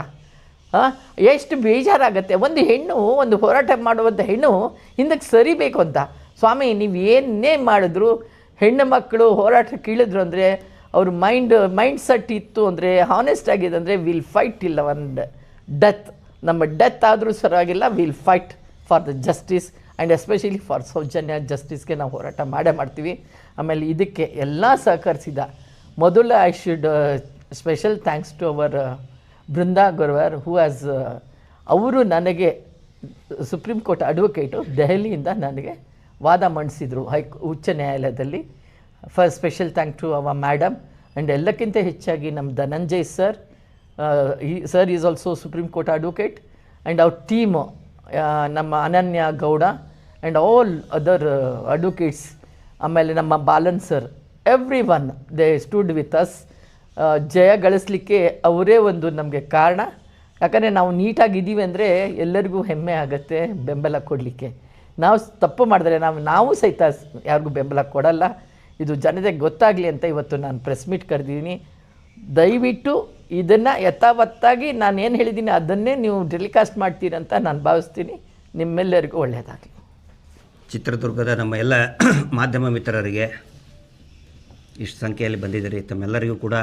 ಎಷ್ಟು ಬೇಜಾರಾಗತ್ತೆ. ಒಂದು ಹೆಣ್ಣು, ಒಂದು ಹೋರಾಟ ಮಾಡುವಂಥ ಹೆಣ್ಣು ಹಿಂದಕ್ಕೆ ಸರಿಬೇಕು ಅಂತ. ಸ್ವಾಮಿ ನೀವು ಏನೇ ಮಾಡಿದ್ರು, ಹೆಣ್ಣು ಮಕ್ಕಳು ಹೋರಾಟಕ್ಕೆ ಇಳಿದ್ರು ಅಂದರೆ ಅವ್ರ ಮೈಂಡ್ ಸೆಟ್ ಇತ್ತು ಅಂದರೆ, ಹಾನೆಸ್ಟ್ ಆಗಿದೆ ಅಂದರೆ, ವಿಲ್ ಫೈಟ್ ಇಲ್ಲ ಒಂದು ಡೆತ್. ನಮ್ಮ ಡೆತ್ ಆದರೂ ಸರಿಯಾಗಿಲ್ಲ, will fight for the justice and especially for Sowjanya ಜಸ್ಟಿಸ್ಗೆ ನಾವು ಹೋರಾಟ ಮಾಡ್ತೀವಿ. ಆಮೇಲೆ ಇದಕ್ಕೆ ಎಲ್ಲ ಸಹಕರಿಸಿದ ಮೊದಲು I should special thanks to our Brinda Grover who has, ಅವರು ನನಗೆ ಸುಪ್ರೀಂ ಕೋರ್ಟ್ ಅಡ್ವೊಕೇಟು ದೆಹಲಿಯಿಂದ ನನಗೆ ವಾದ ಮಂಡಿಸಿದರು ಉಚ್ಚ ನ್ಯಾಯಾಲಯದಲ್ಲಿ. First special thank to our madam. And ಎಲ್ಲಕ್ಕಿಂತ ಹೆಚ್ಚಾಗಿ ನಮ್ಮ Dhananjay sir, sir is also supreme court advocate. And ಅವ್ರ ಟೀಮು, ನಮ್ಮ Ananya Gowda and all other advocates. ಆಮೇಲೆ ನಮ್ಮ Balan sir, every one they stood with us. ಜಯ ಗಳಿಸ್ಲಿಕ್ಕೆ ಅವರೇ ಒಂದು ನಮಗೆ ಕಾರಣ. ಯಾಕಂದರೆ ನಾವು ನೀಟಾಗಿದ್ದೀವಿ ಅಂದರೆ ಎಲ್ಲರಿಗೂ ಹೆಮ್ಮೆ ಆಗುತ್ತೆ ಬೆಂಬಲ ಕೊಡಲಿಕ್ಕೆ. ನಾವು ತಪ್ಪು ಮಾಡಿದ್ರೆ ನಾವು ಸಹಿತ ಯಾರಿಗೂ ಬೆಂಬಲ ಕೊಡಲ್ಲ. ಇದು ಜನತೆಗೆ ಗೊತ್ತಾಗಲಿ ಅಂತ ಇವತ್ತು ನಾನು ಪ್ರೆಸ್ ಮೀಟ್ ಕರೆದಿದ್ದೀನಿ. ದಯವಿಟ್ಟು ಇದನ್ನು ಯಥಾವತ್ತಾಗಿ ನಾನು ಏನು ಹೇಳಿದ್ದೀನಿ ಅದನ್ನೇ ನೀವು ಟೆಲಿಕಾಸ್ಟ್ ಮಾಡ್ತೀರಂತ ನಾನು ಭಾವಿಸ್ತೀನಿ. ನಿಮ್ಮೆಲ್ಲರಿಗೂ ಒಳ್ಳೆಯದಾಗಲಿ. ಚಿತ್ರದುರ್ಗದ ನಮ್ಮ ಎಲ್ಲ ಮಾಧ್ಯಮ ಮಿತ್ರರಿಗೆ ಇಷ್ಟು ಸಂಖ್ಯೆಯಲ್ಲಿ ಬಂದಿದ್ದೀರಿ, ತಮ್ಮೆಲ್ಲರಿಗೂ ಕೂಡ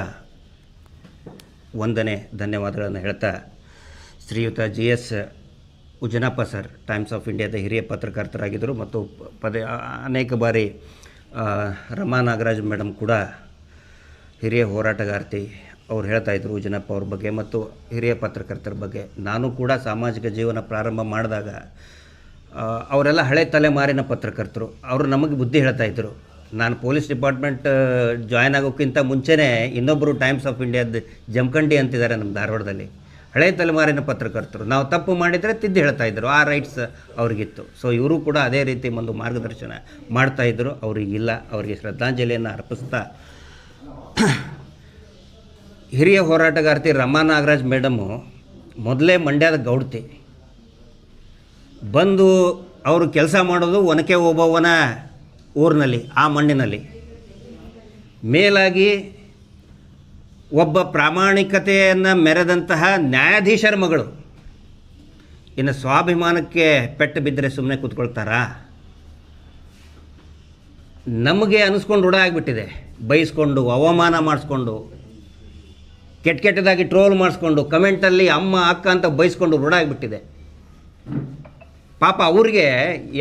ವಂದನೆ, ಧನ್ಯವಾದಗಳನ್ನು ಹೇಳ್ತಾ, ಶ್ರೀಯುತ GS ಉಜನಪ್ಪ ಸರ್ ಟೈಮ್ಸ್ ಆಫ್ ಇಂಡಿಯಾದ ಹಿರಿಯ ಪತ್ರಕರ್ತರಾಗಿದ್ದರು ಮತ್ತು ಅನೇಕ ಬಾರಿ ರಮಾ ನಾಗರಾಜ್ ಮೇಡಮ್ ಕೂಡ ಹಿರಿಯ ಹೋರಾಟಗಾರ್ತಿ. ಅವ್ರು ಹೇಳ್ತಾಯಿದ್ರು ಉಜನಪ್ಪ ಅವ್ರ ಬಗ್ಗೆ ಮತ್ತು ಹಿರಿಯ ಪತ್ರಕರ್ತರ ಬಗ್ಗೆ. ನಾನು ಕೂಡ ಸಾಮಾಜಿಕ ಜೀವನ ಪ್ರಾರಂಭ ಮಾಡಿದಾಗ ಅವರೆಲ್ಲ ಹಳೆ ತಲೆಮಾರಿನ ಪತ್ರಕರ್ತರು. ಅವರು ನಮಗೆ ಬುದ್ಧಿ ಹೇಳ್ತಾಯಿದ್ರು. ನಾನು ಪೊಲೀಸ್ ಡಿಪಾರ್ಟ್ಮೆಂಟ್ ಜಾಯ್ನ್ ಆಗೋಕ್ಕಿಂತ ಮುಂಚೆನೇ ಇನ್ನೊಬ್ಬರು ಟೈಮ್ಸ್ ಆಫ್ ಇಂಡಿಯಾದ ಜಮಖಂಡಿ ಅಂತಿದ್ದಾರೆ ನಮ್ಮ ಧಾರವಾಡದಲ್ಲಿ, ಹಳೆ ತಲೆಮಾರಿನ ಪತ್ರಕರ್ತರು. ನಾವು ತಪ್ಪು ಮಾಡಿದರೆ ತಿದ್ದಿ ಹೇಳ್ತಾಯಿದ್ರು, ಆ ರೈಟ್ಸ್ ಅವ್ರಿಗಿತ್ತು. ಸೊ ಇವರು ಕೂಡ ಅದೇ ರೀತಿ ಒಂದು ಮಾರ್ಗದರ್ಶನ ಮಾಡ್ತಾಯಿದ್ರು. ಅವರಿಗಿಲ್ಲ, ಅವರಿಗೆ ಶ್ರದ್ಧಾಂಜಲಿಯನ್ನು ಅರ್ಪಿಸ್ತಾ, ಹಿರಿಯ ಹೋರಾಟಗಾರ್ತಿ ರಮಾ ನಾಗರಾಜ್ ಮೇಡಮು ಮೊದಲೇ ಮಂಡ್ಯದ ಗೌಡ್ತಿ ಬಂದು ಅವರು ಕೆಲಸ ಮಾಡೋದು ಒನಕೆ ಓಬವ್ವನ ಊರಿನಲ್ಲಿ, ಆ ಮಣ್ಣಿನಲ್ಲಿ. ಮೇಲಾಗಿ ಒಬ್ಬ ಪ್ರಾಮಾಣಿಕತೆಯನ್ನು ಮೆರೆದಂತಹ ನ್ಯಾಯಾಧೀಶರ ಮಗಳು. ಇನ್ನು ಸ್ವಾಭಿಮಾನಕ್ಕೆ ಪೆಟ್ಟು ಬಿದ್ದರೆ ಸುಮ್ಮನೆ ಕೂತ್ಕೊಳ್ತಾರಾ? ನಮಗೆ ಅನಿಸ್ಕೊಂಡು ರೂಢ ಆಗಿಬಿಟ್ಟಿದೆ. ಬೈಸ್ಕೊಂಡು, ಅವಮಾನ ಮಾಡಿಸ್ಕೊಂಡು, ಕೆಟ್ಟದಾಗಿ ಟ್ರೋಲ್ ಮಾಡಿಸ್ಕೊಂಡು, ಕಮೆಂಟಲ್ಲಿ ಅಮ್ಮ ಅಕ್ಕ ಅಂತ ಬೈಸ್ಕೊಂಡು ರೂಢ ಆಗಿಬಿಟ್ಟಿದೆ. ಪಾಪ ಅವ್ರಿಗೆ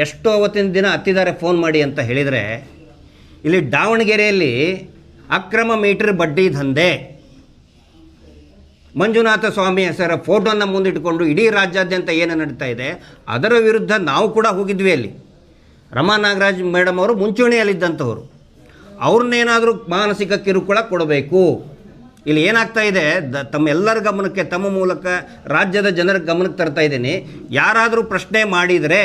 ಎಷ್ಟೋ ಅವತ್ತಿನ ದಿನ ಹತ್ತಿದ್ದಾರೆ ಫೋನ್ ಮಾಡಿ ಅಂತ ಹೇಳಿದರೆ, ಇಲ್ಲಿ ದಾವಣಗೆರೆಯಲ್ಲಿ ಅಕ್ರಮ ಮೀಟರ್ ಬಡ್ಡಿ ದಂಧೆ, ಮಂಜುನಾಥ ಸ್ವಾಮಿ ಹೆಸರ ಫೋಟೋನ ಮುಂದಿಟ್ಟುಕೊಂಡು ಇಡೀ ರಾಜ್ಯಾದ್ಯಂತ ಏನು ನಡೀತಾ ಇದೆ ಅದರ ವಿರುದ್ಧ ನಾವು ಕೂಡ ಹೋಗಿದ್ವಿ. ಅಲ್ಲಿ ರಮಾ ನಾಗರಾಜ್ ಮೇಡಮ್ ಅವರು ಮುಂಚೂಣಿಯಲ್ಲಿದ್ದಂಥವ್ರು. ಅವ್ರನ್ನೇನಾದರೂ ಮಾನಸಿಕ ಕಿರುಕುಳ ಕೊಡಬೇಕು. ಇಲ್ಲಿ ಏನಾಗ್ತಾ ಇದೆ, ತಮ್ಮೆಲ್ಲರ ಗಮನಕ್ಕೆ, ತಮ್ಮ ಮೂಲಕ ರಾಜ್ಯದ ಜನರ ಗಮನಕ್ಕೆ ತರ್ತಾ ಇದ್ದೀನಿ. ಯಾರಾದರೂ ಪ್ರಶ್ನೆ ಮಾಡಿದರೆ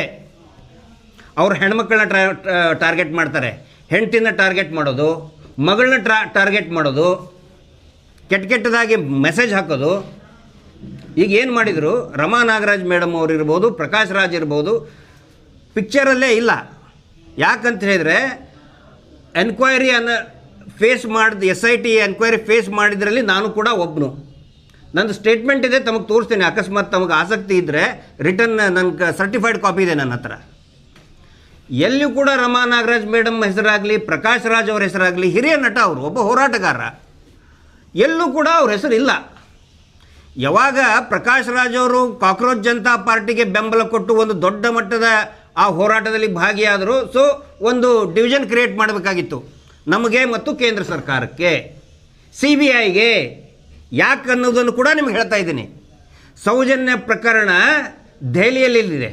ಅವ್ರು ಹೆಣ್ಮಕ್ಳನ್ನ ಟಾರ್ಗೆಟ್ ಮಾಡ್ತಾರೆ, ಹೆಂಡ್ತಿನ ಟಾರ್ಗೆಟ್ ಮಾಡೋದು, ಮಗಳನ್ನ ಟಾರ್ಗೆಟ್ ಮಾಡೋದು, ಕೆಟ್ಟದಾಗಿ ಮೆಸೇಜ್ ಹಾಕೋದು. ಈಗ ಏನು ಮಾಡಿದರು, ರಮಾ ನಾಗರಾಜ್ ಮೇಡಮ್ ಅವರು ಇರ್ಬೋದು, ಪ್ರಕಾಶ್ ರಾಜ್ ಇರ್ಬೋದು, ಪಿಕ್ಚರಲ್ಲೇ ಇಲ್ಲ. ಯಾಕಂತ ಹೇಳಿದರೆ ಎನ್ಕ್ವೈರಿಯನ್ನು ಫೇಸ್ ಮಾಡಿದ SIT ಎನ್ಕ್ವೈರಿ ಫೇಸ್ ಮಾಡಿದ್ರಲ್ಲಿ ನಾನು ಕೂಡ ಒಬ್ಬನು. ನಂದು ಸ್ಟೇಟ್ಮೆಂಟ್ ಇದೆ, ತಮಗೆ ತೋರಿಸ್ತೀನಿ. ಅಕಸ್ಮಾತ್ ತಮಗೆ ಆಸಕ್ತಿ ಇದ್ದರೆ ರಿಟರ್ನ್ ನನಗೆ ಸರ್ಟಿಫೈಡ್ ಕಾಪಿ ಇದೆ ನನ್ನ ಹತ್ರ. ಎಲ್ಲಿಯೂ ಕೂಡ ರಮಾ ನಾಗರಾಜ್ ಮೇಡಮ್ ಹೆಸರಾಗಲಿ, ಪ್ರಕಾಶ್ ರಾಜ್ ಅವರ ಹೆಸರಾಗಲಿ, ಹಿರಿಯ ನಟ ಅವರು, ಒಬ್ಬ ಹೋರಾಟಗಾರ, ಎಲ್ಲೂ ಕೂಡ ಅವ್ರ ಹೆಸರಿಲ್ಲ. ಯಾವಾಗ ಪ್ರಕಾಶ್ ರಾಜ್ ಅವರು ಕಾಕ್ರೋಚ್ ಜನತಾ ಪಾರ್ಟಿಗೆ ಬೆಂಬಲ ಕೊಟ್ಟು ಒಂದು ದೊಡ್ಡ ಮಟ್ಟದ ಆ ಹೋರಾಟದಲ್ಲಿ ಭಾಗಿಯಾದರು. ಸೊ ಒಂದು ಡಿವಿಷನ್ ಕ್ರಿಯೇಟ್ ಮಾಡಬೇಕಾಗಿತ್ತು ನಮಗೆ ಮತ್ತು ಕೇಂದ್ರ ಸರ್ಕಾರಕ್ಕೆ, CBIಗೆ. ಯಾಕೆ ಅನ್ನೋದನ್ನು ಕೂಡ ನಿಮ್ಗೆ ಹೇಳ್ತಾ ಇದ್ದೀನಿ. ಸೌಜನ್ಯ ಪ್ರಕರಣ ದೆಹಲಿಯಲ್ಲಿದೆ,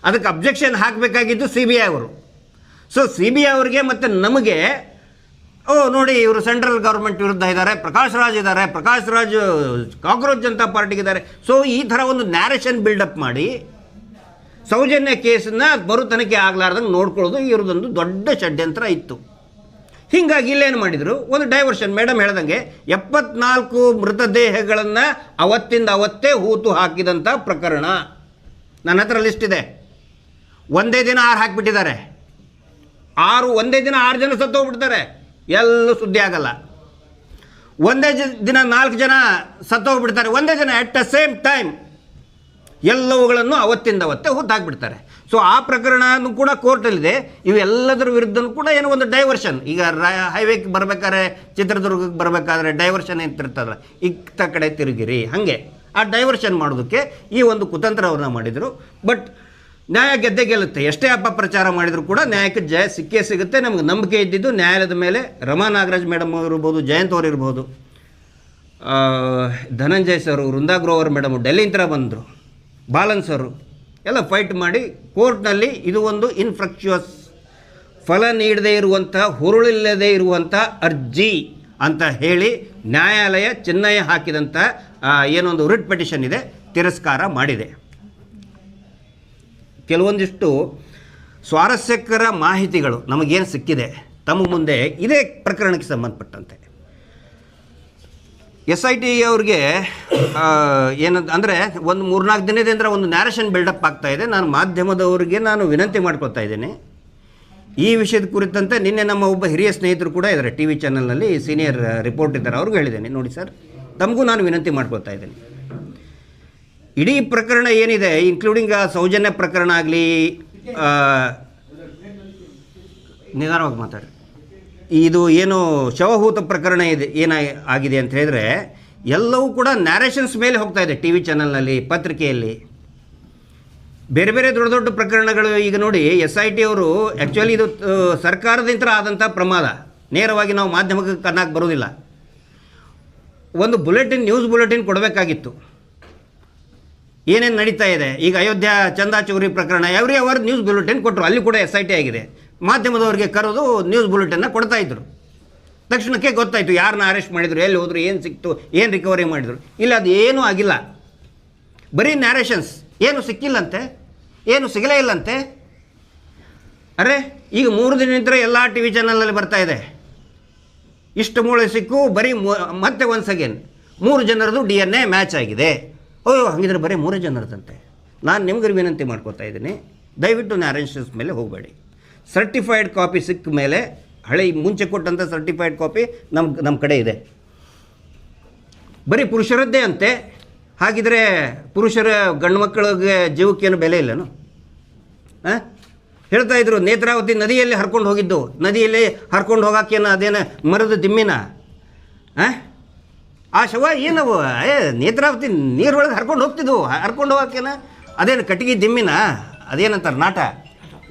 ಅದಕ್ಕೆ ಅಬ್ಜೆಕ್ಷನ್ ಹಾಕಬೇಕಾಗಿದ್ದು CBI ಅವರು. ಸೊ CBI ಅವರಿಗೆ ಮತ್ತು ನಮಗೆ, ನೋಡಿ ಇವರು ಸೆಂಟ್ರಲ್ ಗೌರ್ಮೆಂಟ್ ವಿರುದ್ಧ ಇದ್ದಾರೆ, ಪ್ರಕಾಶ್ ರಾಜ್ ಇದ್ದಾರೆ, ಪ್ರಕಾಶ್ ರಾಜ್ ಕಾಕ್ರೋಚ್ ಜನತಾ ಪಾರ್ಟಿಗಿದ್ದಾರೆ. ಸೊ ಈ ಥರ ಒಂದು ನ್ಯಾರೇಷನ್ ಬಿಲ್ಡಪ್ ಮಾಡಿ ಸೌಜನ್ಯ ಕೇಸನ್ನು ಮರು ತನಿಖೆ ಆಗಲಾರ್ದಂಗೆ ನೋಡ್ಕೊಳ್ಳೋದು ಇವ್ರದ್ದೊಂದು ದೊಡ್ಡ ಷಡ್ಯಂತ್ರ ಇತ್ತು. ಹೀಗಾಗಿ ಇಲ್ಲೇನು ಮಾಡಿದರು, ಒಂದು ಡೈವರ್ಷನ್. ಮೇಡಮ್ ಹೇಳ್ದಂಗೆ 74 ಮೃತದೇಹಗಳನ್ನು ಅವತ್ತಿಂದ ಅವತ್ತೇ ಹೂತು ಹಾಕಿದಂಥ ಪ್ರಕರಣ ನನ್ನ ಹತ್ರ ಲಿಸ್ಟ್ ಇದೆ. ಒಂದೇ ದಿನ 6 ಹಾಕಿಬಿಟ್ಟಿದ್ದಾರೆ. ಒಂದೇ ದಿನ 6 ಜನ ಸತ್ತೋಗ್ಬಿಡ್ತಾರೆ, ಎಲ್ಲೂ ಸುದ್ದಿ ಆಗಲ್ಲ. ಒಂದೇ ದಿನ 4 ಜನ ಸತ್ತೋಗ್ಬಿಡ್ತಾರೆ, ಒಂದೇ ಜನ ಎಟ್ ದ ಸೇಮ್ ಟೈಮ್. ಎಲ್ಲವುಗಳನ್ನು ಅವತ್ತಿಂದ ಅವತ್ತೇ ಹಾಕಿಬಿಡ್ತಾರೆ. ಸೊ ಆ ಪ್ರಕರಣನೂ ಕೂಡ ಕೋರ್ಟಲ್ಲಿದೆ. ಇವೆಲ್ಲದರ ವಿರುದ್ಧನೂ ಕೂಡ ಏನೋ ಒಂದು ಡೈವರ್ಷನ್. ಈಗ ಹೈವೇಗೆ ಬರಬೇಕಾದ್ರೆ, ಚಿತ್ರದುರ್ಗಕ್ಕೆ ಬರಬೇಕಾದ್ರೆ ಡೈವರ್ಷನ್ ಅಂತಿರ್ತದಲ್ಲ, ಇತ್ತ ಕಡೆ ತಿರುಗಿರಿ, ಹಾಗೆ ಆ ಡೈವರ್ಷನ್ ಮಾಡೋದಕ್ಕೆ ಈ ಒಂದು ಕುತಂತ್ರವನ್ನು ಮಾಡಿದರು. ಬಟ್ ನ್ಯಾಯ ಗೆದ್ದೇ ಗೆಲ್ಲುತ್ತೆ. ಎಷ್ಟೇ ಅಪಪ್ರಚಾರ ಮಾಡಿದರೂ ಕೂಡ ನ್ಯಾಯಕ್ಕೆ ಜಯ ಸಿಕ್ಕೇ ಸಿಗುತ್ತೆ. ನಮಗೆ ನಂಬಿಕೆ ಇದ್ದಿದ್ದು ನ್ಯಾಯಾಲಯದ ಮೇಲೆ. ರಮಾ ನಾಗರಾಜ್ ಮೇಡಮ್ ಅವರು ಇರ್ಬೋದು, ಜಯಂತ್ ಅವರು ಇರ್ಬೋದು, ಧನಂಜಯ್ ಸರು, ವೃಂದಾ ಗ್ರೋವರ್ ಮೇಡಮು ಡೆಲ್ಲಿಂದ ಬಂದರು, ಬಾಲನ್ ಸರು ಎಲ್ಲ ಫೈಟ್ ಮಾಡಿ ಕೋರ್ಟ್ನಲ್ಲಿ ಇದು ಒಂದು ಇನ್ಫ್ರಕ್ಚುಯಸ್, ಫಲ ನೀಡದೇ ಇರುವಂಥ, ಹುರುಳಿಲ್ಲದೆ ಇರುವಂಥ ಅರ್ಜಿ ಅಂತ ಹೇಳಿ ನ್ಯಾಯಾಲಯ ಚೆನ್ನೈ ಹಾಕಿದಂಥ ಏನೊಂದು ರಿಟ್ ಪಿಟಿಷನ್ ಇದೆ, ತಿರಸ್ಕಾರ ಮಾಡಿದೆ. ಕೆಲವೊಂದಿಷ್ಟು ಸ್ವಾರಸ್ಯಕರ ಮಾಹಿತಿಗಳು ನಮಗೇನು ಸಿಕ್ಕಿದೆ ತಮ್ಮ ಮುಂದೆ ಇದೇ ಪ್ರಕರಣಕ್ಕೆ ಸಂಬಂಧಪಟ್ಟಂತೆ. SIT ಅವ್ರಿಗೆ ಏನಂತ ಅಂದರೆ ಒಂದು 3-4 ದಿನದಿಂದ ಒಂದು ನ್ಯಾರೇಷನ್ ಬಿಲ್ಡಪ್ ಆಗ್ತಾಯಿದೆ. ನಾನು ಮಾಧ್ಯಮದವರಿಗೆ ವಿನಂತಿ ಮಾಡ್ಕೊತಾ ಇದ್ದೀನಿ. ಈ ವಿಷಯದ ಕುರಿತಂತೆ ನಿನ್ನೆ ನಮ್ಮ ಒಬ್ಬ ಹಿರಿಯ ಸ್ನೇಹಿತರು ಕೂಡ ಇದ್ದಾರೆ, TV ಚಾನಲ್ನಲ್ಲಿ ಸೀನಿಯರ್ ರಿಪೋರ್ಟ್ ಇದ್ದಾರೆ, ಅವ್ರಿಗೂ ಹೇಳಿದ್ದೇನೆ, ನೋಡಿ ಸರ್, ತಮಗೂ ನಾನು ವಿನಂತಿ ಮಾಡ್ಕೊತಾ ಇದ್ದೀನಿ. ಇಡೀ ಪ್ರಕರಣ ಏನಿದೆ, ಇನ್ಕ್ಲೂಡಿಂಗ್ ಸೌಜನ್ಯ ಪ್ರಕರಣ ಆಗಲಿ, ನಿಧಾನವಾಗಿ ಮಾತಾಡಿ, ಇದು ಏನು ಶವಹೂತ ಪ್ರಕರಣ ಇದೆ ಆಗಿದೆ ಅಂತ ಹೇಳಿದರೆ ಎಲ್ಲವೂ ಕೂಡ ನ್ಯಾರೇಷನ್ಸ್ ಮೇಲೆ ಹೋಗ್ತಾ ಇದೆ. TV ಚಾನಲ್ನಲ್ಲಿ, ಪತ್ರಿಕೆಯಲ್ಲಿ ಬೇರೆ ಬೇರೆ ದೊಡ್ಡ ದೊಡ್ಡ ಪ್ರಕರಣಗಳು. ಈಗ ನೋಡಿ SIT ಅವರು ಆ್ಯಕ್ಚುಲಿ ಇದು ಸರ್ಕಾರದಿಂದ ಆದಂಥ ಪ್ರಮಾದ, ನೇರವಾಗಿ ನಾವು ಮಾಧ್ಯಮಕ್ಕೆ ಕನ್ನಕ್ಕೆ ಬರೋದಿಲ್ಲ. ಒಂದು ಬುಲೆಟಿನ್, ನ್ಯೂಸ್ ಬುಲೆಟಿನ್ ಕೊಡಬೇಕಾಗಿತ್ತು, ಏನೇನು ನಡೀತಾ ಇದೆ. ಈಗ ಅಯೋಧ್ಯ ಚಂದಾ ಚೌರಿ ಪ್ರಕರಣ ಎವ್ರಿ ಅವರ್ ನ್ಯೂಸ್ ಬುಲೆಟಿನ್ ಕೊಟ್ಟರು, ಅಲ್ಲಿ ಕೂಡ SIT ಆಗಿದೆ. ಮಾಧ್ಯಮದವರಿಗೆ ಕರೆದು ನ್ಯೂಸ್ ಬುಲೆಟಿನ್ನ ಕೊಡ್ತಾಯಿದ್ರು. ತಕ್ಷಣಕ್ಕೆ ಗೊತ್ತಾಯಿತು ಯಾರನ್ನ ಅರೆಸ್ಟ್ ಮಾಡಿದರು, ಎಲ್ಲಿ ಹೋದರು, ಏನು ಸಿಕ್ತು, ಏನು ರಿಕವರಿ ಮಾಡಿದರು. ಇಲ್ಲ, ಅದು ಏನೂ ಆಗಿಲ್ಲ, ಬರೀ ನ್ಯಾರೇಷನ್ಸ್. ಏನು ಸಿಕ್ಕಿಲ್ಲಂತೆ, ಏನು ಸಿಗಲೇ ಇಲ್ಲಂತೆ. ಅರೆ ಈಗ 3 ದಿನದಿಂದ ಎಲ್ಲ TV ಚಾನಲಲ್ಲಿ ಬರ್ತಾಯಿದೆ, ಇಷ್ಟು ಮೂಳೆ ಸಿಕ್ಕು, ಬರೀ ಮತ್ತೆ ಒನ್ಸ್ ಅಗೇನ್ 3 ಜನರದು DNA ಮ್ಯಾಚ್ ಆಗಿದೆ. ಓಹ್ ಹಾಗಿದ್ರೆ ಬರೀ 3 ಜನರದಂತೆ. ನಾನು ನಿಮ್ಗೆ ವಿನಂತಿ ಮಾಡ್ಕೋತಾ ಇದ್ದೀನಿ, ದಯವಿಟ್ಟು ನ್ಯಾರೇಷನ್ಸ್ ಮೇಲೆ ಹೋಗಬೇಡಿ. ಸರ್ಟಿಫೈಡ್ ಕಾಪಿ ಸಿಕ್ಕ ಮೇಲೆ ಮುಂಚೆ ಕೊಟ್ಟಂಥ ಸರ್ಟಿಫೈಡ್ ಕಾಪಿ ನಮ್ಮ ಕಡೆ ಇದೆ. ಬರೀ ಪುರುಷರದ್ದೇ ಅಂತೆ. ಹಾಗಿದ್ರೆ ಪುರುಷರ ಗಂಡು ಮಕ್ಕಳಿಗೆ ಜೀವಕ್ಕೇನು ಬೆಲೆ ಇಲ್ಲನು? ಹೇಳ್ತಾ ಇದ್ರು ನೇತ್ರಾವತಿ ನದಿಯಲ್ಲಿ ಹರ್ಕೊಂಡು ಹೋಗಿದ್ದು, ನದಿಯಲ್ಲಿ ಹರ್ಕೊಂಡು ಹೋಗೋಕ್ಕೇನು ಅದೇನು ಮರದ ದಿಮ್ಮಿನ? ಆ ಶವ ಏನವು ನೇತ್ರಾವತಿ ನೀರೊಳಗೆ ಹರ್ಕೊಂಡು ಹೋಗ್ತಿದ್ವು, ಹರ್ಕೊಂಡು ಹೋಗೋಕ್ಕೇನ ಅದೇನು ಕಟ್ಟಿಗೆ ದಿಮ್ಮಿನ? ಅದೇನಂತಾರೆ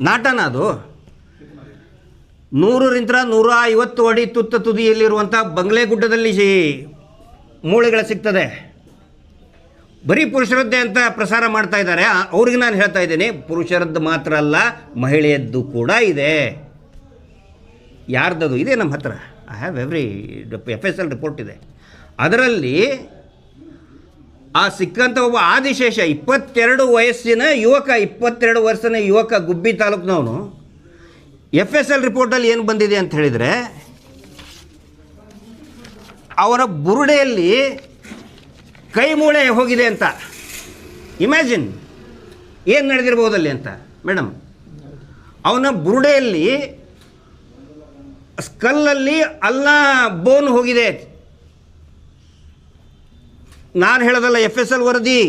ನಾಟನ ಅದು. 100-150 ಅಡಿ ತುತ್ತ ತುದಿಯಲ್ಲಿರುವಂಥ ಬಂಗ್ಲೆಗುಡ್ಡದಲ್ಲಿ ಮೂಳೆಗಳು ಸಿಗ್ತದೆ. ಬರೀ ಪುರುಷರದ್ದೇ ಅಂತ ಪ್ರಸಾರ ಮಾಡ್ತಾ ಇದ್ದಾರೆ. ಅವ್ರಿಗೆ ನಾನು ಹೇಳ್ತಾ ಇದ್ದೀನಿ, ಪುರುಷರದ್ದು ಮಾತ್ರ ಅಲ್ಲ, ಮಹಿಳೆಯದ್ದು ಕೂಡ ಇದೆ. ಯಾರ್ದದು ಇದೆ ನಮ್ಮ ಹತ್ರ. I have every FSL report ಇದೆ. ಅದರಲ್ಲಿ ಆ ಸಿಕ್ಕಂಥ ಒಬ್ಬ ಆದಿಶೇಷ 22 ವಯಸ್ಸಿನ ಯುವಕ, 22 ವರ್ಷದ ಯುವಕ, ಗುಬ್ಬಿ ತಾಲೂಕಿನವನು. FSL ರಿಪೋರ್ಟಲ್ಲಿ ಏನು ಬಂದಿದೆ ಅಂತ ಹೇಳಿದರೆ, ಅವರ ಬುರುಡೆಯಲ್ಲಿ ಕೈ ಮೂಳೆ ಹೋಗಿದೆ ಅಂತ. ಇಮ್ಯಾಜಿನ್ ಏನು ನಡೆದಿರ್ಬೋದಲ್ಲಿ ಅಂತ ಮೇಡಮ್. ಅವನ ಬುರುಡೆಯಲ್ಲಿ ಸ್ಕಲ್ಲಲ್ಲಿ ಬೋನ್ ಹೋಗಿದೆ. ನಾನು ಹೇಳೋದಲ್ಲ, FSL ವರದಿ,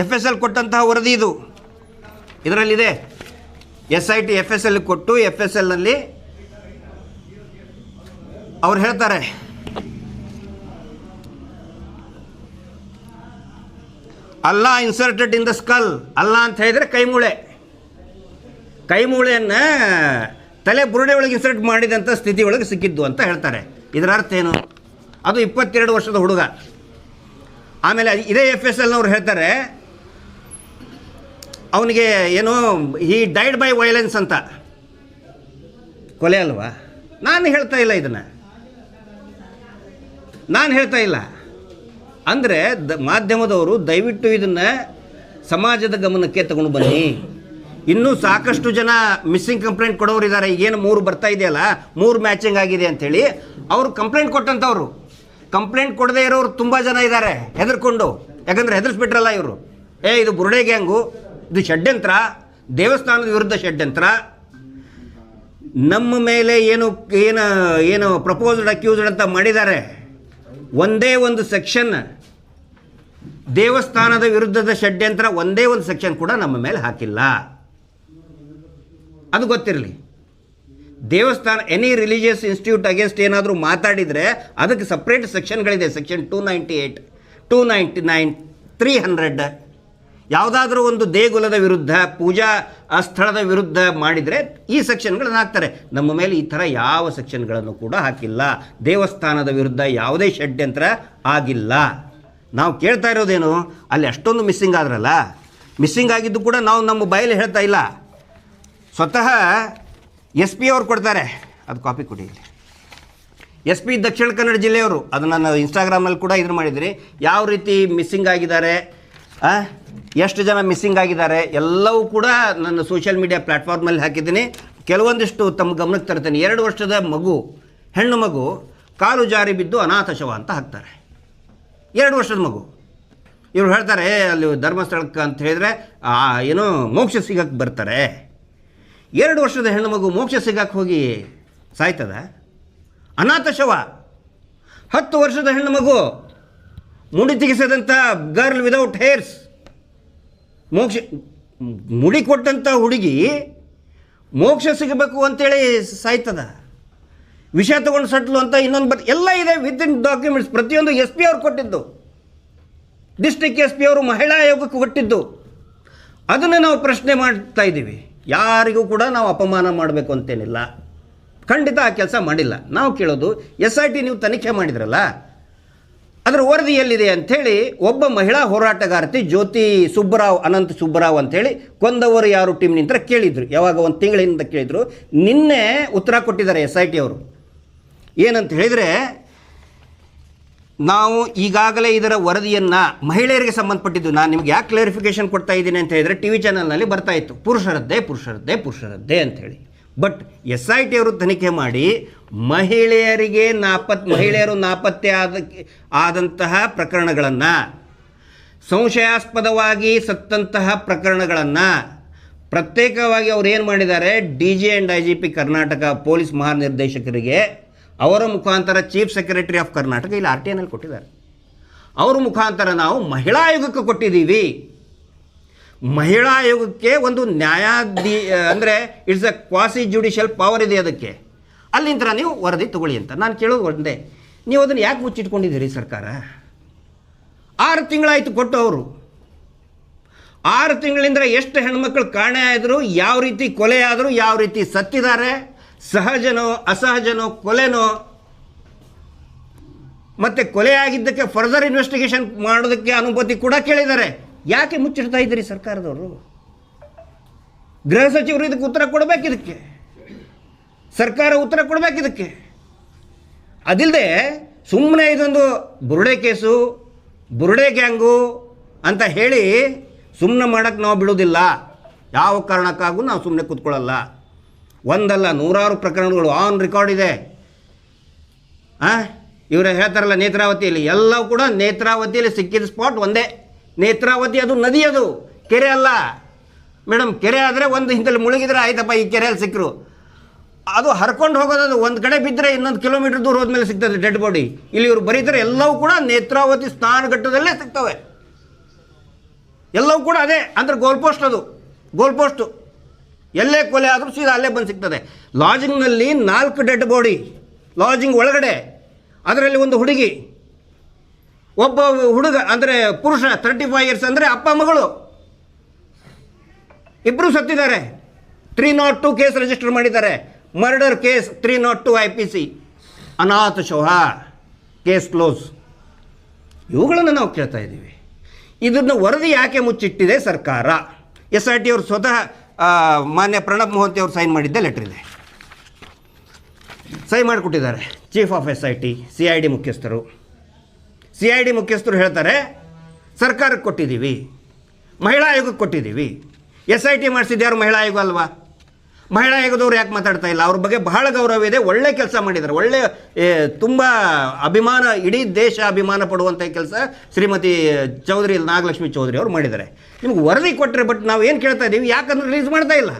FSL ಕೊಟ್ಟಂತಹ ವರದಿ ಇದು. ಇದರಲ್ಲಿದೆ. SIT FSL ಕೊಟ್ಟು FSLನಲ್ಲಿ ಅವ್ರು ಹೇಳ್ತಾರೆ, ಇನ್ಸರ್ಟೆಡ್ ಇನ್ ದ ಸ್ಕಲ್. ಅಂತ ಹೇಳಿದರೆ ಕೈ ಮೂಳೆಯನ್ನು ತಲೆ ಬುರುಡೆ ಒಳಗೆ ಇನ್ಸರ್ಟ್ ಮಾಡಿದಂಥ ಸ್ಥಿತಿ ಒಳಗೆ ಸಿಕ್ಕಿದ್ದು ಅಂತ ಹೇಳ್ತಾರೆ. ಇದರ ಅರ್ಥ ಏನು? ಅದು 22 ವರ್ಷದ ಹುಡುಗ. ಆಮೇಲೆ ಇದೇ FSLನವ್ರು ಹೇಳ್ತಾರೆ, ಅವನಿಗೆ ಏನು ಹಿ ಡೈಡ್ ಬೈ ವೈಲೆನ್ಸ್ ಅಂತ. ಕೊಲೆ ಅಲ್ವಾ? ನಾನು ಹೇಳ್ತಾ ಇಲ್ಲ, ಇದನ್ನು ನಾನು ಹೇಳ್ತಾ ಇಲ್ಲ. ಅಂದರೆ ಮಾಧ್ಯಮದವರು ದಯವಿಟ್ಟು ಇದನ್ನು ಸಮಾಜದ ಗಮನಕ್ಕೆ ತಗೊಂಡು ಬನ್ನಿ. ಇನ್ನೂ ಸಾಕಷ್ಟು ಜನ ಮಿಸ್ಸಿಂಗ್ ಕಂಪ್ಲೇಂಟ್ ಕೊಡೋರು ಇದ್ದಾರೆ. ಈಗೇನು 3 ಬರ್ತಾ ಇದೆಯಲ್ಲ, 3 ಮ್ಯಾಚಿಂಗ್ ಆಗಿದೆ ಅಂಥೇಳಿ ಅವರು ಕಂಪ್ಲೇಂಟ್ ಕೊಟ್ಟಂಥವ್ರು. ಕಂಪ್ಲೇಂಟ್ ಕೊಡದೇ ಇರೋರು ತುಂಬ ಜನ ಇದ್ದಾರೆ ಹೆದರ್ಕೊಂಡು. ಯಾಕಂದರೆ ಹೆದರ್ಸ್ಬಿಟ್ರಲ್ಲ ಇವರು. ಇದು ಬುರುಡೆ ಗ್ಯಾಂಗು, ಇದು ಷಡ್ಯಂತ್ರ, ದೇವಸ್ಥಾನದ ವಿರುದ್ಧ ಷಡ್ಯಂತ್ರ. ನಮ್ಮ ಮೇಲೆ ಏನು ಪ್ರಪೋಸ್ಡ್ ಅಕ್ಯೂಸ್ಡ್ ಅಂತ ಮಾಡಿದ್ದಾರೆ. ಒಂದೇ ಒಂದು ಸೆಕ್ಷನ್ ದೇವಸ್ಥಾನದ ವಿರುದ್ಧದ ಷಡ್ಯಂತ್ರ, ಒಂದೇ ಒಂದು ಸೆಕ್ಷನ್ ಕೂಡ ನಮ್ಮ ಮೇಲೆ ಹಾಕಿಲ್ಲ. ಅದು ಗೊತ್ತಿರಲಿ. ದೇವಸ್ಥಾನ ಎನಿ ರಿಲಿಜಿಯಸ್ ಇನ್ಸ್ಟಿಟ್ಯೂಟ್ ಅಗೇನ್ಸ್ಟ್ ಏನಾದರೂ ಮಾತಾಡಿದರೆ ಅದಕ್ಕೆ ಸಪ್ರೇಟ್ ಸೆಕ್ಷನ್ಗಳಿದೆ. ಸೆಕ್ಷನ್ 298, 299, 300. ಯಾವುದಾದ್ರೂ ಒಂದು ದೇಗುಲದ ವಿರುದ್ಧ, ಪೂಜಾ ಸ್ಥಳದ ವಿರುದ್ಧ ಮಾಡಿದರೆ ಈ ಸೆಕ್ಷನ್ಗಳನ್ನು ಹಾಕ್ತಾರೆ. ನಮ್ಮ ಮೇಲೆ ಈ ಥರ ಯಾವ ಸೆಕ್ಷನ್ಗಳನ್ನು ಕೂಡ ಹಾಕಿಲ್ಲ. ದೇವಸ್ಥಾನದ ವಿರುದ್ಧ ಯಾವುದೇ ಷಡ್ಯಂತ್ರ ಆಗಿಲ್ಲ. ನಾವು ಕೇಳ್ತಾ ಇರೋದೇನು, ಅಲ್ಲಿ ಅಷ್ಟೊಂದು ಮಿಸ್ಸಿಂಗ್ ಆದ್ರಲ್ಲ, ಮಿಸ್ಸಿಂಗ್ ಆಗಿದ್ದು ಕೂಡ ನಾವು ನಮ್ಮ ಬಾಯಲ್ಲಿ ಹೇಳ್ತಾ ಇಲ್ಲ. ಸ್ವತಃ SP ಅವ್ರು ಕೊಡ್ತಾರೆ. ಅದು ಕಾಪಿ ಕೊಡಿ. ಇಲ್ಲಿ SP ದಕ್ಷಿಣ ಕನ್ನಡ ಜಿಲ್ಲೆಯವರು, ಅದನ್ನು ನಾನು ಇನ್ಸ್ಟಾಗ್ರಾಮಲ್ಲಿ ಕೂಡ ಇದು ಮಾಡಿದ್ದೀನಿ. ಯಾವ ರೀತಿ ಮಿಸ್ಸಿಂಗ್ ಆಗಿದ್ದಾರೆ, ಎಷ್ಟು ಜನ ಮಿಸ್ಸಿಂಗ್ ಆಗಿದ್ದಾರೆ ಎಲ್ಲವೂ ಕೂಡ ನನ್ನ ಸೋಷಿಯಲ್ ಮೀಡಿಯಾ ಪ್ಲ್ಯಾಟ್ಫಾರ್ಮಲ್ಲಿ ಹಾಕಿದ್ದೀನಿ. ಕೆಲವೊಂದಿಷ್ಟು ತಮ್ಮ ಗಮನಕ್ಕೆ ತರ್ತೇನೆ. 2 ವರ್ಷದ ಮಗು, ಹೆಣ್ಣು ಮಗು, ಕಾಲು ಜಾರಿ ಬಿದ್ದು ಅನಾಥ ಶವ ಅಂತ ಹಾಕ್ತಾರೆ. 2 ವರ್ಷದ ಮಗು. ಇವ್ರು ಹೇಳ್ತಾರೆ ಅಲ್ಲಿ ಧರ್ಮಸ್ಥಳಕ್ಕೆ ಅಂತ ಹೇಳಿದರೆ ಏನೋ ಮೋಕ್ಷ ಸಿಗಕ್ಕೆ ಬರ್ತಾರೆ. 2 ವರ್ಷದ ಹೆಣ್ಣು ಮಗು ಮೋಕ್ಷ ಸಿಗಕ್ಕೆ ಹೋಗಿ ಸಾಯ್ತದ? ಅನಾಥ ಶವ. 10 ವರ್ಷದ ಹೆಣ್ಣು ಮಗು, ಮುಡಿ ತೆಗೆಸದಂಥ ಗರ್ಲ್ ವಿದೌಟ್ ಹೇರ್ಸ್, ಮುಡಿ ಕೊಟ್ಟಂಥ ಹುಡುಗಿ ಮೋಕ್ಷ ಸಿಗಬೇಕು ಅಂತೇಳಿ ಸಾಯ್ತದ. ವಿಷ ತೊಗೊಂಡು ಸಟ್ಲು ಅಂತ ಇನ್ನೊಂದು ಎಲ್ಲ ಇದೆ ವಿತಿನ್ ಡಾಕ್ಯುಮೆಂಟ್ಸ್. ಪ್ರತಿಯೊಂದು SP ಅವ್ರು ಕೊಟ್ಟಿದ್ದು, ಡಿಸ್ಟ್ರಿಕ್ಟ್ SP ಅವರು ಮಹಿಳಾ ಆಯೋಗಕ್ಕೆ ಕೊಟ್ಟಿದ್ದು. ಅದನ್ನು ನಾವು ಪ್ರಶ್ನೆ ಮಾಡ್ತಾ ಇದ್ದೀವಿ. ಯಾರಿಗೂ ಕೂಡ ನಾವು ಅಪಮಾನ ಮಾಡಬೇಕು ಅಂತೇನಿಲ್ಲ. ಖಂಡಿತ ಆ ಕೆಲಸ ಮಾಡಿಲ್ಲ. ನಾವು ಕೇಳೋದು SIT ನೀವು ತನಿಖೆ ಮಾಡಿದ್ರಲ್ಲ, ಅದರ ವರದಿ ಎಲ್ಲಿದೆ ಅಂಥೇಳಿ ಒಬ್ಬ ಮಹಿಳಾ ಹೋರಾಟಗಾರ್ತಿ ಜ್ಯೋತಿ ಸುಬ್ಬರಾವ್, ಅನಂತ ಸುಬ್ಬರಾವ್ ಅಂಥೇಳಿ ಕೊಂದವರು ಯಾರು ಟೀಮ್ನಿಂದ ಕೇಳಿದರು. ಯಾವಾಗ 1 ತಿಂಗಳಿಂದ ಕೇಳಿದರು. ನಿನ್ನೆ ಉತ್ತರ ಕೊಟ್ಟಿದ್ದಾರೆ SIT ಅವರು. ಏನಂತ ಹೇಳಿದರೆ, ನಾವು ಈಗಾಗಲೇ ಇದರ ವರದಿಯನ್ನು ಮಹಿಳೆಯರಿಗೆ ಸಂಬಂಧಪಟ್ಟಿದ್ದು, ನಾನು ನಿಮಗೆ ಯಾಕೆ ಕ್ಲಾರಿಫಿಕೇಷನ್ ಕೊಡ್ತಾ ಇದ್ದೀನಿ ಅಂತ ಹೇಳಿದರೆ, TV ಚಾನಲ್ನಲ್ಲಿ ಬರ್ತಾ ಇತ್ತು ಪುರುಷರದ್ದೇ ಅಂಥೇಳಿ. ಬಟ್ SIT ಅವರು ತನಿಖೆ ಮಾಡಿ ಮಹಿಳೆಯರು ನಾಪತ್ತೆ ಆದಂತಹ ಪ್ರಕರಣಗಳನ್ನು ಸಂಶಯಾಸ್ಪದವಾಗಿ ಸತ್ತಂತಹ ಪ್ರಕರಣಗಳನ್ನು ಪ್ರತ್ಯೇಕವಾಗಿ ಅವ್ರು ಏನು ಮಾಡಿದ್ದಾರೆ, DG and IGP Karnataka police ಮಹಾನಿರ್ದೇಶಕರಿಗೆ ಅವರ ಮುಖಾಂತರ ಚೀಫ್ ಸೆಕ್ರೆಟರಿ ಆಫ್ ಕರ್ನಾಟಕ ಇಲ್ಲಿ RTIನಲ್ಲಿ ಕೊಟ್ಟಿದ್ದಾರೆ. ಅವ್ರ ಮುಖಾಂತರ ನಾವು ಮಹಿಳಾ ಆಯೋಗಕ್ಕೆ ಕೊಟ್ಟಿದ್ದೀವಿ. ಮಹಿಳಾ ಆಯೋಗಕ್ಕೆ ಒಂದು ಅಂದರೆ it's a quasi judicial power ಇದೆ ಅದಕ್ಕೆ. ಅಲ್ಲಿಂದ ನೀವು ವರದಿ ತಗೊಳ್ಳಿ ಅಂತ ನಾನು ಕೇಳೋದು ಒಂದೇ, ನೀವು ಅದನ್ನು ಯಾಕೆ ಮುಚ್ಚಿಟ್ಕೊಂಡಿದ್ದೀರಿ ಸರ್ಕಾರ? 6 ತಿಂಗಳಾಯಿತು ಕೊಟ್ಟು. ಅವರು 6 ತಿಂಗಳಿಂದ ಎಷ್ಟು ಹೆಣ್ಮಕ್ಳು ಕಾಣೆ ಆದರು, ಯಾವ ರೀತಿ ಕೊಲೆ ಆದರು, ಯಾವ ರೀತಿ ಸತ್ತಿದ್ದಾರೆ, ಸಹಜನೋ ಅಸಹಜನೋ ಕೊಲೆನೋ, ಮತ್ತು ಕೊಲೆ ಆಗಿದ್ದಕ್ಕೆ ಫರ್ದರ್ ಇನ್ವೆಸ್ಟಿಗೇಷನ್ ಮಾಡೋದಕ್ಕೆ ಅನುಮತಿ ಕೂಡ ಕೇಳಿದ್ದಾರೆ. ಯಾಕೆ ಮುಚ್ಚಿಡ್ತಾ ಇದ್ದೀರಿ ಸರ್ಕಾರದವರು? ಗೃಹ ಸಚಿವರು ಇದಕ್ಕೆ ಉತ್ತರ ಕೊಡಬೇಕು. ಇದಕ್ಕೆ ಸರ್ಕಾರ ಉತ್ತರ ಕೊಡಬೇಕು. ಇದಕ್ಕೆ ಅದಿಲ್ಲದೆ ಸುಮ್ಮನೆ ಇದೊಂದು ಬುರುಡೆ ಕೇಸು, ಬುರುಡೆ ಗ್ಯಾಂಗು ಅಂತ ಹೇಳಿ ಸುಮ್ಮನೆ ಮಾಡೋಕ್ಕೆ ನಾವು ಬಿಡೋದಿಲ್ಲ. ಯಾವ ಕಾರಣಕ್ಕಾಗೂ ನಾವು ಸುಮ್ಮನೆ ಕೂತ್ಕೊಳ್ಳಲ್ಲ. ಒಂದಲ್ಲ 100 ಪ್ರಕರಣಗಳು ಆನ್ ರೆಕಾರ್ಡ್ ಇದೆ. ಇವರು ಹೇಳ್ತಾರಲ್ಲ ನೇತ್ರಾವತಿಯಲ್ಲಿ, ಎಲ್ಲವೂ ಕೂಡ ನೇತ್ರಾವತಿಯಲ್ಲಿ ಸಿಕ್ಕಿದ ಸ್ಪಾಟ್ ಒಂದೇ. ನೇತ್ರಾವತಿ ಅದು ನದಿ, ಅದು ಕೆರೆ ಅಲ್ಲ ಮೇಡಮ್. ಕೆರೆ ಆದರೆ ಒಂದು ಹಿಂದಲ್ಲಿ ಮುಳುಗಿದ್ರೆ ಆಯ್ತಪ್ಪ, ಈ ಕೆರೆಯಲ್ಲಿ ಸಿಕ್ಕರು. ಅದು ಹರ್ಕೊಂಡು ಹೋಗೋದು, ಒಂದು ಕಡೆ ಬಿದ್ದರೆ ಇನ್ನೊಂದು ಕಿಲೋಮೀಟರ್ ದೂರ ಹೋದ್ಮೇಲೆ ಸಿಗ್ತದೆ ಡೆಡ್ ಬಾಡಿ. ಇಲ್ಲಿ ಇವರು ಬರೀತಾರೆ ಎಲ್ಲವೂ ಕೂಡ ನೇತ್ರಾವತಿ ಸ್ನಾನಘಟ್ಟದಲ್ಲೇ ಸಿಗ್ತವೆ. ಎಲ್ಲವೂ ಕೂಡ ಅದೇ ಅಂದರೆ ಗೋಲ್ ಪೋಸ್ಟ್. ಅದು ಗೋಲ್ ಪೋಸ್ಟು. ಎಲ್ಲೇ ಕೊಲೆ ಆದರೂ ಸೀದಾ ಅಲ್ಲೇ ಬಂದು ಸಿಗ್ತದೆ. ಲಾಡ್ಜಿಂಗ್ನಲ್ಲಿ 4 ಡೆಡ್ ಬಾಡಿ ಲಾಡ್ಜಿಂಗ್ ಒಳಗಡೆ. ಅದರಲ್ಲಿ ಒಂದು ಹುಡುಗಿ, ಒಬ್ಬ ಹುಡುಗ ಅಂದರೆ ಪುರುಷ 35 ಇಯರ್ಸ್ ಅಂದರೆ ಅಪ್ಪ ಮಗಳು ಇಬ್ಬರು ಸತ್ತಿದ್ದಾರೆ. 302 ಕೇಸ್ ರಿಜಿಸ್ಟರ್ ಮಾಡಿದ್ದಾರೆ. Murder case 302 IPC. ಅನಾಥ ಶವ ಕೇಸ್ ಕ್ಲೋಸ್. ಇವುಗಳನ್ನು ನಾವು ಕೇಳ್ತಾ ಇದ್ದೀವಿ. ಇದನ್ನು ವರದಿ ಯಾಕೆ ಮುಚ್ಚಿಟ್ಟಿದೆ ಸರ್ಕಾರ? SIT ಅವರು ಸ್ವತಃ ಮಾನ್ಯ ಪ್ರಣಬ್ ಮೊಹಂತಿ ಅವರು ಸೈನ್ ಮಾಡಿದ್ದೆ ಲೆಟ್ರ್ ಇದೆ. ಸೈನ್ ಮಾಡಿಕೊಟ್ಟಿದ್ದಾರೆ ಚೀಫ್ ಆಫ್ SIT, CID ಮುಖ್ಯಸ್ಥರು. CID ಮುಖ್ಯಸ್ಥರು ಹೇಳ್ತಾರೆ ಸರ್ಕಾರಕ್ಕೆ ಕೊಟ್ಟಿದ್ದೀವಿ, ಮಹಿಳಾ ಆಯೋಗಕ್ಕೆ ಕೊಟ್ಟಿದ್ದೀವಿ. SIT ಮಾಡಿಸಿದ್ದು ಯಾರು? ಮಹಿಳಾ ಆಯೋಗ ಅಲ್ವಾ? ಮಹಿಳಾ ಆಯೋಗದವ್ರು ಯಾಕೆ ಮಾತಾಡ್ತಾ ಇಲ್ಲ? ಅವ್ರ ಬಗ್ಗೆ ಬಹಳ ಗೌರವ ಇದೆ. ಒಳ್ಳೆ ಕೆಲಸ ಮಾಡಿದ್ದಾರೆ. ಒಳ್ಳೆ ತುಂಬ ಅಭಿಮಾನ, ಇಡೀ ದೇಶ ಅಭಿಮಾನ ಪಡುವಂಥ ಕೆಲಸ ಶ್ರೀಮತಿ ಚೌಧರಿ ನಾಗಲಕ್ಷ್ಮಿ ಚೌಧರಿ ಅವರು ಮಾಡಿದ್ದಾರೆ. ನಿಮ್ಗೆ ವರದಿ ಕೊಟ್ಟರೆ, ಬಟ್ ನಾವು ಏನು ಕೇಳ್ತಾ ಇದ್ದೀವಿ, ಯಾಕಂದ್ರೆ ರಿಲೀಸ್ ಮಾಡ್ತಾ ಇಲ್ಲ.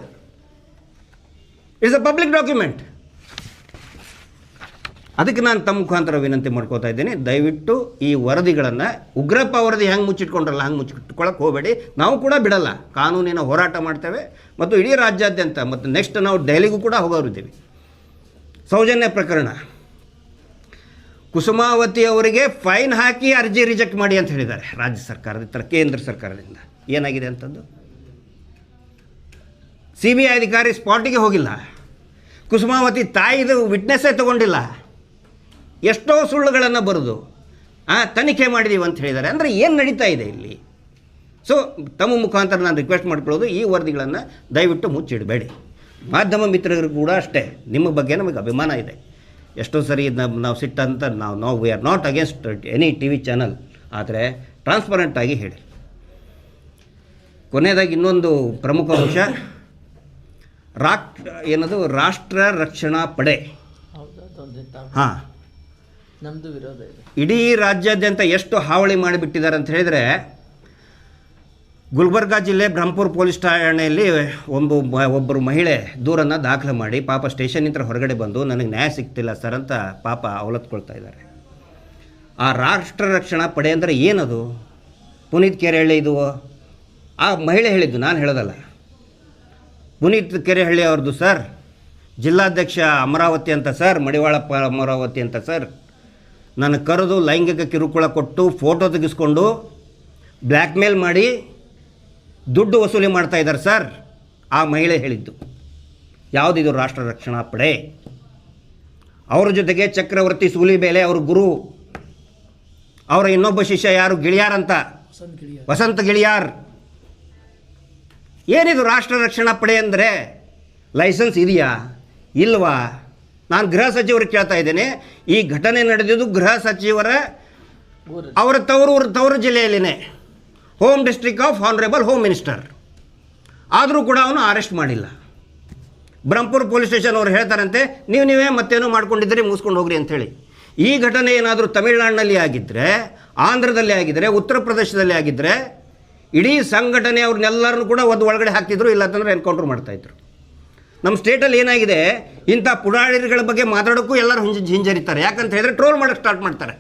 It's a public document. ಅದಕ್ಕೆ ನಾನು ತಮ್ಮ ಮುಖಾಂತರ ವಿನಂತಿ ಮಾಡ್ಕೋತಾ ಇದ್ದೀನಿ, ದಯವಿಟ್ಟು ಈ ವರದಿಗಳನ್ನು ಉಗ್ರಪ್ಪ ವರದಿ ಹೆಂಗೆ ಮುಚ್ಚಿಟ್ಕೊಂಡ್ರಲ್ಲ ಹಂಗೆ ಮುಚ್ಚಿಟ್ಕೊಳ್ಳೋಕೆ ಹೋಗಬೇಡಿ. ನಾವು ಕೂಡ ಬಿಡಲ್ಲ, ಕಾನೂನಿನ ಹೋರಾಟ ಮಾಡ್ತೇವೆ ಮತ್ತು ಇಡೀ ರಾಜ್ಯಾದ್ಯಂತ, ಮತ್ತು ನೆಕ್ಸ್ಟ್ ನಾವು ದೆಹಲಿಗೂ ಕೂಡ ಹೋಗೋರಿದ್ದೀವಿ. ಸೌಜನ್ಯ ಪ್ರಕರಣ, ಕುಸುಮಾವತಿ ಅವರಿಗೆ ಫೈನ್ ಹಾಕಿ ಅರ್ಜಿ ರಿಜೆಕ್ಟ್ ಮಾಡಿ ಅಂತ ಹೇಳಿದ್ದಾರೆ ರಾಜ್ಯ ಸರ್ಕಾರದ ಕೇಂದ್ರ ಸರ್ಕಾರದಿಂದ. ಏನಾಗಿದೆ ಅಂತಂದು CBI ಅಧಿಕಾರಿ ಸ್ಪಾಟಿಗೆ ಹೋಗಿಲ್ಲ. ಕುಸುಮಾವತಿ ತಾಯಿದು ವಿಟ್ನೆಸ್ಸೇ ತಗೊಂಡಿಲ್ಲ. ಎಷ್ಟೋ ಸುಳ್ಳುಗಳನ್ನು ಬರೆದು ತನಿಖೆ ಮಾಡಿದ್ದೀವಿ ಅಂತ ಹೇಳಿದ್ದಾರೆ. ಅಂದರೆ ಏನು ನಡೀತಾ ಇದೆ ಇಲ್ಲಿ? ಸೊ ತಮ್ಮ ಮುಖಾಂತರ ನಾನು ರಿಕ್ವೆಸ್ಟ್ ಮಾಡ್ಕೊಳ್ಳೋದು, ಈ ವರದಿಗಳನ್ನು ದಯವಿಟ್ಟು ಮುಚ್ಚಿಡಬೇಡಿ. ಮಾಧ್ಯಮ ಮಿತ್ರರಿಗೂ ಕೂಡ ಅಷ್ಟೇ, ನಿಮ್ಮ ಬಗ್ಗೆ ನಮಗೆ ಅಭಿಮಾನ ಇದೆ. ಎಷ್ಟೋ ಸರಿ ನಾವು ಸಿಟ್ಟಂತ ನಾವು we are not against any TV channel, ಆದರೆ ಟ್ರಾನ್ಸ್ಪರೆಂಟಾಗಿ ಹೇಳಿ. ಕೊನೆಯದಾಗಿ ಇನ್ನೊಂದು ಪ್ರಮುಖ ಅಂಶ, ರಾಷ್ಟ್ರ ರಕ್ಷಣಾ ಪಡೆ. ಹಾಂ, ನಮ್ಮದು ವಿರೋಧ ಇದೆ. ಇಡೀ ರಾಜ್ಯಾದ್ಯಂತ ಎಷ್ಟು ಹಾವಳಿ ಮಾಡಿಬಿಟ್ಟಿದ್ದಾರೆ ಅಂತ ಹೇಳಿದರೆ, ಗುಲ್ಬರ್ಗಾ ಜಿಲ್ಲೆ ಬ್ರಹ್ಮಪುರ ಪೊಲೀಸ್ ಠಾಣೆಯಲ್ಲಿ ಒಬ್ಬರು ಮಹಿಳೆ ದೂರನ್ನು ದಾಖಲೆ ಮಾಡಿ ಪಾಪ ಸ್ಟೇಷನ್ನಿಂದ ಹೊರಗಡೆ ಬಂದು ನನಗೆ ನ್ಯಾಯ ಸಿಗ್ತಿಲ್ಲ ಸರ್ ಅಂತ ಪಾಪ ಅವಲತ್ಕೊಳ್ತಾ ಇದ್ದಾರೆ. ಆ ರಾಷ್ಟ್ರ ರಕ್ಷಣಾ ಪಡೆ ಅಂದರೆ ಏನದು? ಪುನೀತ್ ಕೆರೆಹಳ್ಳಿ ಇದು ಆ ಮಹಿಳೆ ಹೇಳಿದ್ದು, ನಾನು ಹೇಳೋದಲ್ಲ. ಪುನೀತ್ ಕೆರೆಹಳ್ಳಿ ಅವ್ರದ್ದು ಸರ್, ಜಿಲ್ಲಾಧ್ಯಕ್ಷ ಅಮರಾವತಿ ಅಂತ ಸರ್, ಮಡಿವಾಳಪ್ಪ ಅಮರಾವತಿ ಅಂತ ಸರ್, ನನ್ನ ಕರೆದು ಲೈಂಗಿಕ ಕಿರುಕುಳ ಕೊಟ್ಟು ಫೋಟೋ ತೆಗೆಸ್ಕೊಂಡು ಬ್ಲ್ಯಾಕ್ ಮೇಲ್ ಮಾಡಿ ದುಡ್ಡು ವಸೂಲಿ ಮಾಡ್ತಾ ಇದ್ದಾರೆ ಸರ್. ಆ ಮಹಿಳೆ ಹೇಳಿದ್ದು. ಯಾವುದಿದು ರಾಷ್ಟ್ರ ರಕ್ಷಣಾ ಪಡೆ? ಅವರ ಜೊತೆಗೆ ಚಕ್ರವರ್ತಿ ಸೂಲಿಬೇಲೆ ಅವ್ರ ಗುರು, ಅವರ ಇನ್ನೊಬ್ಬ ಶಿಷ್ಯ ಯಾರು, ಗಿಳಿಯಾರ್ ಅಂತ, ವಸಂತ ಗಿಳಿಯಾರ್. ಏನಿದು ರಾಷ್ಟ್ರ ರಕ್ಷಣಾ ಪಡೆ ಅಂದರೆ? ಲೈಸೆನ್ಸ್ ಇದೆಯಾ ಇಲ್ವಾ? ನಾನು ಗೃಹ ಸಚಿವರಿಗೆ ಕೇಳ್ತಾ ಇದ್ದೇನೆ. ಈ ಘಟನೆ ನಡೆದಿದ್ದು ಗೃಹ ಸಚಿವರ ಅವರ ತವರು ಜಿಲ್ಲೆಯಲ್ಲಿನೇ, home district of honourable home minister. ಆದರೂ ಕೂಡ ಅವನು ಅರೆಸ್ಟ್ ಮಾಡಿಲ್ಲ. ಬ್ರಹ್ಮಪುರ ಪೊಲೀಸ್ ಸ್ಟೇಷನ್ ಅವರು ಹೇಳ್ತಾರಂತೆ, ನೀವೇ ಮತ್ತೇನೋ ಮಾಡ್ಕೊಂಡಿದ್ದೀರಿ, ಮುಗಿಸ್ಕೊಂಡು ಹೋಗ್ರಿ ಅಂಥೇಳಿ. ಈ ಘಟನೆ ಏನಾದರೂ ತಮಿಳುನಾಡಿನಲ್ಲಿ ಆಗಿದ್ದರೆ, ಆಂಧ್ರದಲ್ಲಿ ಆಗಿದ್ದರೆ, ಉತ್ತರ ಪ್ರದೇಶದಲ್ಲಿ ಆಗಿದ್ದರೆ ಇಡೀ ಸಂಘಟನೆ ಅವ್ರನ್ನೆಲ್ಲರನ್ನು ಕೂಡ ಒಂದು ಒಳಗಡೆ ಹಾಕ್ತಿದ್ರು, ಇಲ್ಲಂತಂದ್ರೆ ಎನ್ಕೌಂಟ್ರ್ ಮಾಡ್ತಾಯಿದ್ರು. ನಮ್ಮ ಸ್ಟೇಟಲ್ಲಿ ಏನಾಗಿದೆ, ಇಂಥ ಪುಡಾರಿಗಳ ಬಗ್ಗೆ ಮಾತಾಡೋಕ್ಕೂ ಎಲ್ಲರೂ ಹಿಂಜರಿತಾರೆ. ಯಾಕಂತ ಹೇಳಿದ್ರೆ ಟ್ರೋಲ್ ಮಾಡೋಕ್ಕೆ ಸ್ಟಾರ್ಟ್ ಮಾಡ್ತಾರೆ.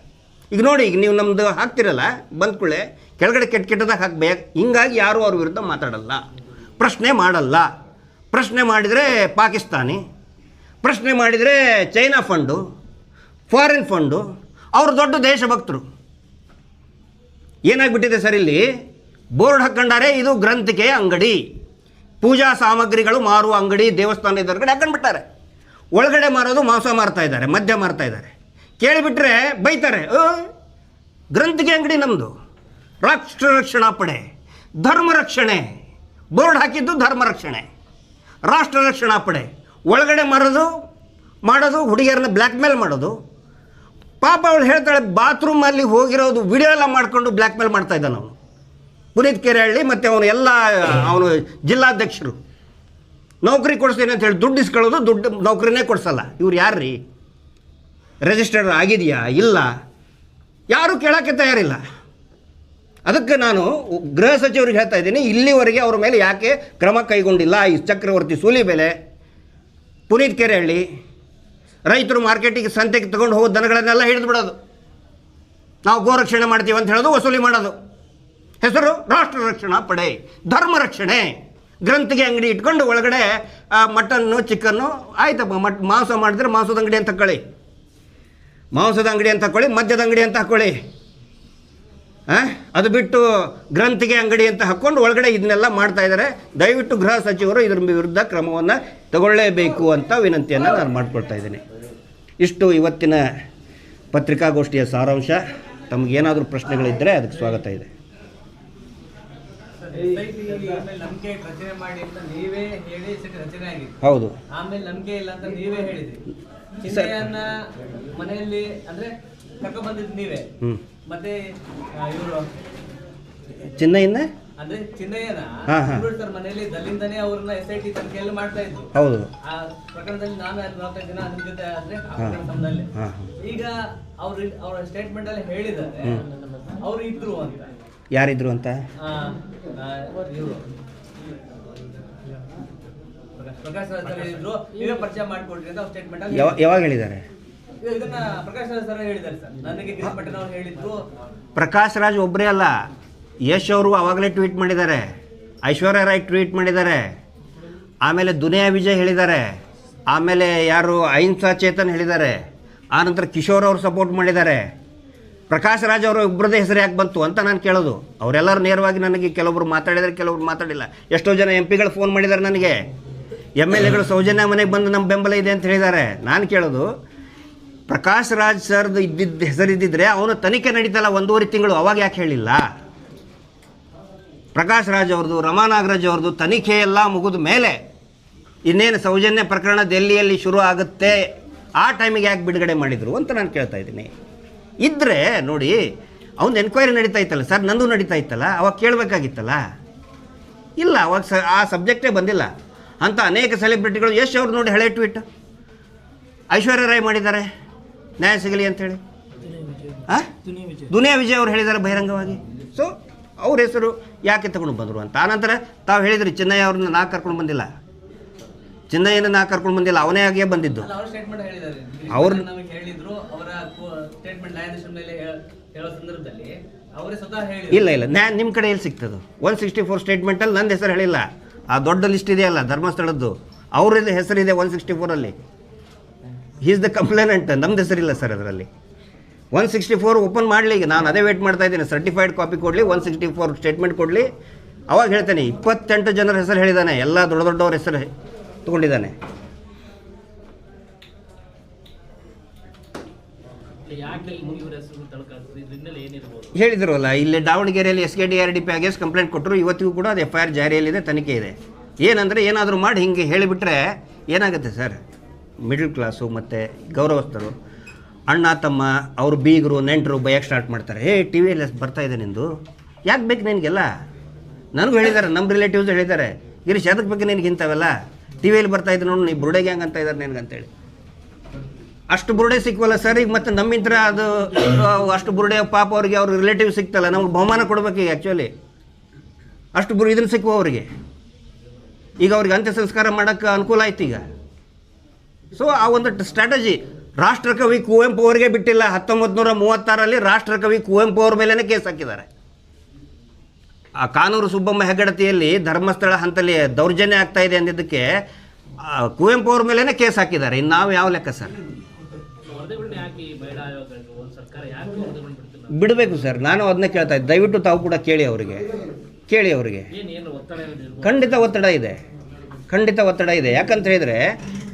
ಈಗ ನೋಡಿ, ಈಗ ನೀವು ನಮ್ಮದು ಹಾಕ್ತಿರಲ್ಲ, ಬಂದ್ಕೊಳ್ಳೆ ಕೆಳಗಡೆ ಕೆಟ್ಟದಾಗ ಹಾಕಬೇಕು. ಹಿಂಗಾಗಿ ಯಾರೂ ಅವ್ರ ವಿರುದ್ಧ ಮಾತಾಡಲ್ಲ, ಪ್ರಶ್ನೆ ಮಾಡಲ್ಲ. ಪ್ರಶ್ನೆ ಮಾಡಿದರೆ ಪಾಕಿಸ್ತಾನಿ, ಪ್ರಶ್ನೆ ಮಾಡಿದರೆ ಚೈನಾ ಫಂಡು, ಫಾರಿನ್ ಫಂಡು, ಅವರು ದೊಡ್ಡ ದೇಶಭಕ್ತರು. ಏನಾಗ್ಬಿಟ್ಟಿದೆ ಸರ್, ಇಲ್ಲಿ ಬೋರ್ಡ್ ಹಾಕ್ಕೊಂಡಾರೆ, ಇದು ಗ್ರಂಥಿಕೆಯ ಅಂಗಡಿ, ಪೂಜಾ ಸಾಮಗ್ರಿಗಳು ಮಾರುವ ಅಂಗಡಿ, ದೇವಸ್ಥಾನ ಎದುರುಗಡೆ ಹಾಕೊಂಡ್ಬಿಟ್ಟಾರೆ. ಒಳಗಡೆ ಮಾರೋದು ಮಾಂಸ ಮಾರ್ತಾ ಇದ್ದಾರೆ, ಮದ್ಯ ಮಾರ್ತಾ ಇದ್ದಾರೆ. ಕೇಳಿಬಿಟ್ರೆ ಬೈತಾರೆ, ಗ್ರಂಥಿಕೆ ಅಂಗಡಿ ನಮ್ಮದು, ರಾಷ್ಟ್ರ ರಕ್ಷಣಾ ಪಡೆ, ಧರ್ಮ ರಕ್ಷಣೆ, ಬೋರ್ಡ್ ಹಾಕಿದ್ದು ಧರ್ಮ ರಕ್ಷಣೆ, ರಾಷ್ಟ್ರ ರಕ್ಷಣಾ ಪಡೆ. ಒಳಗಡೆ ಮಾಡೋದು ಹುಡುಗಿಯರನ್ನ ಬ್ಲ್ಯಾಕ್ ಮೇಲ್ ಮಾಡೋದು. ಪಾಪ ಅವಳು ಹೇಳ್ತಾಳೆ, ಬಾತ್ರೂಮಲ್ಲಿ ಹೋಗಿರೋದು ವಿಡಿಯೋ ಎಲ್ಲ ಮಾಡಿಕೊಂಡು ಬ್ಲ್ಯಾಕ್ ಮೇಲ್ ಮಾಡ್ತಾ ಇದ್ದಾನೆ ಅವನು, ಪುನೀತ್ ಕೆರೆಹಳ್ಳಿ ಮತ್ತು ಅವನು ಜಿಲ್ಲಾಧ್ಯಕ್ಷರು. ನೌಕರಿ ಕೊಡಿಸ್ತೀನಿ ಅಂತ ಹೇಳಿ ದುಡ್ಡು ಇಸ್ಕೊಳ್ಳೋದು, ದುಡ್ಡು ನೌಕರಿನೇ ಕೊಡಿಸಲ್ಲ. ಇವ್ರು ಯಾರ್ರೀ? ರಿಜಿಸ್ಟರ್ ಆಗಿದೆಯಾ ಇಲ್ಲ, ಯಾರೂ ಕೇಳೋಕ್ಕೆ ತಯಾರಿಲ್ಲ. ಅದಕ್ಕೆ ನಾನು ಗೃಹ ಸಚಿವರಿಗೆ ಹೇಳ್ತಾ ಇದ್ದೀನಿ, ಇಲ್ಲಿವರೆಗೆ ಅವ್ರ ಮೇಲೆ ಯಾಕೆ ಕ್ರಮ ಕೈಗೊಂಡಿಲ್ಲ? ಈ ಚಕ್ರವರ್ತಿ ಸೂಲಿಬೆಲೆ, ಪುನೀತ್ ಕೆರೆಹಳ್ಳಿ, ರೈತರು ಮಾರ್ಕೆಟಿಗೆ ಸಂತೆಗೆ ತೊಗೊಂಡು ಹೋಗೋ ದನಗಳನ್ನೆಲ್ಲ ಹಿಡಿದು ಬಿಡೋದು, ನಾವು ಗೋರಕ್ಷಣೆ ಮಾಡ್ತೀವಿ ಅಂತ ಹೇಳೋದು, ವಸೂಲಿ ಮಾಡೋದು. ಹೆಸರು ರಾಷ್ಟ್ರ ರಕ್ಷಣಾ ಪಡೆ, ಧರ್ಮ ರಕ್ಷಣೆ. ಗ್ರಂಥಿಗೆ ಅಂಗಡಿ ಇಟ್ಕೊಂಡು ಒಳಗಡೆ ಮಟನ್ನು ಚಿಕನ್ನು ಆಯ್ತಪ್ಪ, ಮಾಂಸ ಮಾಡಿದ್ರೆ ಮಾಂಸದ ಅಂಗಡಿ ಅಂತ ಹಾಕ್ಕೊಳ್ಳಿ, ಮಾಂಸದ ಅಂಗಡಿ ಅಂತ ಹಾಕ್ಕೊಳ್ಳಿ, ಮದ್ಯದ ಅಂಗಡಿ ಅಂತ ಹಾಕ್ಕೊಳ್ಳಿ. ಅದು ಬಿಟ್ಟು ಗ್ರಂಥಿಗೆ ಅಂಗಡಿ ಅಂತ ಹಾಕ್ಕೊಂಡು ಒಳಗಡೆ ಇದನ್ನೆಲ್ಲ ಮಾಡ್ತಾ ಇದ್ದಾರೆ. ದಯವಿಟ್ಟು ಗೃಹ ಸಚಿವರು ಇದರ ವಿರುದ್ಧ ಕ್ರಮವನ್ನು ತಗೊಳ್ಳೇಬೇಕು ಅಂತ ವಿನಂತಿಯನ್ನು ನಾನು ಮಾಡ್ಕೊಳ್ತಾ ಇದ್ದೀನಿ. ಇಷ್ಟು ಇವತ್ತಿನ ಪತ್ರಿಕಾಗೋಷ್ಠಿಯ ಸಾರಾಂಶ. ತಮಗೇನಾದರೂ ಪ್ರಶ್ನೆಗಳಿದ್ದರೆ ಅದಕ್ಕೆ ಸ್ವಾಗತ ಇದೆ. ನಂಬಿಕೆ ರಚನೆ ಮಾಡಿ ಅಂತ ನೀವೇ ಹೇಳಿ ರಚನೆ ಆಗಿದೆ. ಹೌದು. ಆಮೇಲೆ ನಂಬಿಕೆ ಇಲ್ಲ ಅಂತ ನೀವೇ ಹೇಳಿದ್ರಿ. ಚಿನ್ನಯ್ಯನ ಮನೆಯಲ್ಲಿ ಅಂದ್ರೆ ಕರ್ಕೊಂಡ್ ಬಂದಿದ್ದು ನೀವೇ. ಮತ್ತೆ ಇವರು ಚಿನ್ನಯ್ಯನ ಅಂದ್ರೆ ಚಿನ್ನಯ್ಯನ ಮನೆಯಲ್ಲಿ ದಲ್ಲಿಂದನೇ ಅವ್ರನ್ನ SIT ತನಿಖೆಯಲ್ಲಿ ಮಾಡ್ತಾ ಇದ್ರು. ಹೌದು. ಆ ಪ್ರಕರಣದಲ್ಲಿ ನಾನು 45 ದಿನ ನಿಮ್ ಜೊತೆ ಆದ್ರೆ ಸಮಯದಲ್ಲಿ. ಈಗ ಅವ್ರ ಸ್ಟೇಟ್ಮೆಂಟ್ ಅಲ್ಲಿ ಹೇಳಿದ್ದಾರೆ ಅವ್ರು ಇದ್ರು ಅಂತ. ಯಾರಿದ್ರು ಅಂತ? ಪ್ರಕಾಶ್ ರಾಜ್ ಇದ್ರು, ನೀವೇ ಪರಿಚಯ ಮಾಡಿಕೊಡ್ರಿ ಅಂತ ಸ್ಟೇಟ್ಮೆಂಟ್ ಅಲ್ಲಿ ಯಾವಾಗ ಹೇಳಿದ್ದಾರೆ? ಇದನ್ನ ಪ್ರಕಾಶ್ ರಾಜ್ ಸರ್ ಹೇಳಿದ್ದಾರೆ ಸರ್. ನನಗೆ ಗಿರೀಶ್ ಪಟೇಲ್ ಅವರು ಹೇಳಿದ್ರು. ಪ್ರಕಾಶ್ ರಾಜ್ ಒಬ್ಬರೇ ಅಲ್ಲ, ಯಶ್ ಅವರು ಆವಾಗಲೇ ಟ್ವೀಟ್ ಮಾಡಿದ್ದಾರೆ, ಐಶ್ವರ್ಯ ರಾಯ್ ಟ್ವೀಟ್ ಮಾಡಿದ್ದಾರೆ, ಆಮೇಲೆ ದುನಿಯಾ ವಿಜಯ್ ಹೇಳಿದ್ದಾರೆ, ಆಮೇಲೆ ಯಾರು ಅಹಿಂಸಾ ಚೇತನ್ ಹೇಳಿದ್ದಾರೆ, ಆನಂತರ ಕಿಶೋರ್ ಅವರು ಸಪೋರ್ಟ್ ಮಾಡಿದ್ದಾರೆ. ಪ್ರಕಾಶ್ ರಾಜ್ ಅವರು ಒಬ್ಬರದೇ ಹೆಸರು ಯಾಕೆ ಬಂತು ಅಂತ ನಾನು ಕೇಳೋದು. ಅವರೆಲ್ಲರೂ ನೇರವಾಗಿ ನನಗೆ ಕೆಲವೊಬ್ರು ಮಾತಾಡಿದರೆ, ಕೆಲವೊಬ್ರು ಮಾತಾಡಿಲ್ಲ. ಎಷ್ಟೋ ಜನ MP ಗಳು ಫೋನ್ ಮಾಡಿದ್ದಾರೆ ನನಗೆ, MLAಗಳು ಸೌಜನ್ಯ ಮನೆಗೆ ಬಂದು ನಮ್ಮ ಬೆಂಬಲ ಇದೆ ಅಂತ ಹೇಳಿದ್ದಾರೆ. ನಾನು ಕೇಳೋದು, ಪ್ರಕಾಶ್ ರಾಜ್ ಸರ್ದು ಇದ್ದಿದ್ದ ಹೆಸರಿದ್ದಿದ್ರೆ ಅವನು ತನಿಖೆ ನಡೀತಲ್ಲ 1.5 ತಿಂಗಳು, ಅವಾಗ ಯಾಕೆ ಹೇಳಿಲ್ಲ? ಪ್ರಕಾಶ್ ರಾಜ್ ಅವ್ರದ್ದು, ರಮಾ ನಾಗರಾಜ್ ಅವ್ರದ್ದು ತನಿಖೆ ಎಲ್ಲ ಮುಗಿದ ಮೇಲೆ ಇನ್ನೇನು ಸೌಜನ್ಯ ಪ್ರಕರಣ ದೆಹಲಿಯಲ್ಲಿ ಶುರು ಆಗುತ್ತೆ, ಆ ಟೈಮಿಗೆ ಯಾಕೆ ಬಿಡುಗಡೆ ಮಾಡಿದರು ಅಂತ ನಾನು ಕೇಳ್ತಾ ಇದ್ದೀನಿ. ಇದ್ದರೆ ನೋಡಿ, ಅವನು ಎನ್ಕ್ವೈರಿ ನಡೀತಾ ಇತ್ತಲ್ಲ ಸರ್, ನಂದು ನಡೀತಾ ಇತ್ತಲ್ಲ, ಅವಾಗ ಕೇಳಬೇಕಾಗಿತ್ತಲ್ಲ. ಇಲ್ಲ, ಅವಾಗ ಆ ಸಬ್ಜೆಕ್ಟೇ ಬಂದಿಲ್ಲ. ಅಂತ ಅನೇಕ ಸೆಲೆಬ್ರಿಟಿಗಳು, ಯಶ್ ಅವ್ರು ನೋಡಿ ಹಳೆ ಟ್ವೀಟ್, ಐಶ್ವರ್ಯ ರಾಯ್ ಮಾಡಿದ್ದಾರೆ ನ್ಯಾಯ ಸಿಗಲಿ ಅಂಥೇಳಿ, ದುನಿಯಾ ವಿಜಯ್ ಅವರು ಹೇಳಿದ್ದಾರೆ ಬಹಿರಂಗವಾಗಿ. ಸೊ ಅವ್ರ ಹೆಸರು ಯಾಕೆ ತಗೊಂಡು ಬಂದರು ಅಂತ. ಆನಂತರ ತಾವು ಹೇಳಿದ್ರಿ, ಚಿನ್ನಯ್ಯ ಅವ್ರನ್ನ ನಾ ಕರ್ಕೊಂಡು ಬಂದಿಲ್ಲ, ಚಿನ್ನಯ್ಯನ ನಾ ಕರ್ಕೊಂಡು ಬಂದಿಲ್ಲ, ಅವನೇ ಆಗಿಯೇ ಬಂದಿದ್ದು. ಅವ್ರು ಹೇಳಿದ್ರು, ಅವರ ಸ್ಟೇಟ್ಮೆಂಟ್ ನ್ಯಾಯಾಧೀಶರ ಮೇಲೆ ಹೇಳೋ ಸಂದರ್ಭದಲ್ಲಿ ಅವರೇ ಸ್ವತಃ ಹೇಳಿದ್ರು. ಇಲ್ಲ ನಿಮ್ಮ ಕಡೆ ಎಲ್ಲಿ ಸಿಗ್ತದೆ? 164 ಸ್ಟೇಟ್ಮೆಂಟಲ್ಲಿ ನನ್ನ ಹೆಸರು ಹೇಳಿಲ್ಲ. ಆ ದೊಡ್ಡ ಲಿಸ್ಟ್ ಇದೆಯಲ್ಲ ಧರ್ಮಸ್ಥಳದ್ದು, ಅವ್ರದ್ದು ಹೆಸರಿದೆ 164ಅಲ್ಲಿ. ಈಸ್ ದ ಕಂಪ್ಲೇನೆಂಟ್, ನಮ್ದು ಹೆಸರಿಲ್ಲ ಸರ್ ಅದರಲ್ಲಿ. 164 ಓಪನ್ ಮಾಡಲಿ, ಈಗ ನಾನು ಅದೇ ವೇಟ್ ಮಾಡ್ತಾ ಇದ್ದೀನಿ. ಸರ್ಟಿಫೈಡ್ ಕಾಪಿ ಕೊಡಲಿ, 164 ಸ್ಟೇಟ್ಮೆಂಟ್ ಕೊಡಲಿ, ಅವಾಗ ಹೇಳ್ತೇನೆ. 28 ಜನರ ಹೆಸರು ಹೇಳಿದ್ದಾನೆ, ಎಲ್ಲ ದೊಡ್ಡವ್ರ ಹೆಸರು ತೊಗೊಂಡಿದ್ದಾನೆ. ಹೇಳಿದ್ರಲ್ಲ, ಇಲ್ಲಿ ದಾವಣಗೆರೆಯಲ್ಲಿ SKDRDP ಅಗೇನ್ಸ್ಟ್ ಕಂಪ್ಲೇಂಟ್ ಕೊಟ್ಟರು. ಇವತ್ತಿಗೂ ಕೂಡ ಅದು FIR ಜಾರಿಯಲ್ಲಿದೆ, ತನಿಖೆ ಇದೆ. ಏನಂದರೆ ಏನಾದರೂ ಮಾಡಿ ಹಿಂಗೆ ಹೇಳಿಬಿಟ್ರೆ ಏನಾಗುತ್ತೆ ಸರ್, ಮಿಡ್ಲ್ ಕ್ಲಾಸು ಮತ್ತು ಗೌರವಸ್ಥರು, ಅಣ್ಣ ತಮ್ಮ, ಅವರು ಬೀಗರು ನೆಂಟರು ಬಯಕ್ಕೆ ಸ್ಟಾರ್ಟ್ ಮಾಡ್ತಾರೆ. TV ಬರ್ತಾ ಇದೆ ನಿಂದು, ಯಾಕೆ ಬೇಕು ನಿನಗೆಲ್ಲ? ನನಗೂ ಹೇಳಿದ್ದಾರೆ, ನಮ್ಮ ರಿಲೇಟಿವ್ಸ್ ಹೇಳಿದ್ದಾರೆ, ಗಿರೀಶ್ ಅದಕ್ಕೆ ಬೇಕು ನಿನಗೆ ಇಂಥವೆಲ್ಲ, TV ಬರ್ತಾ ಇದ್ದು ನೋಡಿ, ನೀ ಬುರುಡೆ ಗ್ಯಾಂಗ್ ಅಂತ ಇದ್ದಾರೆ ನಿನಗಂತೇಳಿ. ಅಷ್ಟು ಬುರುಡೆ ಸಿಕ್ವಲ್ಲ ಸರ್. ಈಗ ಮತ್ತೆ ನಮ್ಮಿಂತ್ರ ಅದು ಅಷ್ಟು ಬುರುಡೆ ಪಾಪ ಅವ್ರಿಗೆ ಅವ್ರ ರಿಲೇಟಿವ್ ಸಿಕ್ತಲ್ಲ, ನಮ್ಗೆ ಬಹುಮಾನ ಕೊಡ್ಬೇಕು ಈಗ ಆ್ಯಕ್ಚುಲಿ. ಅಷ್ಟು ಇದನ್ನು ಸಿಕ್ಕುವ ಅವರಿಗೆ, ಈಗ ಅವ್ರಿಗೆ ಅಂತ್ಯ ಸಂಸ್ಕಾರ ಮಾಡೋಕ್ಕೆ ಅನುಕೂಲ ಆಯ್ತು ಈಗ. ಸೊ ಆ ಒಂದು ಸ್ಟ್ರಾಟಜಿ ರಾಷ್ಟ್ರಕವಿ ಕುವೆಂಪು ಅವರಿಗೆ ಬಿಟ್ಟಿಲ್ಲ. 1936 ರಾಷ್ಟ್ರಕವಿ ಕುವೆಂಪು ಅವ್ರ ಮೇಲೇ ಕೇಸ್ ಹಾಕಿದ್ದಾರೆ. ಆ ಕಾನೂರು ಸುಬ್ಬಮ್ಮ ಹೆಗ್ಗಡತಿಯಲ್ಲಿ ಧರ್ಮಸ್ಥಳ ಹಂತಲ್ಲಿ ದೌರ್ಜನ್ಯ ಆಗ್ತಾ ಇದೆ ಅಂದಿದ್ದಕ್ಕೆ ಕುವೆಂಪು ಅವ್ರ ಮೇಲೇ ಕೇಸ್ ಹಾಕಿದ್ದಾರೆ. ಇನ್ನು ನಾವು ಯಾವ ಲೆಕ್ಕ ಸರ್? ಬಿಡಬೇಕು ಸರ್. ನಾನು ಅದನ್ನೇ ಕೇಳ್ತಾ ಇದ್ದೆ, ದಯವಿಟ್ಟು ತಾವು ಕೂಡ ಕೇಳಿ ಅವರಿಗೆ. ಖಂಡಿತ ಒತ್ತಡ ಇದೆ, ಯಾಕಂತ ಹೇಳಿದರೆ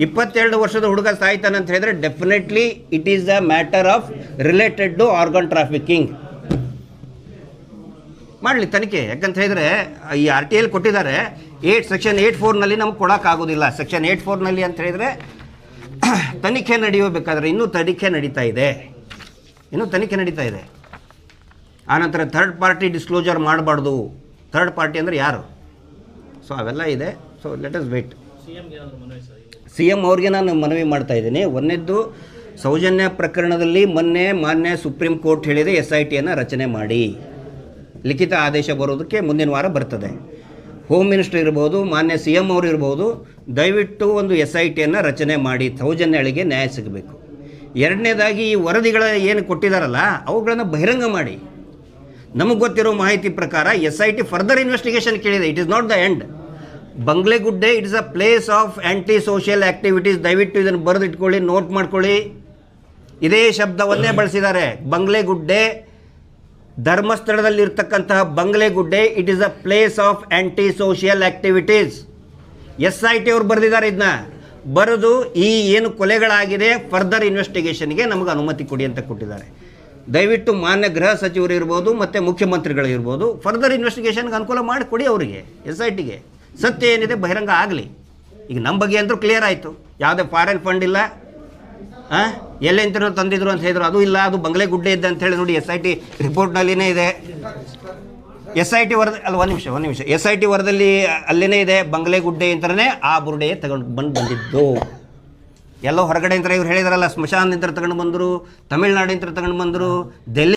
22 ವರ್ಷದ ಹುಡುಗ ಸಾಯ್ತಾನೆ ಅಂತ ಹೇಳಿದ್ರೆ definitely it is a matter of related to organ trafficking. ಮಾಡಲಿ ತನಿಖೆ. ಯಾಕಂತ ಹೇಳಿದರೆ ಈ RTI ಕೊಟ್ಟಿದ್ದಾರೆ ಸೆಕ್ಷನ್ 84ನಲ್ಲಿ ನಮ್ಗೆ ಕೊಡೋಕ್ಕಾಗೋದಿಲ್ಲ. ಸೆಕ್ಷನ್ 84ನಲ್ಲಿ ಅಂತ ಹೇಳಿದರೆ ತನಿಖೆ ನಡೆಯಬೇಕಾದ್ರೆ ಇನ್ನೂ ತನಿಖೆ ನಡೀತಾ ಇದೆ. ಆನಂತರ ಥರ್ಡ್ ಪಾರ್ಟಿ ಡಿಸ್ಕ್ಲೋಜರ್ ಮಾಡಬಾರ್ದು. ಥರ್ಡ್ ಪಾರ್ಟಿ ಅಂದರೆ ಯಾರು? ಸೊ ಅವೆಲ್ಲ ಇದೆ. So let us wait. CM ಅವ್ರಿಗೆ ನಾನು ಮನವಿ ಮಾಡ್ತಾ ಇದ್ದೀನಿ. ಒಂದನೇದ್ದು, ಸೌಜನ್ಯ ಪ್ರಕರಣದಲ್ಲಿ ಮೊನ್ನೆ ಮಾನ್ಯ ಸುಪ್ರೀಂ ಕೋರ್ಟ್ ಹೇಳಿದೆ SITಯನ್ನು ರಚನೆ ಮಾಡಿ. ಲಿಖಿತ ಆದೇಶ ಬರೋದಕ್ಕೆ ಮುಂದಿನ ವಾರ ಬರ್ತದೆ. ಹೋಮ್ ಮಿನಿಸ್ಟರ್ ಇರ್ಬೋದು, ಮಾನ್ಯ CM ಅವರು ಇರ್ಬೋದು, ದಯವಿಟ್ಟು ಒಂದು SITಯನ್ನು ರಚನೆ ಮಾಡಿ, ಸೌಜನ್ಯಳಿಗೆ ನ್ಯಾಯ ಸಿಗಬೇಕು. ಎರಡನೇದಾಗಿ ಈ ವರದಿಗಳ ಏನು ಕೊಟ್ಟಿದ್ದಾರಲ್ಲ ಅವುಗಳನ್ನು ಬಹಿರಂಗ ಮಾಡಿ. ನಮಗೆ ಗೊತ್ತಿರೋ ಮಾಹಿತಿ ಪ್ರಕಾರ SIT ಫರ್ದರ್ ಇನ್ವೆಸ್ಟಿಗೇಷನ್ ಕೇಳಿದೆ. It is not the end. Banglegudde it is a place of anti social activities. ದಯವಿಟ್ಟು ಇದನ್ನು ಬರೆದಿಟ್ಕೊಳ್ಳಿ, ನೋಟ್ ಮಾಡ್ಕೊಳ್ಳಿ. ಇದೇ ಶಬ್ದವನ್ನೇ ಬಳಸಿದ್ದಾರೆ. ಬಂಗ್ಲೆಗುಡ್ಡೆ, ಧರ್ಮಸ್ಥಳದಲ್ಲಿರ್ತಕ್ಕಂತಹ Banglegudde it is a place of anti social activities. SIT ಅವರು ಬರೆದಿದ್ದಾರೆ. ಇದನ್ನ ಬರೆದು ಈ ಏನು ಕೊಲೆಗಳಾಗಿದೆ ಫರ್ದರ್ ಇನ್ವೆಸ್ಟಿಗೇಷನ್ಗೆ ನಮಗೆ ಅನುಮತಿ ಕೊಡಿ ಅಂತ ಕೊಟ್ಟಿದ್ದಾರೆ. ದಯವಿಟ್ಟು ಮಾನ್ಯ ಗೃಹ ಸಚಿವರು ಇರ್ಬೋದು ಮತ್ತು ಮುಖ್ಯಮಂತ್ರಿಗಳು ಇರ್ಬೋದು, ಫರ್ದರ್ ಇನ್ವೆಸ್ಟಿಗೇಷನ್ಗೆ ಅನುಕೂಲ ಮಾಡಿಕೊಡಿ ಅವರಿಗೆ, SITಗೆ. ಸತ್ಯ ಏನಿದೆ ಬಹಿರಂಗ ಆಗಲಿ. ಈಗ ನಮ್ಮ ಬಗ್ಗೆ ಅಂತೂ ಕ್ಲಿಯರ್ ಆಯಿತು. ಯಾವುದೇ ಫಾರಿನ್ ಫಂಡ್ ಇಲ್ಲ, ಎಲ್ಲೆಂತನೋ ತಂದಿದ್ರು ಅಂತ ಹೇಳಿದ್ರು, ಅದು ಇಲ್ಲ, ಅದು ಬಂಗ್ಲೆಗುಡ್ಡೆ ಇದ್ದ ಅಂತ ಹೇಳಿ ನೋಡಿ SIT ರಿಪೋರ್ಟ್ನಲ್ಲಿನೇ ಇದೆ. SIT ವರದಿ ಅಲ್ಲ, ಒಂದು ನಿಮಿಷ SIT ವರದಲ್ಲಿ ಅಲ್ಲೇ ಇದೆ, ಬಂಗ್ಲೆಗುಡ್ಡೆ ಅಂತಲೇ ಆ ಬುರುಡೆ ಬಂದಿದ್ದು. ಎಲ್ಲೋ ಹೊರಗಡೆ ಅಂತ ಇವ್ರು ಹೇಳಿದಾರಲ್ಲ, ಸ್ಮಶಾನದಿಂದ ತಗೊಂಡು ಬಂದರು, ತಮಿಳ್ನಾಡಿಂದ ತಗೊಂಡು ಬಂದರು, ಡೆಲ್ಲಿ